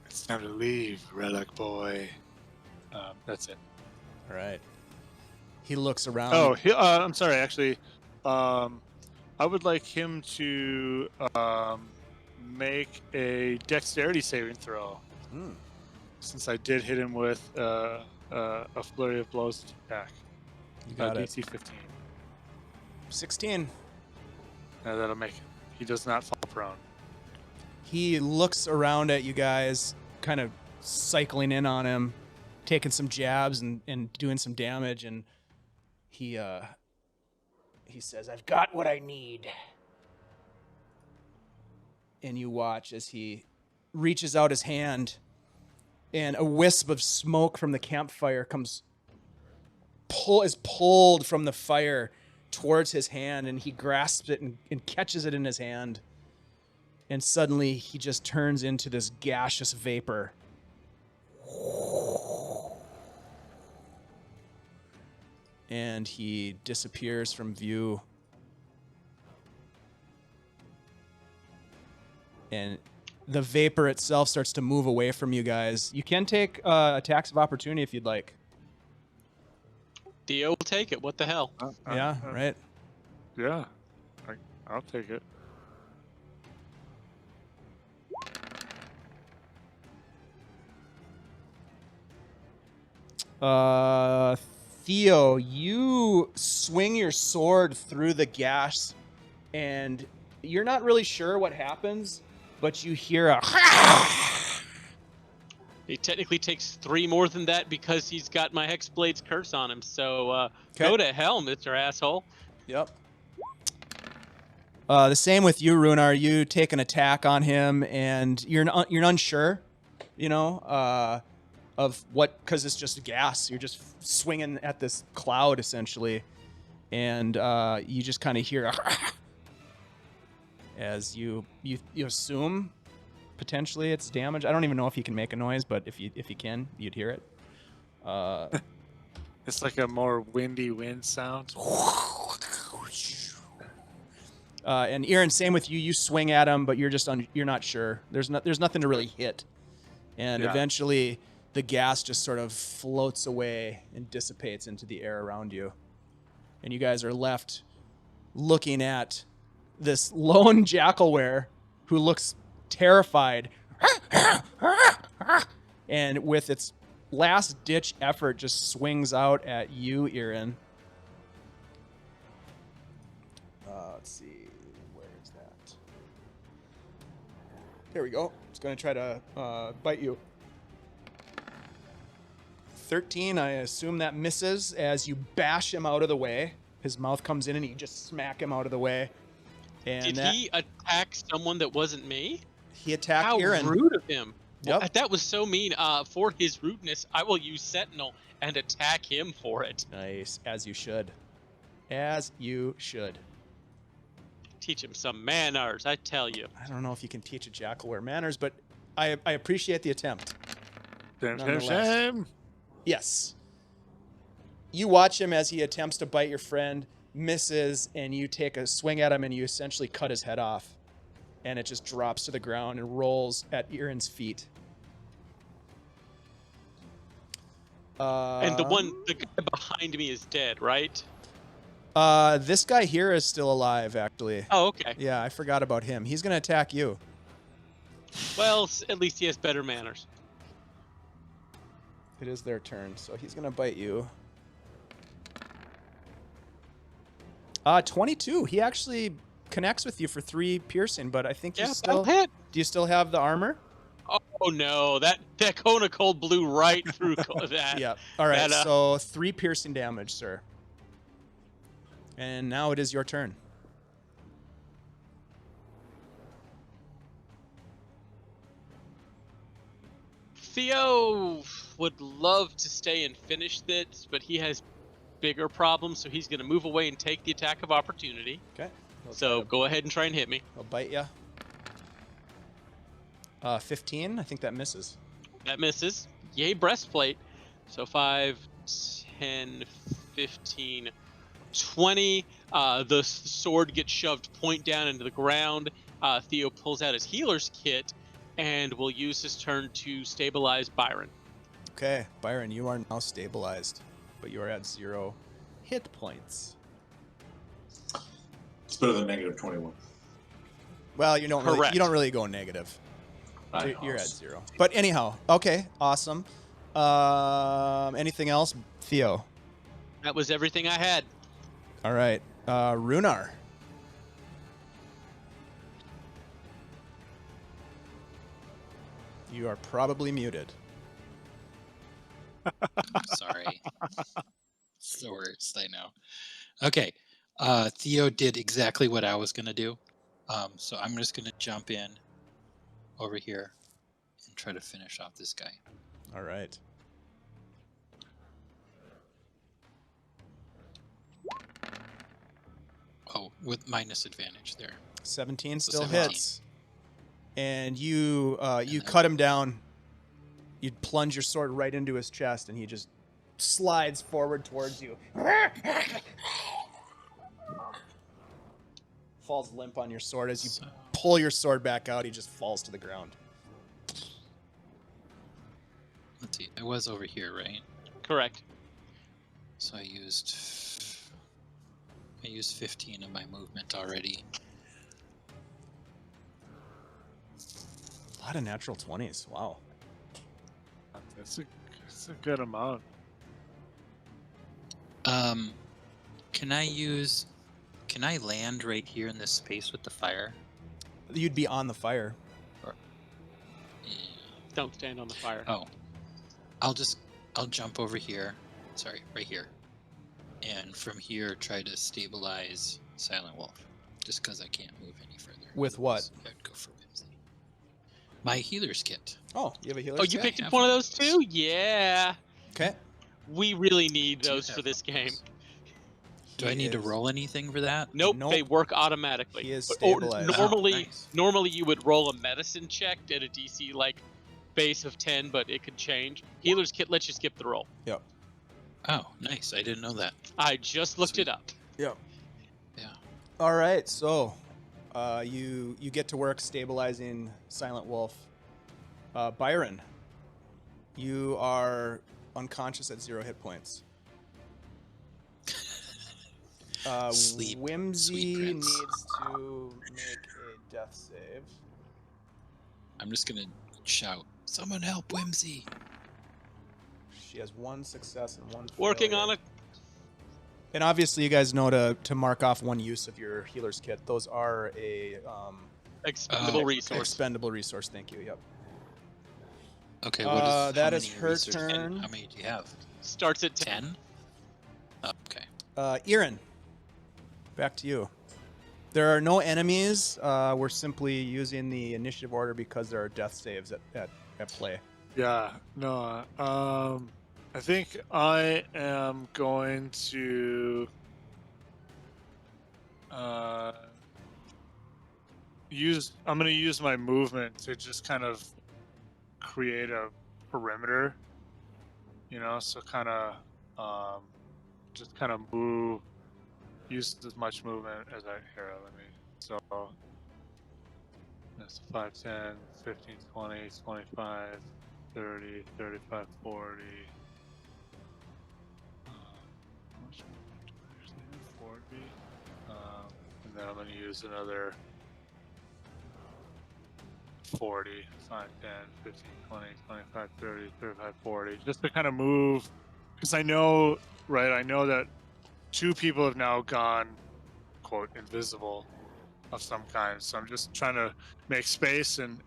it's time to leave, Relic Boy. That's it. All right. He looks around. Oh, I'm sorry, actually. I would like him to make a dexterity saving throw. Hmm. Since I did hit him with a flurry of blows attack. You got it. DC 15. 16. That'll make it. He does not fall prone. He looks around at you guys, kind of cycling in on him, taking some jabs and doing some damage, and he says, "I've got what I need." And you watch as he reaches out his hand, and a wisp of smoke from the campfire is pulled from the fire towards his hand, and he grasps it and catches it in his hand. And suddenly he just turns into this gaseous vapor. and he disappears from view. And the vapor itself starts to move away from you guys. You can take attacks of opportunity if you'd like. Theo will take it. What the hell? Yeah, right. Yeah, I'll take it. Theo, you swing your sword through the gash, and you're not really sure what happens, but you hear a... He technically takes 3 more than that because he's got my Hexblade's curse on him. So Okay. go to hell, Mr. Asshole. Yep. The same with you, Rhunar. You take an attack on him, and you're unsure, of what, because it's just gas. You're just swinging at this cloud, essentially, and you just kind of hear as you assume potentially it's damage. I don't even know if he can make a noise, but if he can, you'd hear it. It's like a more windy wind sound. And Irin, same with you. You swing at him, but you're just you're not sure. There's nothing to really hit, and Yeah. eventually the gas just sort of floats away and dissipates into the air around you, and you guys are left looking at this lone jackalware who looks terrified, and with its last ditch effort just swings out at you, Irin. Let's see. Where is that? There we go. It's going to try to bite you. 13, I assume that misses as you bash him out of the way. His mouth comes in and you just smack him out of the way. And Did he attack someone that wasn't me? He attacked How Irin. rude of him. Yep. Well, that was so mean. For his rudeness, I will use Sentinel and attack him for it. Nice. As you should. As you should. Teach him some manners, I tell you. I don't know if you can teach a jackalware manners, but I appreciate the attempt. Nonetheless. Shame. Yes. You watch him as he attempts to bite your friend, misses, and you take a swing at him and you essentially cut his head off. And it just drops to the ground and rolls at Irin's feet. And the guy behind me is dead, right? This guy here is still alive, actually. Oh, okay. Yeah, I forgot about him. He's going to attack you. Well, at least he has better manners. It is their turn, so he's going to bite you. 22. He actually connects with you for 3 piercing, but I think you Yeah, still... that'll hit. Do you still have the armor? Oh no, that cone of cold blew right through that. Yeah. All right, That, so 3 piercing damage, sir. And now it is your turn. Theo would love to stay and finish this, but he has bigger problems, so he's going to move away and take the attack of opportunity. Okay. So go ahead and try and hit me. I'll bite you. 15. I think that misses. That misses. Yay, breastplate. So 5, 10, 15, 20. The sword gets shoved point down into the ground. Theo pulls out his healer's kit and will use his turn to stabilize Byron. Okay, Byron, you are now stabilized, but you are at 0 hit points. It's better than negative 21. Well, you don't Correct. really go negative. I know. You're at 0. But anyhow, okay, awesome. Anything else, Theo? That was everything I had. All right, Rhunar. You are probably muted. I'm sorry. It's the worst, I know. Okay. Theo did exactly what I was going to do. So I'm just going to jump in over here and try to finish off this guy. All right. Oh, with minus advantage there. 17 So still 17. hits. And you cut him down. You plunge your sword right into his chest, and he just slides forward towards you. Falls limp on your sword. As you So, pull your sword back out, he just falls to the ground. let's see. I was over here, right? Correct. So I used 15 of my movement already. A lot of natural 20s. Wow. That's a good amount. Can I land right here in this space with the fire? You'd be on the fire. Yeah. Don't stand on the fire. Oh, I'll jump over here. Sorry, right here. And from here, try to stabilize Silent Wolf. Just because I can't move any further. With what? I'd go for Whimsy. My healer's kit. Oh, you have a healer? Oh, you Yeah, picked I up have one of one those of those. too? Yeah. Okay. We really need Do you those for have this one of game. those? Do I need to roll anything for that? Nope, Nope. they work automatically. He is Or stabilized. normally, Oh, nice. normally you would roll a medicine check at a DC like base of 10, but it could change. Healer's kit lets you skip the roll. Yep. Oh, nice. I didn't know that. I just looked it Sweet. up. Yep. Yeah. All right, so you get to work stabilizing Silent Wolf. Byron, you are unconscious at 0 hit points. Sleep, Whimsy sweet prince. needs to make a death save. I'm just gonna shout, "Someone help Whimsy!" She has 1 success and 1 Working failure. on it. And obviously, you guys know to mark off 1 use of your healer's kit. Those are a Expendable Oh, resource. expendable resource. Thank you. Yep. Okay, That how is many her research- turn. How many do you have? Starts at 10. 10? Oh, okay. Irin, back to you. There are no enemies. We're simply using the initiative order because there are death saves at play. Yeah, no. I think I am going to I'm going to use my movement to just kind of create a perimeter, so kind of just kind of use as much movement as I here. So that's 5, 10, 15, 20, 25, 30, 35, 40. How much movement do I actually have? 40. And then I'm going to use another 40, 5, 10, 15, 20, 25, 30, 35, 40. Just to kind of move. Because I know that 2 people have now gone, quote, invisible of some kind. So I'm just trying to make space and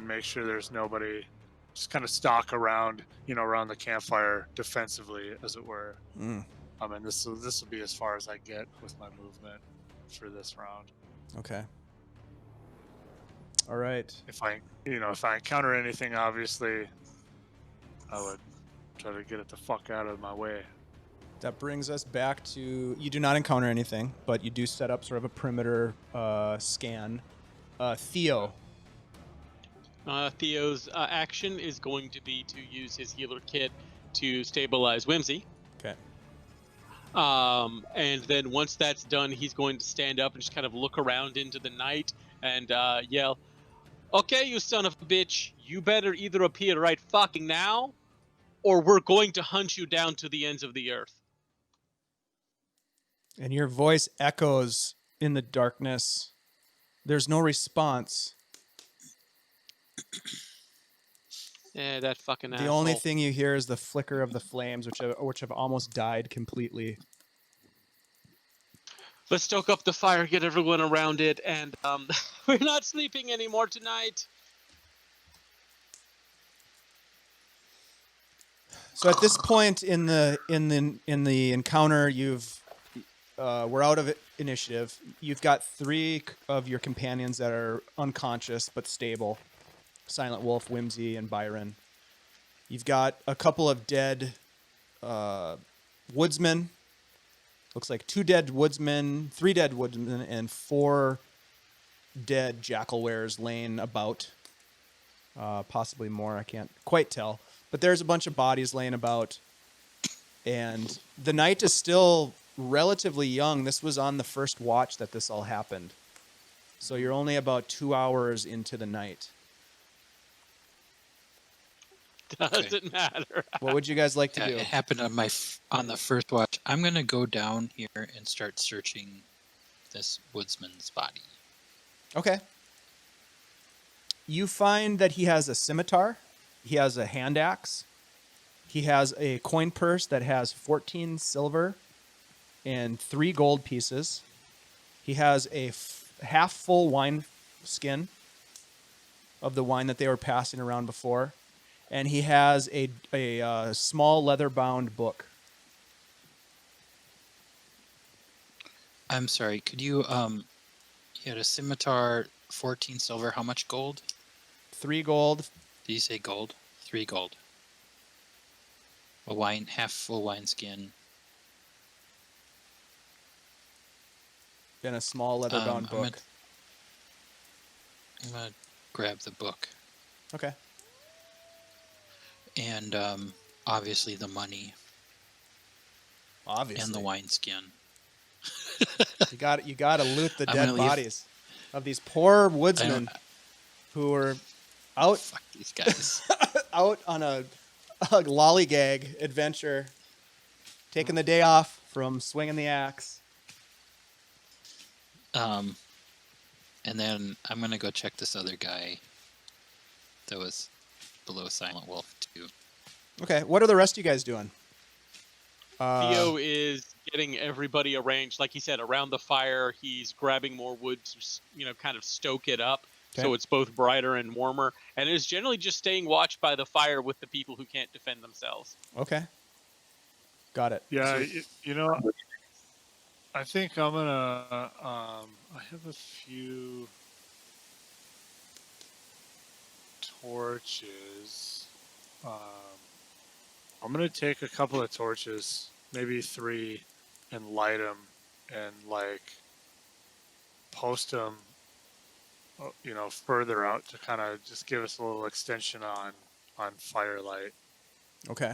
make sure there's nobody. Just kind of stalk around, around the campfire defensively, as it were. Mm, And this will be as far as I get with my movement for this round. okay. All right. If I encounter anything, obviously, I would try to get it the fuck out of my way. That brings us back to you do not encounter anything, but you do set up sort of a perimeter scan. Theo. Theo's action is going to be to use his healer kit to stabilize Whimsy. Okay. And then once that's done, he's going to stand up and just kind of look around into the night and yell, "Okay, you son of a bitch, you better either appear right fucking now, or we're going to hunt you down to the ends of the earth." And your voice echoes in the darkness. There's no response. Yeah, that fucking The asshole. only thing you hear is the flicker of the flames, which have almost died completely. Let's stoke up the fire, get everyone around it, and we're not sleeping anymore tonight. So at this point in the encounter, we're out of initiative. You've got 3 of your companions that are unconscious but stable: Silent Wolf, Whimsy, and Byron. You've got a couple of dead woodsmen. Looks like 2 dead woodsmen, 3 dead woodsmen, and 4 dead jackal wares laying about. Possibly more. I can't quite tell. But there's a bunch of bodies laying about, and the night is still relatively young. This was on the first watch that this all happened. So you're only about 2 hours into the night. Doesn't matter. What would you guys like to Yeah, do? it happened on on the first watch. I'm gonna go down here and start searching this woodsman's body. Okay. You find that he has a scimitar, he has a hand axe, he has a coin purse that has 14 silver and 3 gold pieces. He has a half full wine skin of the wine that they were passing around before, and he has a small leather bound book. I'm sorry. Could you he had a scimitar, 14 silver. How much gold? 3 gold. Did you say gold? 3 gold. Half full wineskin. And a small leather bound I'm book. gonna grab the book. Okay. And obviously the money Obviously. and the wineskin. You got to loot the I'm dead gonna leave- bodies of these poor woodsmen who were out Fuck these guys. out on a lollygag adventure, taking the day off from swinging the axe. And then I'm gonna go check this other guy that was below Silent Wolf too. Okay, what are the rest of you guys doing? Theo is getting everybody arranged, like he said, around the fire. He's grabbing more wood to, kind of stoke it up, so Okay. it's both brighter and warmer. And is generally just staying watch by the fire with the people who can't defend themselves. Okay, got it. Yeah, I think I'm gonna. I have a few torches. I'm gonna take a couple of torches, maybe 3, and light them, and post them, further out to kind of just give us a little extension on firelight, Okay,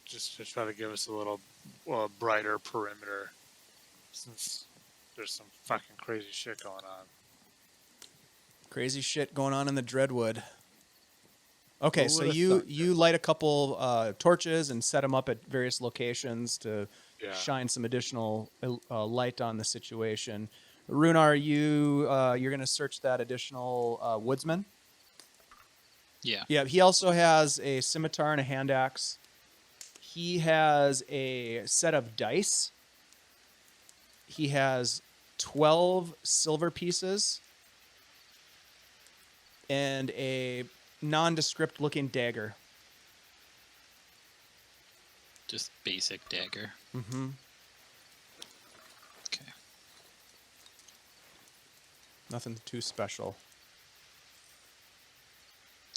just to try to give us a little brighter perimeter, since there's some fucking crazy shit going on. crazy shit going on in the Dreadwood. Okay, Who so would've you thought you light a couple torches and set them up at various locations to Yeah. shine some additional light on the situation. Rhunar, you're gonna search that additional woodsman. Yeah. Yeah, he also has a scimitar and a hand axe. He has a set of dice. He has 12 silver pieces and a nondescript looking dagger. Just basic dagger. Mm-hmm. Okay. Nothing too special.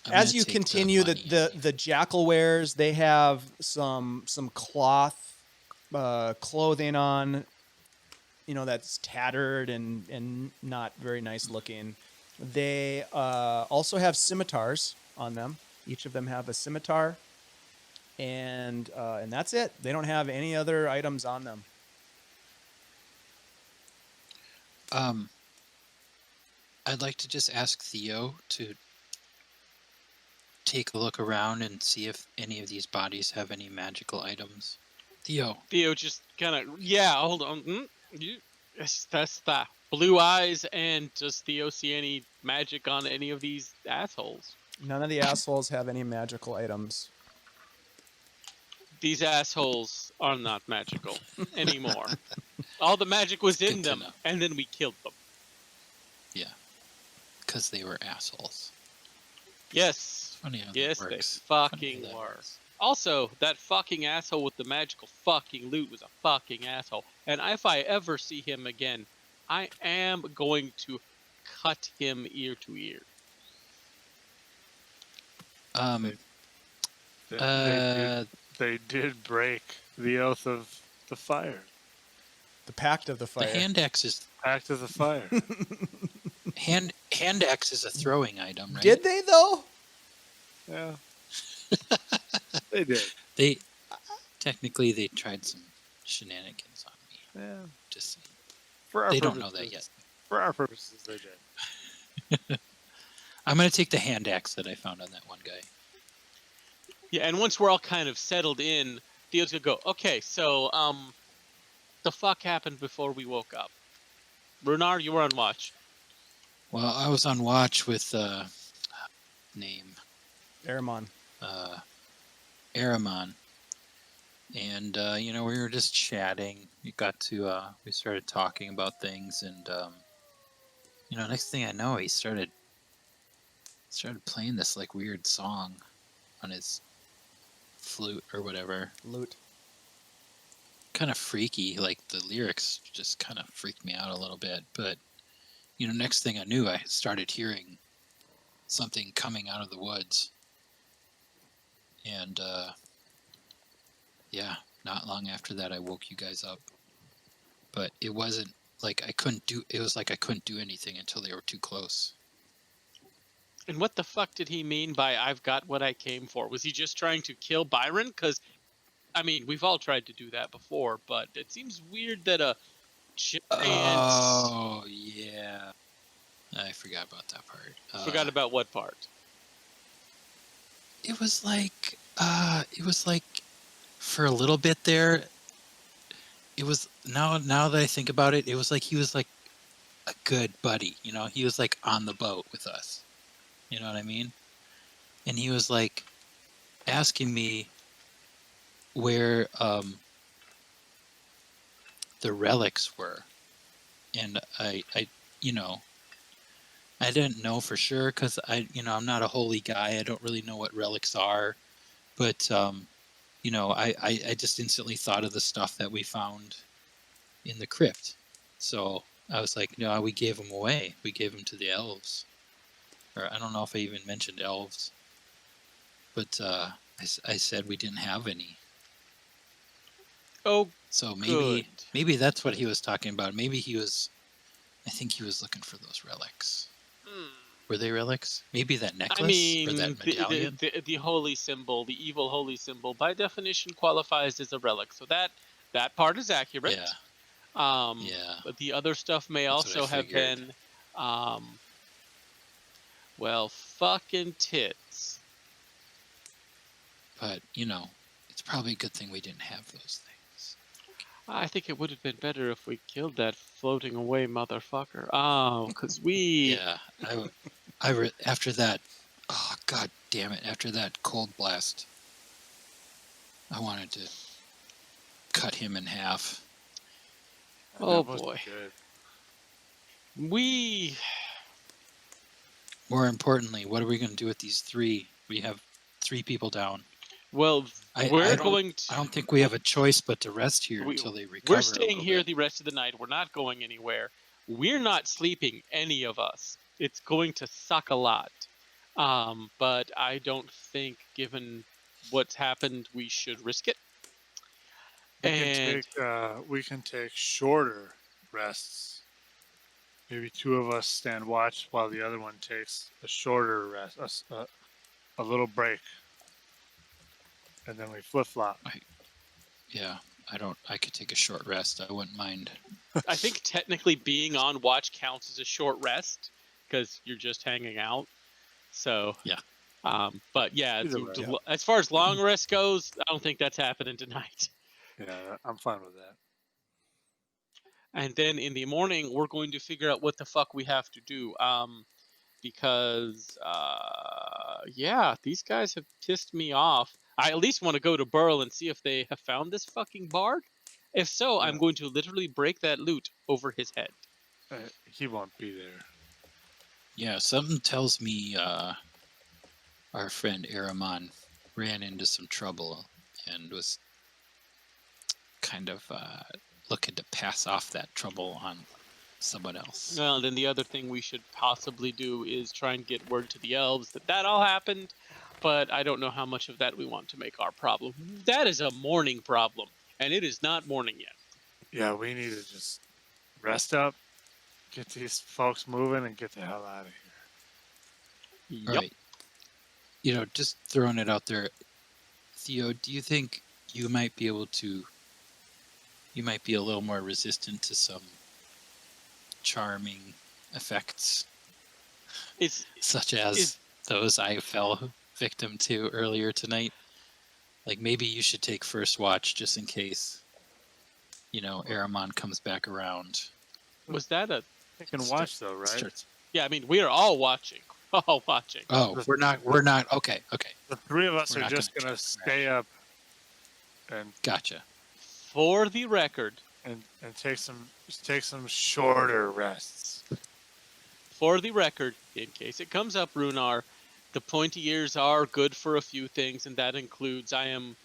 I'm As gonna you take continue, money. the jackal wares, they have some cloth clothing on, that's tattered and not very nice looking. They also have scimitars on them. Each of them have a scimitar, and that's it. They don't have any other items on them. I'd like to just ask Theo to take a look around and see if any of these bodies have any magical items. Theo. Theo just kind of, hold on. That's the blue eyes, and does Theo see any magic on any of these assholes? None of the assholes have any magical items. These assholes are not magical anymore. All the magic was in Good to them, know. and then we killed them. Yeah. Because they were assholes. Yes. Funny how that Yes, they works. Funny fucking how that were. works. Also, that fucking asshole with the magical fucking loot was a fucking asshole. And if I ever see him again, I am going to cut him ear to ear. They did break the oath of the fire. The Pact of the The Fire. hand axe is Act of the fire. hand axe is a throwing item, right? Did they though? Yeah. They did. They technically they tried some shenanigans on me. Yeah. Just saying. For our They purposes, don't know that yet. For our purposes, they did. I'm gonna take the hand axe that I found on that one guy. Yeah, and once we're all kind of settled in, Theo's gonna go, okay, so, the fuck happened before we woke up? Rhunar, you were on watch. Well, I was on watch with name Aramon. Aramon, and we were just chatting. We started talking about things, and next thing I know, he started playing this like weird song on his flute or whatever. Loot. Kind of freaky, like the lyrics just kind of freaked me out a little bit. But next thing I knew, I started hearing something coming out of the woods, and not long after that, I woke you guys up. But it wasn't like I couldn't do. It was like I couldn't do anything until they were too close. And what the fuck did he mean by "I've got what I came for"? Was he just trying to kill Byron? Because, I mean, we've all tried to do that before, but it seems weird that a giant... Oh, yeah. I forgot about that part. Forgot about what part? It was like, for a little bit there, it was, now that I think about it, it was like he was like a good buddy, he was like on the boat with us. You know what I mean? And he was like asking me where the relics were, and I didn't know for sure because I'm not a holy guy. I don't really know what relics are, but I just instantly thought of the stuff that we found in the crypt. So I was like, no, we gave them away. We gave them to the elves. Or I don't know if I even mentioned elves, but I said we didn't have any. Oh, so good. maybe that's what he was talking about. I think he was looking for those relics. Were they relics? Maybe that necklace or that medallion? The holy symbol, the evil holy symbol, by definition qualifies as a relic. So that part is accurate. Yeah. But the other stuff may That's also have been, fucking tits. But, it's probably a good thing we didn't have those things. I think it would have been better if we killed that floating away motherfucker. Oh, because we... Yeah, after that, oh, god damn it, after that cold blast, I wanted to cut him in half. Oh, boy. We... More importantly, what are we going to do with these three? We have 3 people down. Well, I don't think we have a choice but to rest here until they recover. We're staying here the rest of the night. We're not going anywhere. We're not sleeping, any of us. It's going to suck a lot. But I don't think, given what's happened, we should risk it. We can take shorter rests. Maybe 2 of us stand watch while the other one takes a shorter rest, a little break. And then we flip-flop. I could take a short rest. I wouldn't mind. I think technically being on watch counts as a short rest because you're just hanging out. So yeah. But yeah, as far as long rest goes, I don't think that's happening tonight. Yeah, I'm fine with that. And then in the morning, we're going to figure out what the fuck we have to do. Because these guys have pissed me off. I at least want to go to Burl and see if they have found this fucking bard. If so, I'm going to literally break that loot over his head. He won't be there. Yeah, something tells me our friend Aramon ran into some trouble and was kind of looking to pass off that trouble on someone else. Well, then the other thing we should possibly do is try and get word to the elves that all happened, but I don't know how much of that we want to make our problem. That is a morning problem, and it is not morning yet. Yeah, we need to just rest up, get these folks moving, and get the hell out of here. Yep. Right. Just throwing it out there. Theo, do you think you might be able to? You might be a little more resistant to some charming effects, It's such as those I fell victim to earlier tonight. Like maybe you should take first watch just in case, Aramon comes back around. was that a? You can watch though, right? Starts. Yeah, I mean, we are all watching. All watching. Oh, we're not. Okay. The three of us We're are not just gonna gonna check stay up and Gotcha. For the record, take some shorter rests. in case it comes up, Rhunar, the pointy ears are good for a few things, and that includes I am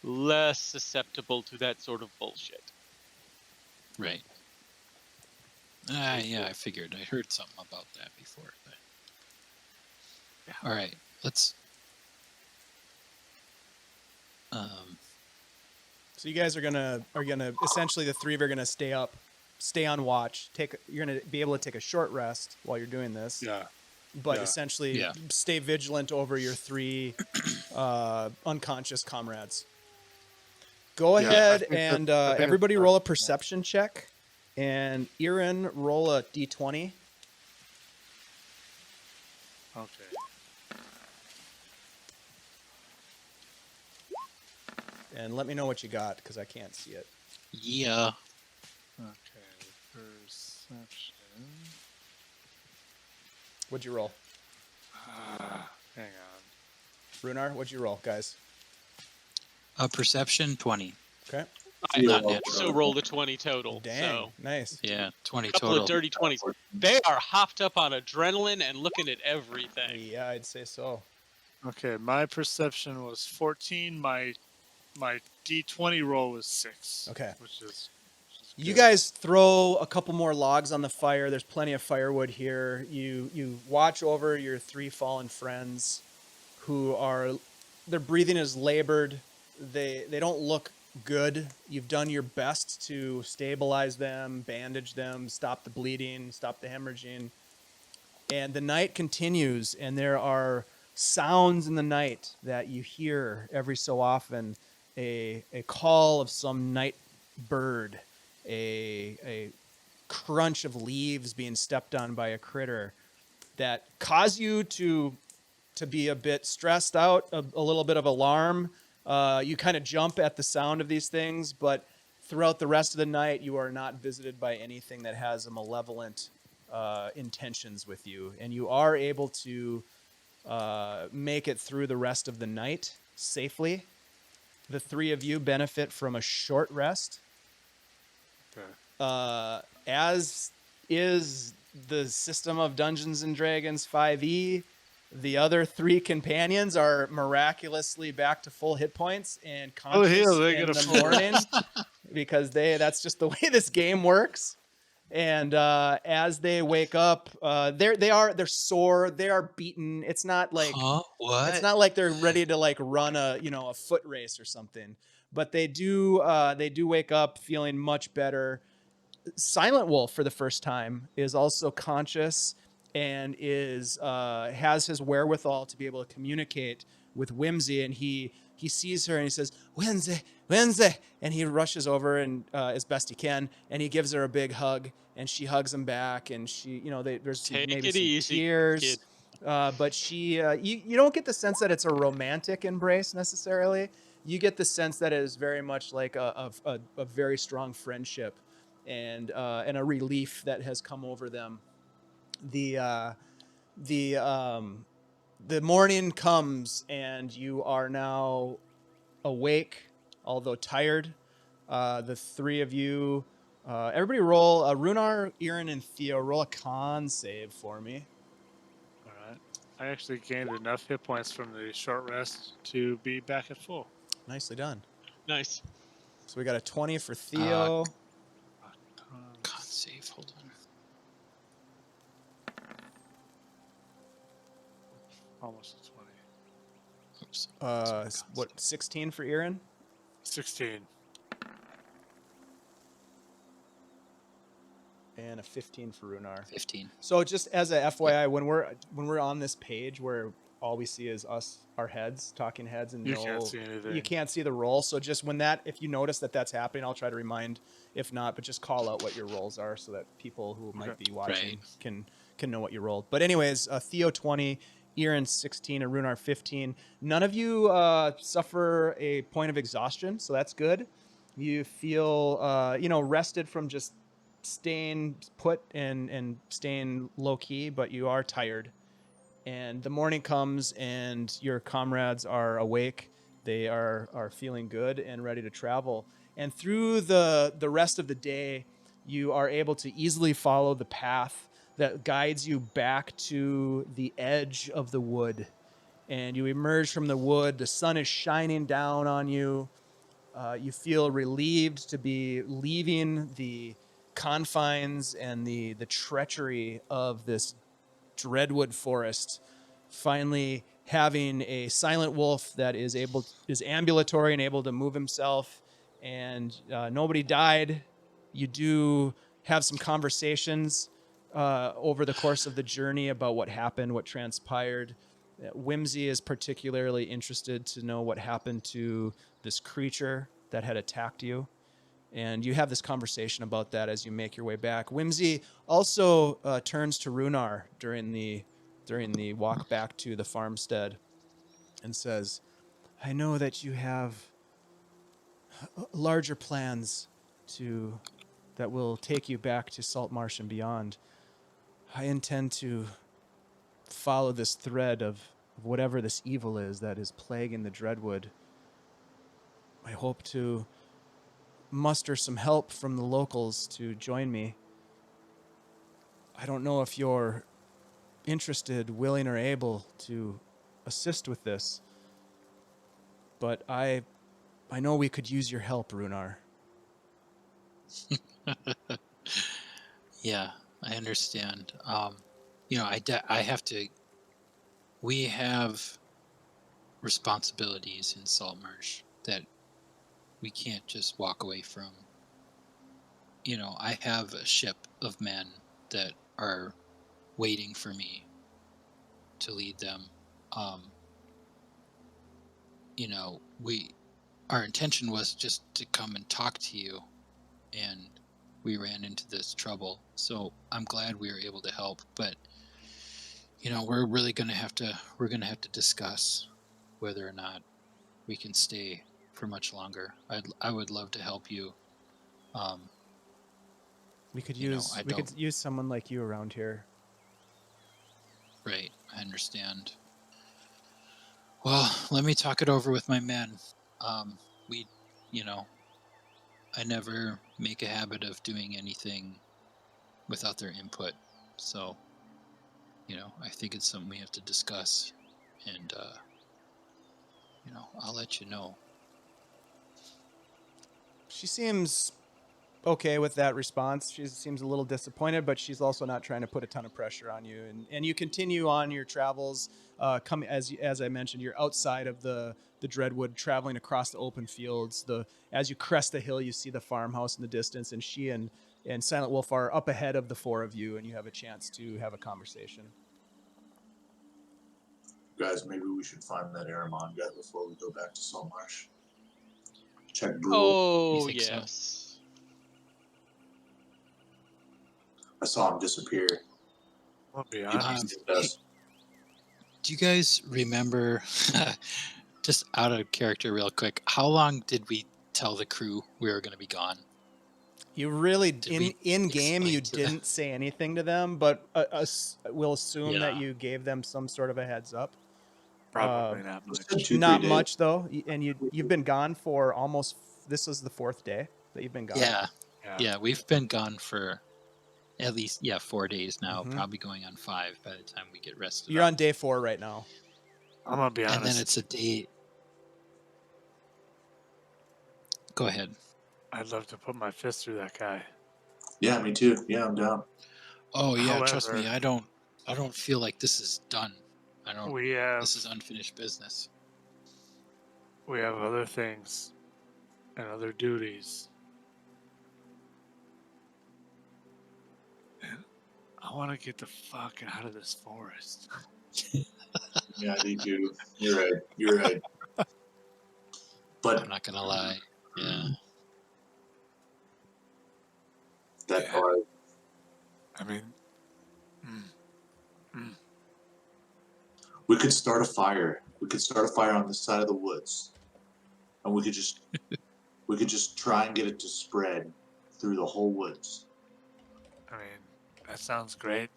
less susceptible to that sort of bullshit. Right. Yeah, I figured. I heard something about that before. But... All right, let's. So you guys are gonna essentially the three of you are gonna stay on watch. You're gonna be able to take a short rest while you're doing this. Yeah. But Yeah. essentially stay vigilant over your three unconscious comrades. Go Yeah, ahead I think and I think everybody it's- roll a perception check, and Irin roll a d20. Okay. And let me know what you got, because I can't see it. Yeah. Okay. Perception. What'd you roll? Hang on. Rhunar, what'd you roll, guys? Perception 20. Okay. I Not also natural. rolled a 20 total. Dang, So nice. Yeah, 20 a couple total. of dirty 20s. They are hopped up on adrenaline and looking at everything. Yeah, I'd say so. Okay, my perception was 14. My D20 roll was 6. Okay. Which is You good. guys throw a couple more logs on the fire. There's plenty of firewood here. You watch over your three fallen friends, their breathing is labored. They don't look good. You've done your best to stabilize them, bandage them, stop the bleeding, stop the hemorrhaging. And the night continues, and there are sounds in the night that you hear every so often. A call of some night bird, a crunch of leaves being stepped on by a critter that cause you to be a bit stressed out, a little bit of alarm. You kind of jump at the sound of these things, but throughout the rest of the night, you are not visited by anything that has a malevolent intentions with you, and you are able to make it through the rest of the night safely. The three of you benefit from a short rest, Okay. as is the system of Dungeons and Dragons 5e. The other three companions are miraculously back to full hit points and conscious they in get a the full morning because that's just the way this game works. And as they wake up, they're sore, they are beaten. It's not like What? it's not like they're ready to like run a foot race or something, but they do wake up feeling much better. Silent Wolf, for the first time, is also conscious and has his wherewithal to be able to communicate with Whimsy, and he sees her and he says, Wednesday, and he rushes over and as best he can, and he gives her a big hug, and she hugs him back, and there's Take maybe it some easy, tears. kid. But you don't get the sense that it's a romantic embrace necessarily. You get the sense that it is very much like a very strong friendship and a relief that has come over them. The morning comes and you are now awake, although tired. The three of you, everybody roll Rhunar, Irin, and Theo. Roll a con save for me. All right. I actually gained enough hit points from the short rest to be back at full. Nicely done. Nice. So we got a 20 for Theo. Con save. Hold on. Almost a 20. Oops. What, 16 for Irin? 16. And a 15 for Rhunar. 15. So just as a FYI, when we're on this page where all we see is our heads, talking heads, and You can't see anything. you can't see the roll. So just if you notice that that's happening, I'll try to remind. If not, but just call out what your rolls are so that people who might be watching can know what you rolled. But anyways, Theo 20, Irin 16, and Rhunar 15. None of you suffer a point of exhaustion, so that's good. You feel rested from just staying put and staying low key, but you are tired. And the morning comes and your comrades are awake. They are feeling good and ready to travel. And through the rest of the day, you are able to easily follow the path that guides you back to the edge of the wood. And you emerge from the wood. The sun is shining down on you. You feel relieved to be leaving the confines and the treachery of this Dreadwood forest, finally having a silent wolf that is ambulatory and able to move himself, and nobody died. You do have some conversations over the course of the journey about what happened, what transpired. Whimsy is particularly interested to know what happened to this creature that had attacked you. And you have this conversation about that as you make your way back. Whimsy also turns to Rhunar during the walk back to the farmstead and says, I know that you have larger plans that will take you back to Saltmarsh and beyond. I intend to follow this thread of whatever this evil is that is plaguing the Dreadwood. I hope to muster some help from the locals to join me. I don't know if you're interested, willing, or able to assist with this, but I know we could use your help, Rhunar. Yeah, I understand. I have to. We have responsibilities in Saltmarsh that we can't just walk away from. I have a ship of men that are waiting for me to lead them. Our intention was just to come and talk to you, and we ran into this trouble. So I'm glad we were able to help, but we're really gonna have to discuss whether or not we can stay for much longer. I would love to help you. We could use someone like you around here. Right, I understand. Well, let me talk it over with my men. I never make a habit of doing anything without their input. So, I think it's something we have to discuss, and I'll let you know. She seems okay with that response. She seems a little disappointed, but she's also not trying to put a ton of pressure on you. And you continue on your travels. As I mentioned, you're outside of the Dreadwood, traveling across the open fields. As you crest the hill, you see the farmhouse in the distance, and she and Silent Wolf are up ahead of the four of you, and you have a chance to have a conversation. Guys, maybe we should find that Aramon guy before we go back to Saltmarsh. Check Brule. Oh, You think so? yes. I saw him disappear. I'll be You honest. Do you guys remember, just out of character real quick, how long did we tell the crew we were going to be gone? You really, in game, you explain to them? didn't say anything to them, but we'll assume that Yeah. you gave them some sort of a heads up. Probably not much. 2-3 Not days. much, though. And you've been gone for almost, this is the 4th day that you've been gone. Yeah, we've been gone for at least 4 days now, Mhm. probably going on 5 by the time we get rested. You're up. on day 4 right now. I'm gonna be honest. And then it's a day. Go ahead. I'd love to put my fist through that guy. Yeah, me too. Yeah, I'm down. Oh yeah, trust me, However- I don't feel like this is done. This is We unfinished business. have other things and other duties. And I want to get the fuck out of this forest. Yeah, I do too. You're right. You're right. But I'm not gonna lie. Yeah. that Yeah. part, I mean, mm, we could start a fire. We could start a fire on this side of the woods, and we could just try and get it to spread through the whole woods. I mean, that sounds great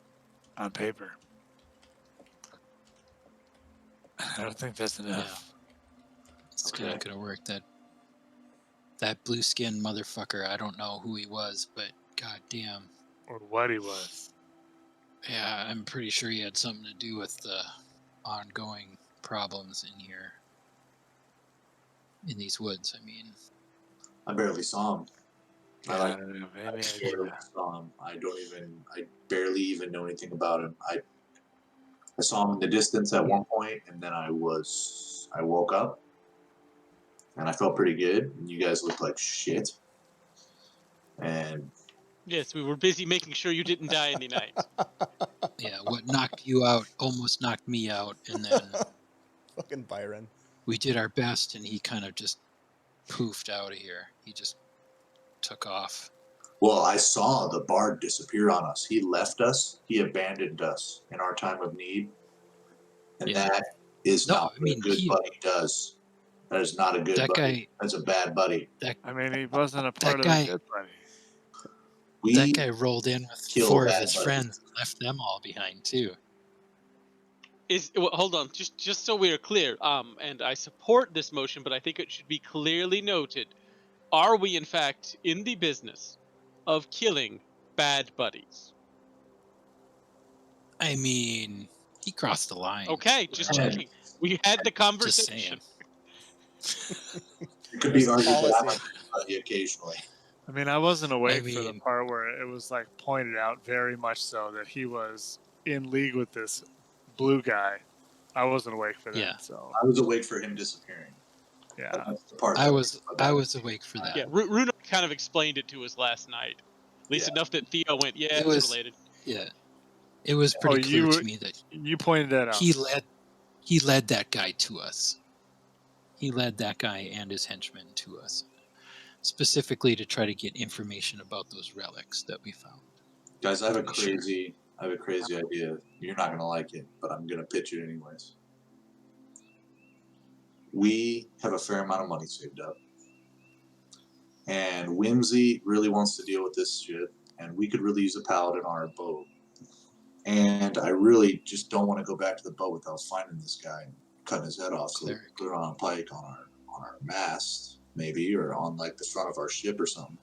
on paper. I don't think that's enough. It's Okay. not gonna work. That blue skin motherfucker, I don't know who he was, but goddamn. Or what he was. Yeah, I'm pretty sure he had something to do with the ongoing problems in here. In these woods, I mean. I barely saw him. Yeah, I I don't know. I Maybe I barely do. saw him. I barely even know anything about him. I saw him in the distance at one point, and then I woke up, and I felt pretty good. And you guys looked like shit. And Yes, we were busy making sure you didn't die in the night. Yeah, what knocked you out almost knocked me out, and then Fucking Byron. we did our best, and he kind of just poofed out of here. He just took off. well, I saw the bard disappear on us. He left us. He abandoned us in our time of need, and Yeah. that is No, not I mean, what a good buddy does. That is not a good That buddy. guy, That's a bad buddy. I mean, he wasn't a part of guy- the good buddy. We that guy rolled in with kill 4 of bad his buddies. friends and left them all behind too. Hold on, just so we are clear. And I support this motion, but I think it should be clearly noted: are we in fact in the business of killing bad buddies? I mean, he crossed the line. Okay, just Yeah. checking. We had the Just conversation. saying. It could be There's argued that I'm a policy. good buddy occasionally. I mean, I wasn't awake for the mean- part where it was like pointed out very much so that he was in league with this blue guy. I wasn't awake for that. Yeah. So I was awake for him disappearing. yeah, That's the part I that was makes it I was awake for that. Yeah, Rhunar kind of explained it to us last night. At least Yeah. enough that Theo went, yeah, It it's was- related. Yeah. It was pretty Oh, clear you to were- me that you pointed that out. he led that guy to us. He led that guy and his henchmen to us, specifically to try to get information about those relics that we found. Guys, I have a Pretty sure. crazy idea. You're not gonna like it, but I'm gonna pitch it anyways. We have a fair amount of money saved up, and Whimsy really wants to deal with this shit, and we could really use a paladin on our boat. And I really just don't want to go back to the boat without finding this guy and cutting his head off. So we Cleric. put it on a pike on our mast, maybe, or on like the front of our ship or something.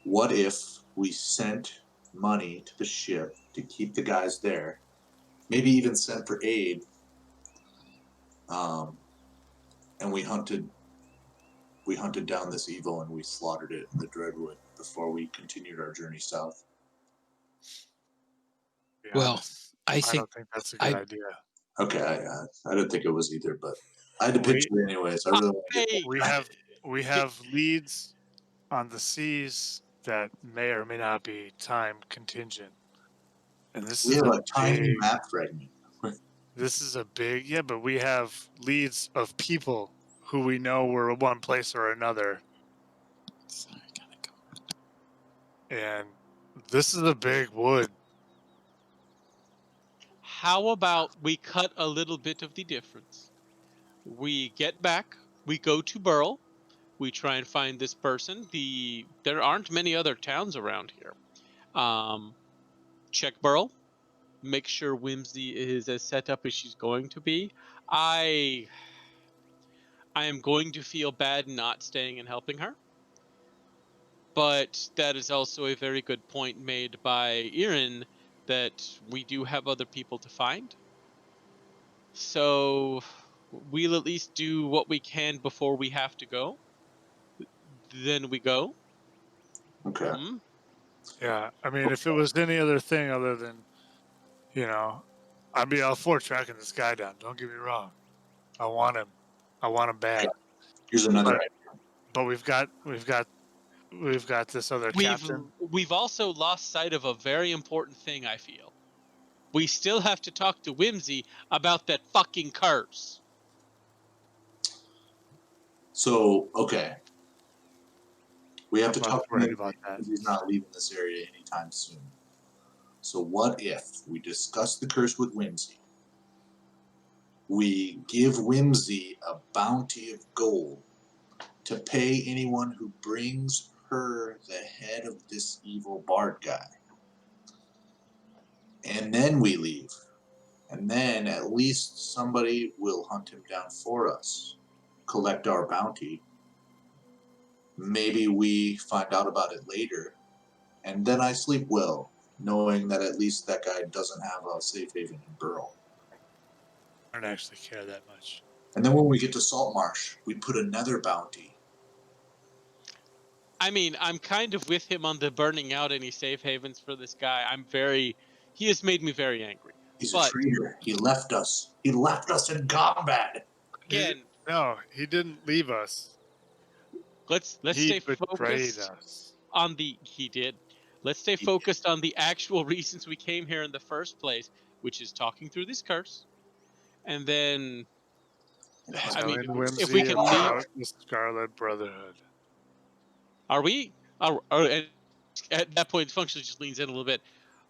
What if we sent money to the ship to keep the guys there? Maybe even sent for aid. And we hunted down this evil and we slaughtered it in the Dreadwood before we continued our journey south. Yeah, Well, I I think don't think that's a good idea. Okay, I didn't think it was either, but I had to pitch it anyways. I really want to get Hey, We have leads on the seas that may or may not be time contingent. And this we is have a a tiny big, map fragment. this is a big, yeah, but we have leads of people who we know were one place or another. Sorry, gotta go. And this is a big wood. how about we cut a little bit of the difference? We get back, we go to Burl, we try and find this person. There aren't many other towns around here. Check Burl, make sure Whimsy is as set up as she's going to be. I am going to feel bad not staying and helping her. But that is also a very good point made by Irin that we do have other people to find. So we'll at least do what we can before we have to go. Then we go. Okay. Hmm? Yeah, I mean, if it was any other thing other than, I'd be all for tracking this guy down. Don't get me wrong. I want him. I want him bad. Here's another. But we've got this other captain. We've also lost sight of a very important thing, I feel, we still have to talk to Whimsy about that fucking curse. So, okay. We have to I'm not talk to worried him about that. because he's not leaving this area anytime soon. So what if we discuss the curse with Whimsy? We give Whimsy a bounty of gold to pay anyone who brings her the head of this evil bard guy. And then we leave. And then at least somebody will hunt him down for us, collect our bounty. Maybe we find out about it later, and then I sleep well, knowing that at least that guy doesn't have a safe haven in Burl. I don't actually care that much. And then when we get to Saltmarsh, we put another bounty. I mean, I'm kind of with him on the burning out any safe havens for this guy. He has made me very angry. He's But- a traitor. He left us. He left us in combat. Again, No, he didn't leave us. let's He stay betrayed focused us. on the. He did. Let's stay focused on the actual reasons we came here in the first place, which is talking through this curse, and then I mean, Telling Whimsy if we can about the Scarlet Brotherhood. are we? And at that point, functionally just leans in a little bit.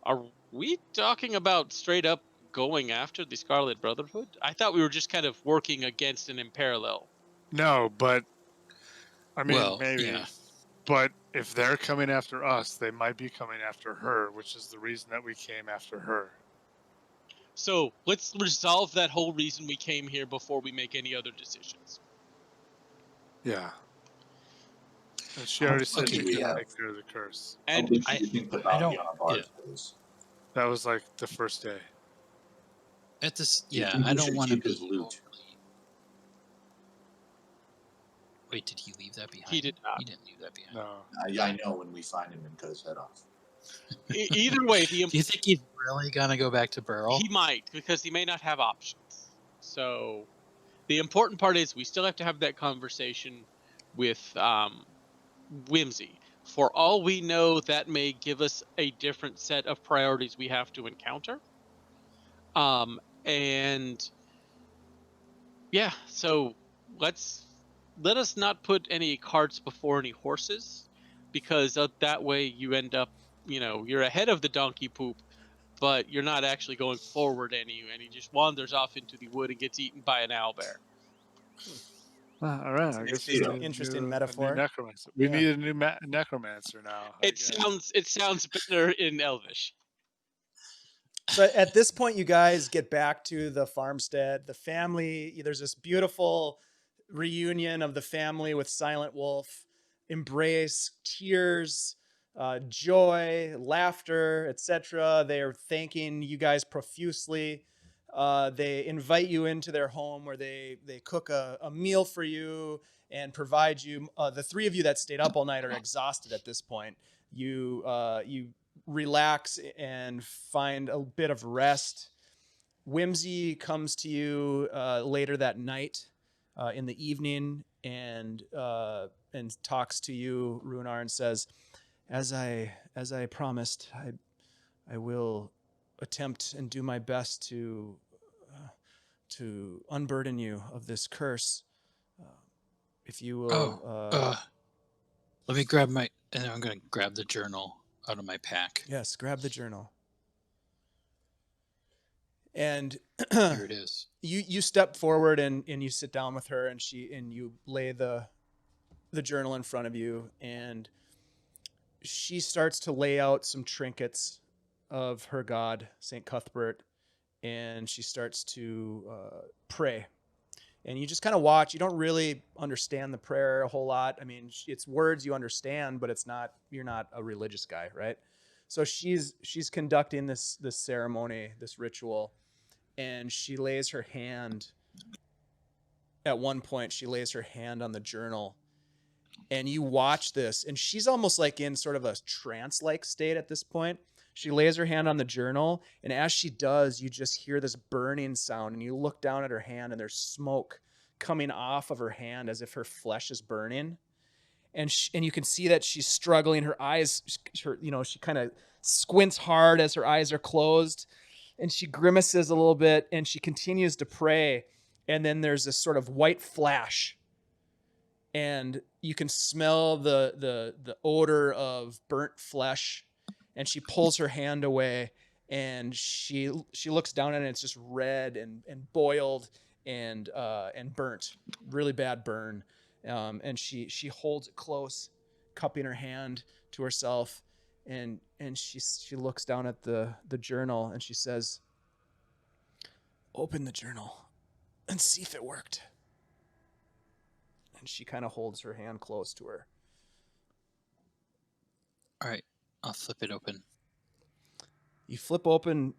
Are we talking about straight up going after the Scarlet Brotherhood? I thought we were just kind of working against and in parallel. No, but I mean, Well, maybe. yeah. But if they're coming after us, they might be coming after her, which is the reason that we came after her. So let's resolve that whole reason we came here before we make any other decisions. Yeah. And she already said Okay, she we could have- take care of the curse. How And big do I- you think the I bounty don't- on a bard is? That was like the first day. At this, Do you yeah, think I we don't should want to keep be his loot? overly- Wait, did he leave that behind? He did not. He didn't leave that behind. No. I know when we find him and cut his head off. Either way, Do you think he's really gonna go back to Burl? he might, because he may not have options. So the important part is we still have to have that conversation with Whimsy. For all we know, that may give us a different set of priorities we have to encounter. And yeah, so let us not put any carts before any horses, because that way you end up, you're ahead of the donkey poop, but you're not actually going forward any, and he just wanders off into the wood and gets eaten by an owlbear. Well, all right. It's I an guess interesting- we need a interesting new metaphor. necromancer. We Yeah. need a new necromancer now. I It guess. sounds better in Elvish. So at this point, you guys get back to the farmstead. The family, there's this beautiful reunion of the family with Silent Wolf, embrace, tears, joy, laughter, etc. They are thanking you guys profusely. They invite you into their home where they cook a meal for you and provide you. The three of you that stayed up all night are exhausted at this point. You relax and find a bit of rest. Whimsy comes to you later that night in the evening and talks to you, Rhunar, and says, as I promised, I will attempt and do my best to unburden you of this curse. If you will, Let me grab and I'm going to grab the journal out of my pack. yes, grab the journal. And Here it is. you step forward and you sit down with her and you lay the journal in front of you, and she starts to lay out some trinkets of her god, Saint Cuthbert, and she starts to pray. And you just kind of watch. You don't really understand the prayer a whole lot. I mean, it's words you understand, but you're not a religious guy, right? So she's conducting this ceremony, this ritual, and she lays her hand. At one point, she lays her hand on the journal, and you watch this, and she's almost like in sort of a trance-like state at this point. She lays her hand on the journal, and as she does, you just hear this burning sound, and you look down at her hand, and there's smoke coming off of her hand as if her flesh is burning. And you can see that she's struggling. Her eyes, she kind of squints hard as her eyes are closed. And she grimaces a little bit, and she continues to pray. And then there's this sort of white flash, and you can smell the odor of burnt flesh. And she pulls her hand away, and she looks down at it. And it's just red and boiled and burnt, really bad burn. And she holds it close, cupping her hand to herself, and she looks down at the journal, and she says, "Open the journal and see if it worked." And she kind of holds her hand close to her. All right, I'll flip it open. You flip open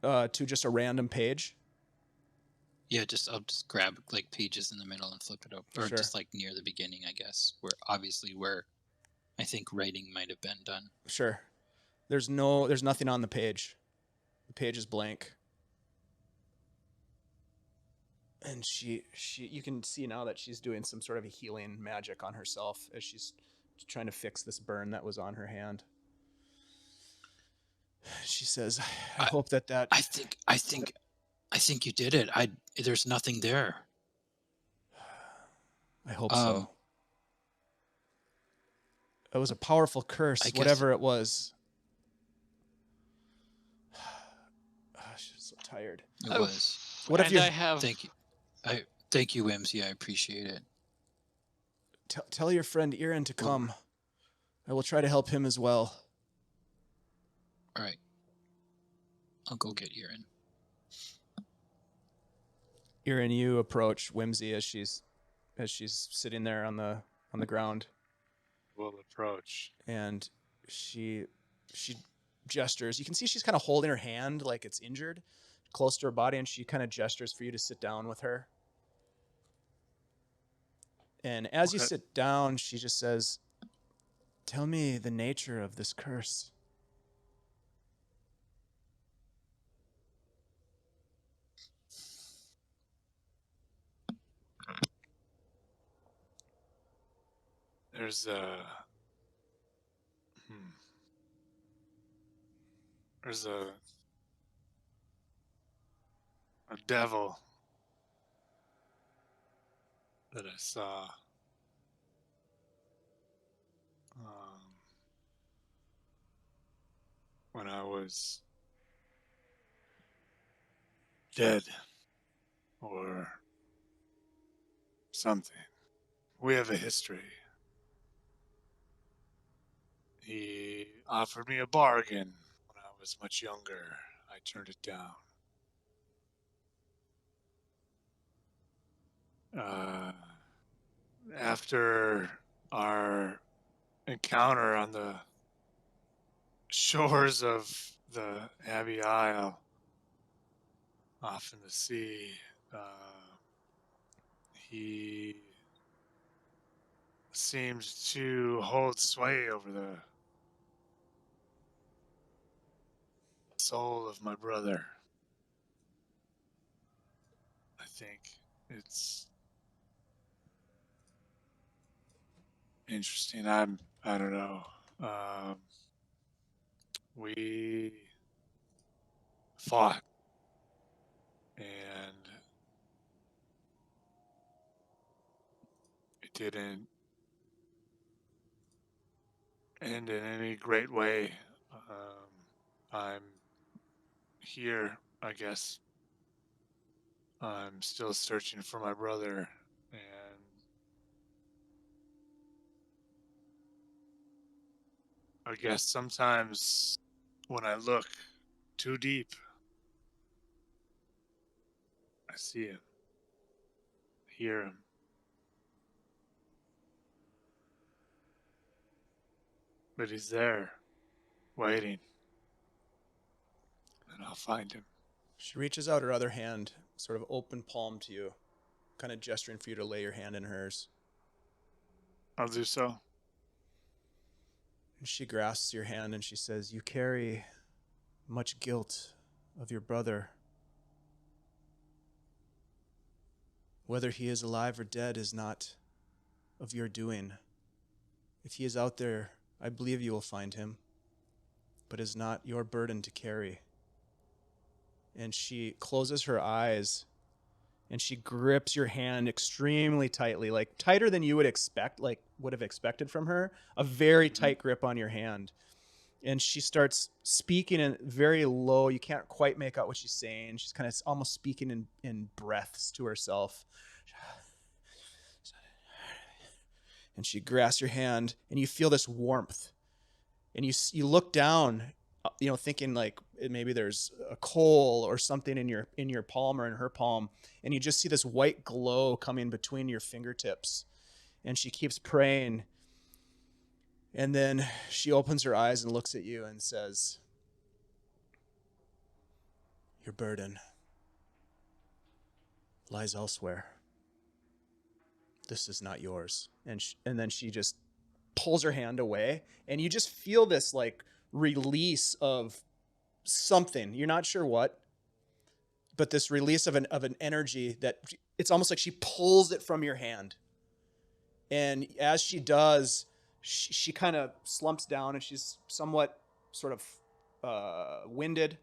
to just a random page. Yeah, I'll just grab like pages in the middle and flip it open, or Sure. just like near the beginning, I guess, where I think writing might have been done. Sure. There's nothing on the page. The page is blank. And you can see now that she's doing some sort of a healing magic on herself as she's trying to fix this burn that was on her hand. She says, I hope that I think you did it. There's nothing there. I hope so. It was a powerful curse, I guess- whatever it was. She's so tired. It was. What if And you I have Thank you, Whimsy. I appreciate it. tell your friend Irin to come? I will try to help him as well. All right. I'll go get Irin. Irin, you approach Whimsy as she's sitting there on the ground, We'll approach. and she gestures. You can see she's kind of holding her hand like it's injured, close to her body, and she kind of gestures for you to sit down with her. And as you Okay. sit down, she just says, "Tell me the nature of this curse." There's a devil that I saw when I was dead or something. We have a history. He offered me a bargain when I was much younger. I turned it down. After our encounter on the shores of the Abbey Isle off in the sea, he seemed to hold sway over the soul of my brother. I think it's interesting. I don't know. We fought, and it didn't end in any great way. I'm here, I guess. I'm still searching for my brother, and I guess sometimes when I look too deep, I see him, hear him. But he's there, waiting, and I'll find him. She reaches out her other hand, sort of open palm to you, kind of gesturing for you to lay your hand in hers. I'll do so. And she grasps your hand and she says, "You carry much guilt of your brother. Whether he is alive or dead is not of your doing. If he is out there, I believe you will find him, but is not your burden to carry. and she closes her eyes, and she grips your hand extremely tightly, like tighter than you would expect, like would have expected from her. A very tight grip on your hand. And she starts speaking in very low. You can't quite make out what she's saying. She's kind of almost speaking in breaths to herself. And she grasps your hand, and you feel this warmth. And you look down, thinking like maybe there's a coal or something in your palm or in her palm, and you just see this white glow coming between your fingertips. And she keeps praying. And then she opens her eyes and looks at you and says, "Your burden lies elsewhere. This is not yours." And then she just pulls her hand away, and you just feel this like release of something. You're not sure what, but this release of an energy that it's almost like she pulls it from your hand. And as she does, she kind of slumps down, and she's somewhat sort of winded,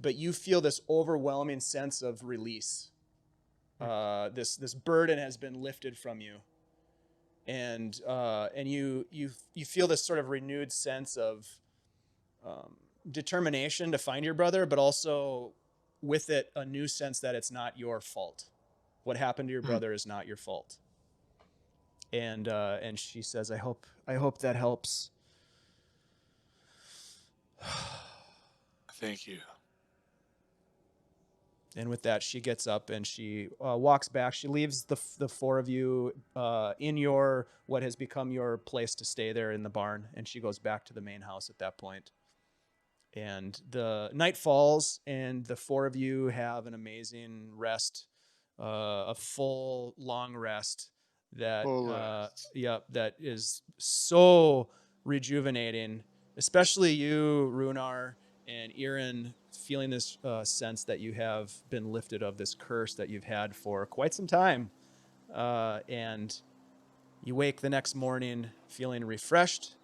but you feel this overwhelming sense of release. This burden has been lifted from you, and you feel this sort of renewed sense of determination to find your brother, but also with it a new sense that it's not your fault. What happened to your brother is not your fault. And she says, I hope that helps. Thank you. And with that, she gets up and she walks back. She leaves the four of you in your what has become your place to stay there in the barn, and she goes back to the main house at that point. And the night falls, and the four of you have an amazing rest, a full long rest that that is so rejuvenating, especially you, Rhunar, and Irin, feeling this sense that you have been lifted of this curse that you've had for quite some time. And you wake the next morning feeling refreshed,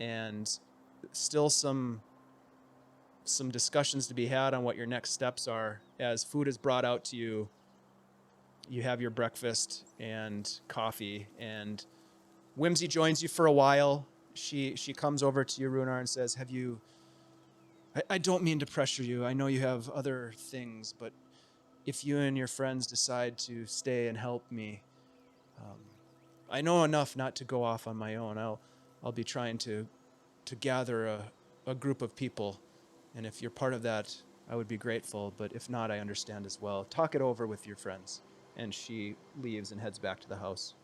and still some discussions to be had on what your next steps are. As food is brought out to you, you have your breakfast and coffee, and Whimsy joins you for a while. She comes over to you, Rhunar, and says, "Have you... I don't mean to pressure you. I know you have other things, but if you and your friends decide to stay and help me, I know enough not to go off on my own. I'll be trying to gather a group of people, and if you're part of that, I would be grateful, but if not, I understand as well. Talk it over with your friends." And she leaves and heads back to the house.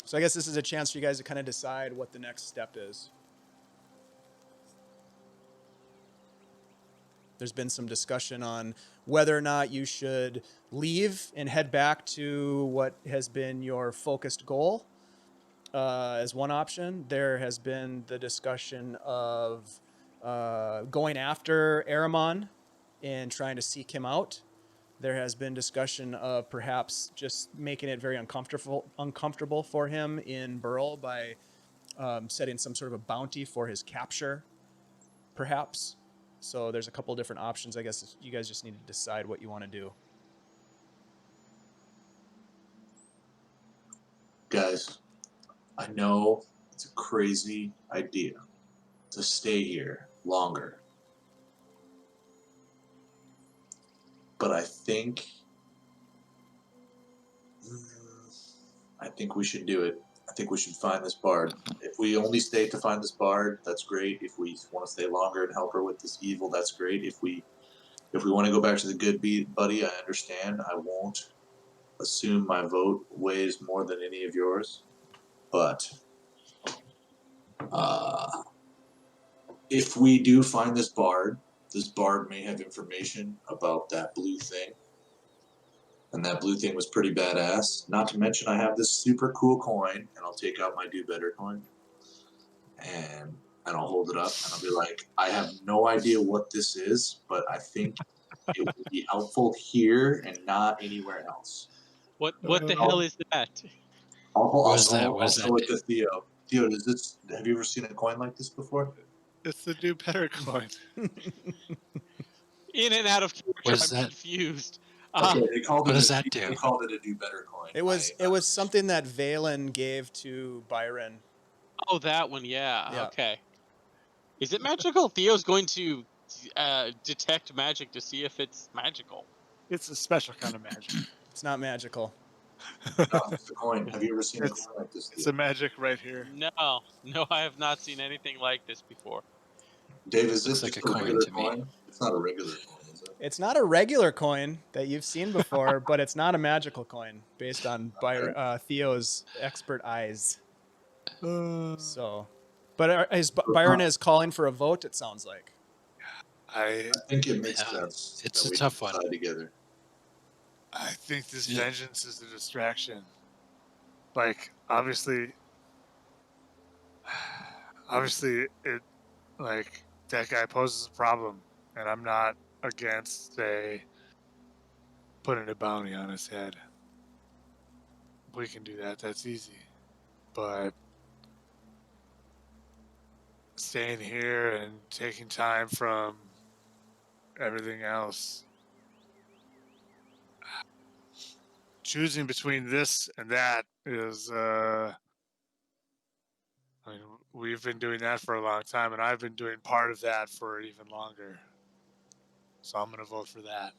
So I guess this is a chance for you guys to kind of decide what the next step is. There's been some discussion on whether or not you should leave and head back to what has been your focused goal as one option. There has been the discussion of going after Aramon and trying to seek him out. There has been discussion of perhaps just making it very uncomfortable for him in Burl by setting some sort of a bounty for his capture, perhaps. So there's a couple different options. I guess you guys just need to decide what you want to do. Guys, I know it's a crazy idea to stay here longer, but I think we should do it. I think we should find this bard. If we only stay to find this bard, that's great. If we want to stay longer and help her with this evil, that's great. If we want to go back to the good buddy, I understand. I won't assume my vote weighs more than any of yours. But if we do find this bard may have information about that blue thing. And that blue thing was pretty badass. Not to mention I have this super cool coin, and I'll take out my do better coin. And I'll hold it up, and I'll be like, I have no idea what this is, but I think it would be helpful here and not anywhere else. What the hell is that? What is that? I'll show it to Theo. Theo, have you ever seen a coin like this before? It's the do better coin. In and out of character, What is I'm that? confused. Okay, they called What it does that do? They called it a do better coin. It was something that Valen gave to Byron. Oh, that one, yeah. Yeah. Okay. Is it magical? Theo's going to detect magic to see if it's magical. It's a special kind of magic. It's not magical. It's a coin. Have you ever seen a It's- coin like this? It's Theo? a magic right here. No, I have not seen anything like this before. Dave, is Looks this like just a a coin regular to me. coin? It's not a regular coin, is it? It's not a regular coin that you've seen before, but it's not a magical coin based on Theo's expert eyes. So, but Byron is calling for a vote. It sounds like. I I think it makes Yeah, sense. it's that a we tough one. decide together. I think this Yeah. vengeance is a distraction. Like, obviously, it, like, that guy poses a problem, and I'm not against, say, putting a bounty on his head. We can do that. That's easy. But staying here and taking time from everything else, choosing between this and that is, I mean, we've been doing that for a long time, and I've been doing part of that for even longer. So I'm going to vote for that.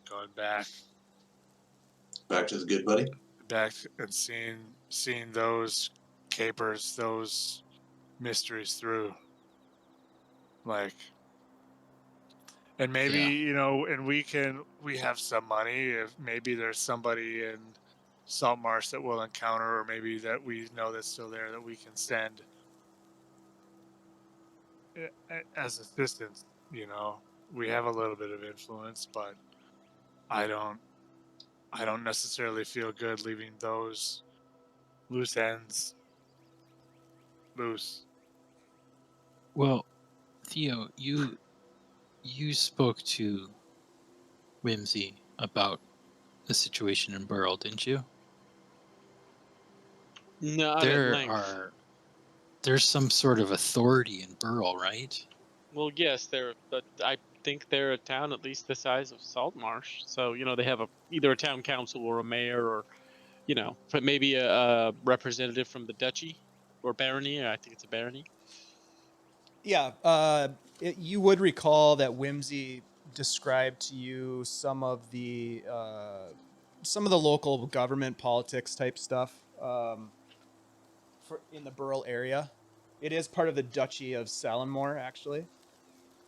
Going back Back to the good buddy. and seeing those capers, those mysteries through. Like, and maybe, Yeah. and we have some money. If maybe there's somebody in Saltmarsh that we'll encounter, or maybe that we know that's still there that we can send as assistance. We have a little bit of influence, but I don't necessarily feel good leaving those loose ends loose. Well, Theo, you spoke to Whimsy about the situation in Burl, didn't you? Not at length. There's some sort of authority in Burl, right? Well, yes, I think they're a town at least the size of Saltmarsh. So they have either a town council or a mayor, or but maybe a representative from the duchy or barony. I think it's a barony. Yeah, you would recall that Whimsy described to you some of the local government politics type stuff in the Burl area. It is part of the Duchy of Salenmore, actually.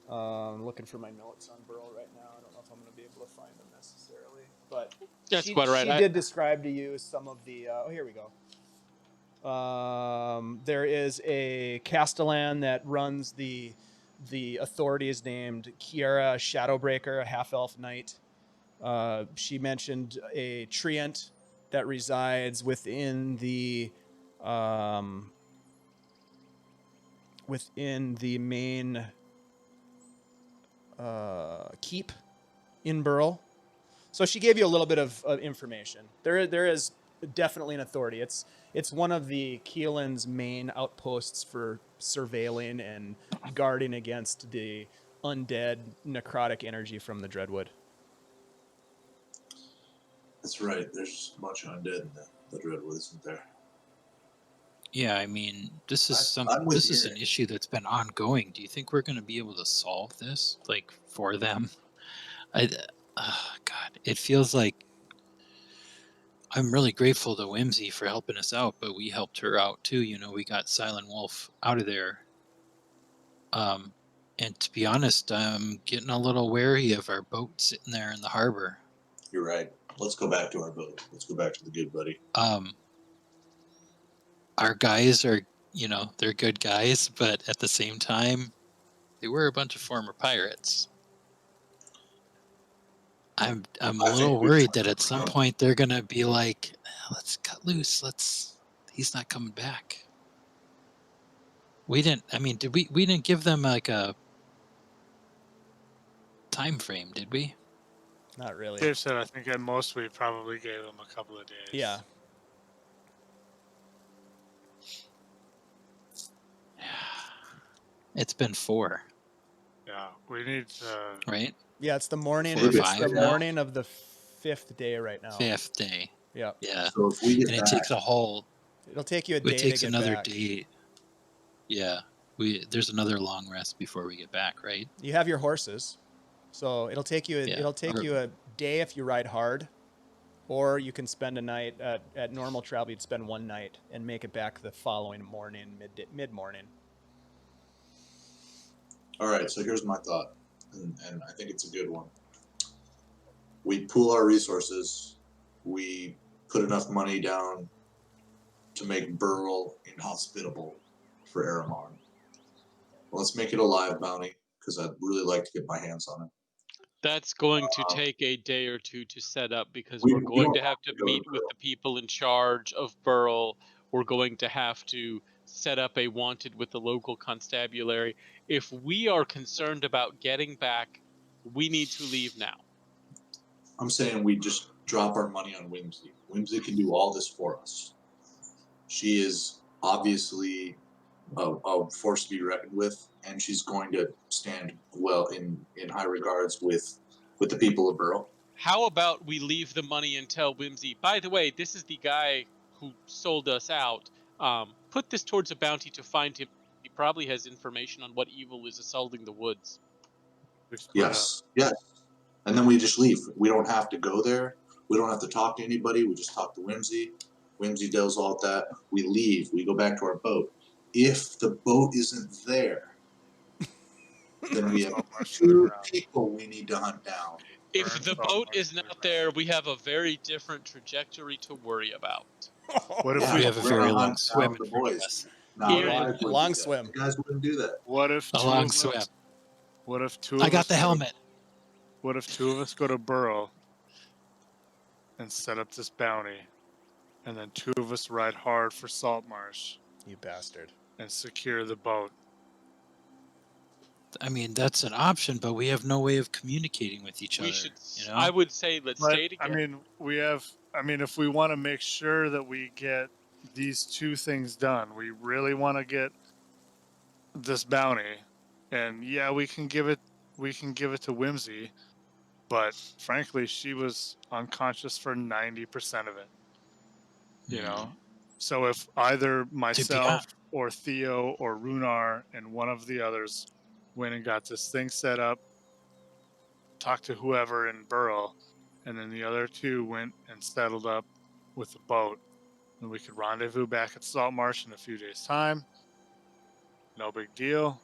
Looking for my notes on Burl right now. I don't know if I'm going to be able to find them necessarily, but That's quite right. She did describe to you some of the. Here we go. There is a Castellan that runs the authorities named Kiara Shadowbreaker, a half-elf knight. She mentioned a treant that resides within the main keep in Burl. So she gave you a little bit of information. There is definitely an authority. It's one of the Keelan's main outposts for surveilling and guarding against the undead necrotic energy from the Dreadwood. That's right. There's a bunch of undead in the Dreadwood, isn't there? Yeah, I mean, this is I'm with this is Irin. an issue that's been ongoing. Do you think we're going to be able to solve this, like, for them? God, it feels like I'm really grateful to Whimsy for helping us out, but we helped her out too. We got Silent Wolf out of there. And to be honest, I'm getting a little wary of our boat sitting there in the harbor. You're right. Let's go back to our boat. Let's go back to the good buddy. Our guys are, they're good guys, but at the same time, they were a bunch of former pirates. I'm a little worried that at some point they're gonna be like, let's cut loose. He's not coming back. We didn't give them like a time frame, did we? Not really. Dave said I think at most we probably gave them a couple of days. Yeah. It's been 4, Yeah, we need to. right? Yeah, it's the morning. 4 or It's 5 the now? morning of the 5th day right now. 5th day. Yeah, Yeah. So if we get And it back, takes a whole. it'll take you a It day takes to get another back. day. Yeah. There's another long rest before we get back, right? You have your horses, so it'll take you. Yeah. It'll take you a day if you ride hard, or you can spend a night at normal travel. You'd spend one night and make it back the following morning, mid morning. all right. So here's my thought, and I think it's a good one. We pool our resources. We put enough money down to make Burl inhospitable for Aramon. Let's make it a live bounty because I'd really like to get my hands on it. That's going to take a day or two to set up because We- we're we going don't to have have to to go meet to with Burl. the people in charge of Burl. We're going to have to set up a wanted with the local constabulary. If we are concerned about getting back, we need to leave now. I'm saying we just drop our money on Whimsy. Whimsy can do all this for us. She is obviously a force to be reckoned with, and she's going to stand well in high regards with the people of Burl. How about we leave the money and tell Whimsy, by the way, this is the guy who sold us out. Put this towards a bounty to find him. He probably has information on what evil is assaulting the woods. We split up. Yes. And then we just leave. We don't have to go there. We don't have to talk to anybody. We just talk to Whimsy. Whimsy does all that. We leave. We go back to our boat. If the boat isn't there, then we have two people we need to hunt down. If Burn the Saltmarsh boat is to the not there, we have a very different trajectory to worry about. What if Yeah, We we have a we're very gonna long hunt swim down in the front of boys. us. No, Irin. the guys wouldn't Long do that. swim. The guys wouldn't do that. What if A two long of us- swim. What if two? I of got us the go to- helmet. What if 2 of us go to Burl and set up this bounty, and then 2 of us ride hard for Saltmarsh You bastard. and secure the boat? I mean, that's an option, but we have no way of communicating with each We other. should. You know? I would say let's But stay I together. mean, we have. I mean, if we want to make sure that we get these 2 things done, we really want to get this bounty, and yeah, we can give it. We can give it to Whimsy, but frankly, she was unconscious for 90% of it. You know, so if either myself or Theo or Rhunar and one of the others went and got this thing set up, talked to whoever in Burl, and then the other 2 went and settled up with the boat, and we could rendezvous back at Saltmarsh in a few days' time. No big deal.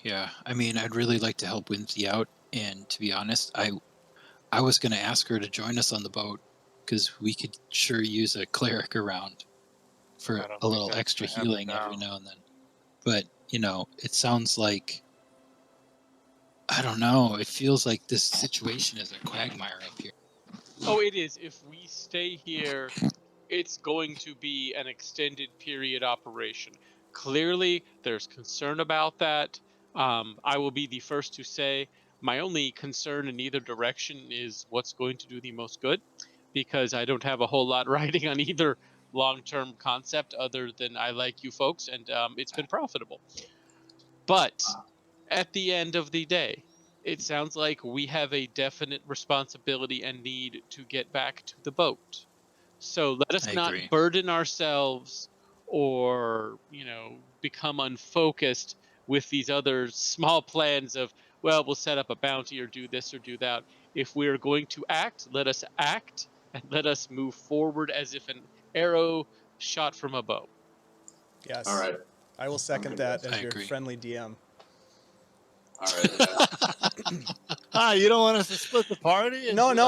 Yeah, I mean, I'd really like to help Whimsy out, and to be honest, I was going to ask her to join us on the boat because we could sure use a cleric around for I don't a think little that's extra gonna happen healing every now. now and then. But you know, it sounds like I don't know. It feels like this situation is a quagmire up here. Oh, it is. If we stay here, it's going to be an extended period operation. Clearly, there's concern about that. I will be the first to say my only concern in either direction is what's going to do the most good, because I don't have a whole lot riding on either long-term concept other than I like you folks, and it's been profitable. But at the end of the day, it sounds like we have a definite responsibility and need to get back to the boat. So let us I not agree. burden ourselves or, become unfocused with these other small plans of, well, we'll set up a bounty or do this or do that. If we are going to act, let us act and let us move forward as if an arrow shot from a bow. Yes. All right. I will second that as I your agree. friendly DM. All right. You don't want us to split the party? No, you don't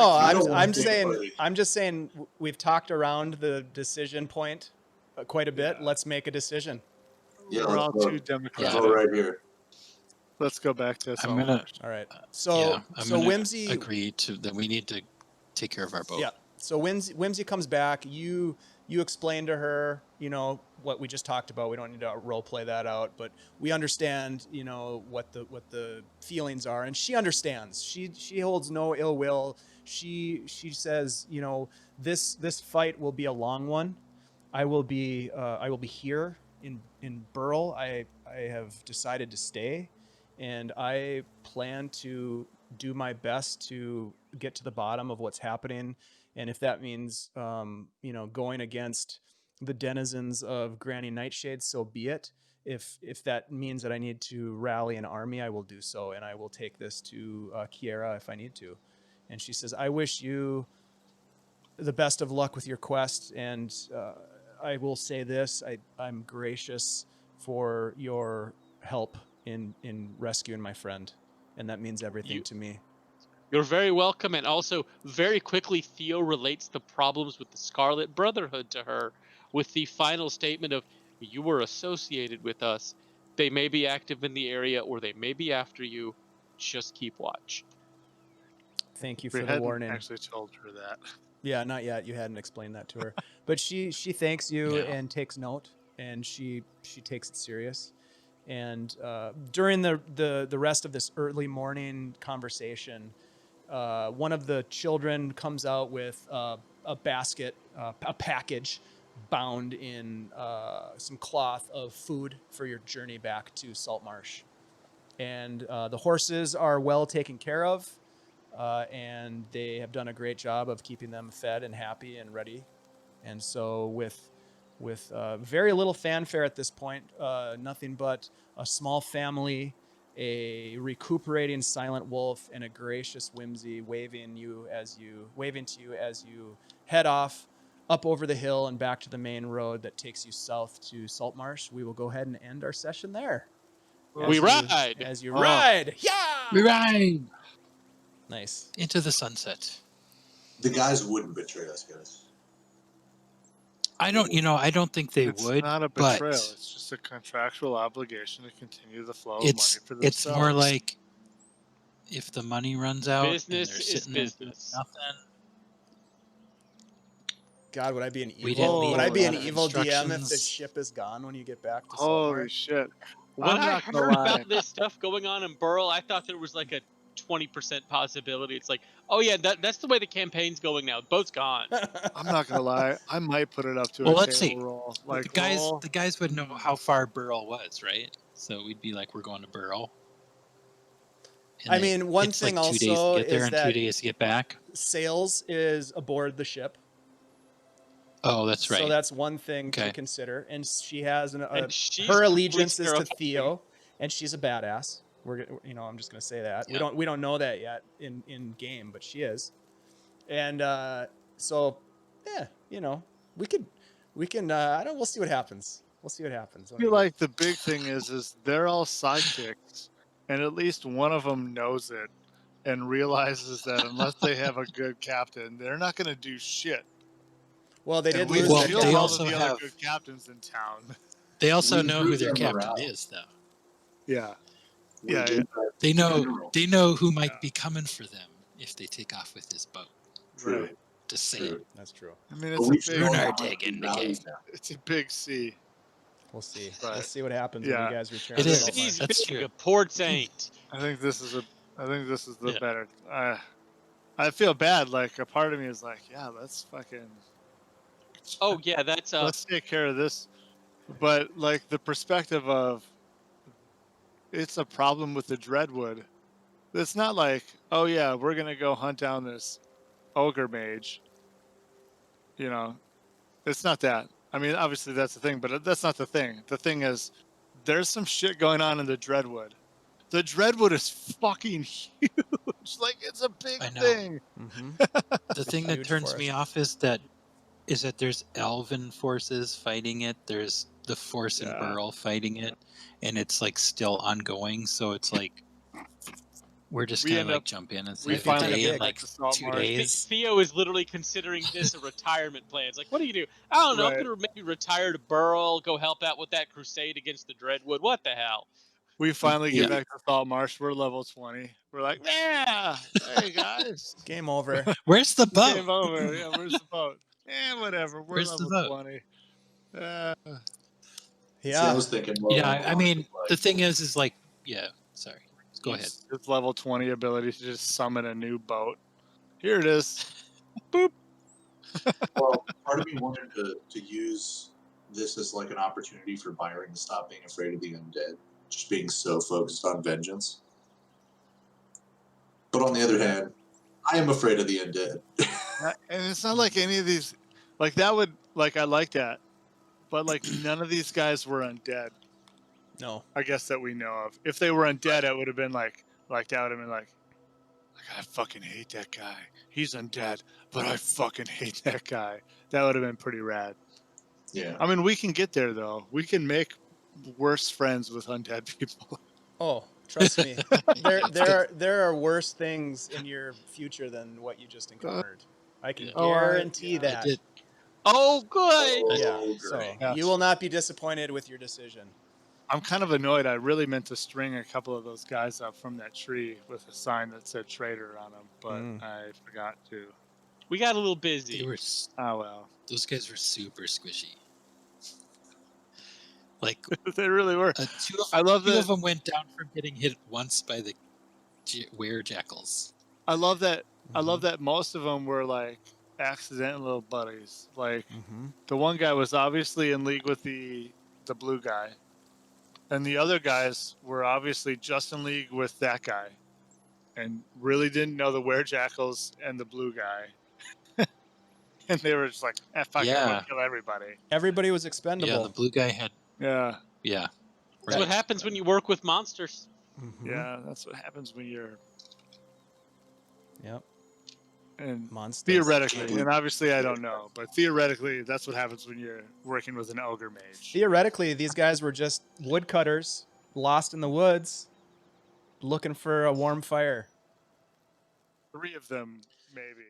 wanna I'm take saying party. I'm just saying we've talked around the decision point quite a bit. Yeah. Let's make a decision. Yeah, We're all let's go. too Let's democratic. go right here. Let's go back to I'm gonna Saltmarsh. All right. So I'm so gonna Whimsy agree to that. We need to take care of our boat. Yeah. So Whimsy comes back. You explain to her, what we just talked about. We don't need to role play that out, but we understand, what the feelings are, and she understands. She holds no ill will. She says, this fight will be a long one. I will be here in Burl, I have decided to stay, and I plan to do my best to get to the bottom of what's happening. And if that means, going against the denizens of Granny Nightshade, so be it. If that means that I need to rally an army, I will do so, and I will take this to Kiera if I need to. And she says, I wish you the best of luck with your quest, and I will say this, I'm gracious for your help in rescuing my friend, and that means everything to me. You're very welcome, and also very quickly Theo relates the problems with the Scarlet Brotherhood to her with the final statement of, you were associated with us. They may be active in the area or they may be after you. Just keep watch. Thank you We for the hadn't warning. actually told her that. Yeah, not yet. You hadn't explained that to her, but she thanks you Yeah. and takes note, and she takes it serious. And during the rest of this early morning conversation, one of the children comes out with a basket, a package bound in some cloth of food for your journey back to Saltmarsh. And the horses are well taken care of, and they have done a great job of keeping them fed and happy and ready. And so with very little fanfare at this point, nothing but a small family, a recuperating silent wolf, and a gracious whimsy waving to you as you head off up over the hill and back to the main road that takes you south to Saltmarsh. We will go ahead and end our session there. We ride! As you Oh. ride. Yeah. We ride Nice. into the sunset. The guys wouldn't betray us, guys. I don't think they It's would. not a but betrayal. It's just a contractual obligation to continue the flow of money for themselves. It's more like if the money runs out Business and they're is sitting there doing business. nothing. God, would I be an We evil? didn't Would I leave be a an lot of evil DM if the instructions. ship is gone when you get back to Holy Saltmarsh? shit. When I'm I not gonna heard lie. about this stuff going on in Burl, I thought there was like a 20% possibility. It's like, oh yeah, that's the way the campaign's going now. The boat's gone. I'm not gonna lie. I might put it up to Well, a let's table see. roll. The Like guys, roll. the guys would know how far Burl was, right? So we'd be like, we're going to Burl. And I mean, one it's thing like 2 days also to get there is and that 2 days to get back. Sales is aboard the ship. Oh, that's right. So that's one thing to Okay. consider. And she has And she's her allegiance is to terrifying. Theo, and she's a badass. I'm just gonna say that. Yeah. We don't know that yet in game, but she is. And so yeah, we can we'll see what happens. We'll see what happens. I feel like the big thing is they're all sidekicks, and at least one of them knows it and realizes that unless they have a good captain, they're not going to do shit. Well, they And did we lose Well, their steal they all also of the other have- good captains in town. They also We know who improved their their captain morale. is, though. Yeah. We Yeah, did They know who might Yeah. be coming for them if they take off with this boat. True. Right. Just saying. True. That's true. I mean, But it's a we big, should know Rhunar how much taking we the value game. them. it's a big C. We'll see. Right. We'll see what happens when Yeah. you guys return. It to is. Saltmarsh. Seas That's big, true. ports ain't. I think this is the Yeah. better. I feel bad. Like a part of me is like, yeah, let's fucking Oh yeah, that's let's take care of this. But like the perspective of it's a problem with the Dreadwood. It's not like, oh yeah, we're gonna go hunt down this ogre mage. It's not that. I mean, obviously that's the thing, but that's not the thing. The thing is, there's some shit going on in the Dreadwood. The Dreadwood is fucking huge. Like it's a big I know. thing. Mm-hmm. The thing that Huge turns me forest. off is that there's elven forces fighting it. There's the force in Yeah. Burl fighting it, and it's like still ongoing. So it's like we're just We gonna end like up- jump in and we save a finally day get in back like to 2 Saltmarsh. days. Theo is literally considering this a retirement plan. It's like, what do you do? I don't know. Right. I'm gonna maybe retire to Burl, go help out with that crusade against the Dreadwood. What the hell? We finally Yeah. get back to Saltmarsh. We're level 20. We're like, yeah, hey guys, Game over. Where's the boat? game over. Yeah, where's the boat? Whatever. We're Where's the level boat? 20. See, I Yeah. was thinking more Yeah, along I the mean, lines of, the like, thing is like, yeah. Sorry, go ahead. It's level 20 ability to just summon a new boat. Here it is. well, part of me wanted to use this is like an opportunity for Byron to stop being afraid of the undead, just being so focused on vengeance. But on the other hand, I am afraid of the undead. And it's not like any of these, like that would, like I like that, but like none of these guys were undead. No. I guess that we know of. If they were undead, it would have been like that would have been like I fucking hate that guy. He's undead, but I fucking hate that guy. That would have been pretty rad. Yeah. I mean, we can get there though. We can make worse friends with undead people. Oh, trust me. There are worse things in your future than what you just encountered. I can guarantee I that. did. Oh, good. Yeah. Oh, So great. Yeah. you will not be disappointed with your decision. I'm kind of annoyed. I really meant to string a couple of those guys up from that tree with a sign that said traitor on them, but I forgot to. We got a little They busy. were. Oh well. Those guys were super squishy. Like They really were. I love two that. of them went down from getting hit once by the werejackals. I love that. I love that most of them were like accidental little buddies. Like the one guy was obviously in league with the blue guy, and the other guys were obviously just in league with that guy, and really didn't know the werejackals and the blue guy. And they were just like, fuck it, I'm gonna kill everybody. Everybody was expendable. Yeah, the blue guy had. Yeah. Yeah. That's what happens when you work with monsters. Yeah, that's what happens when you're. Yep. And Monsters. theoretically, and obviously I don't know, but theoretically, that's what happens when you're working with an ogre mage. Theoretically, these guys were just woodcutters lost in the woods looking for a warm fire. 3 of them, maybe.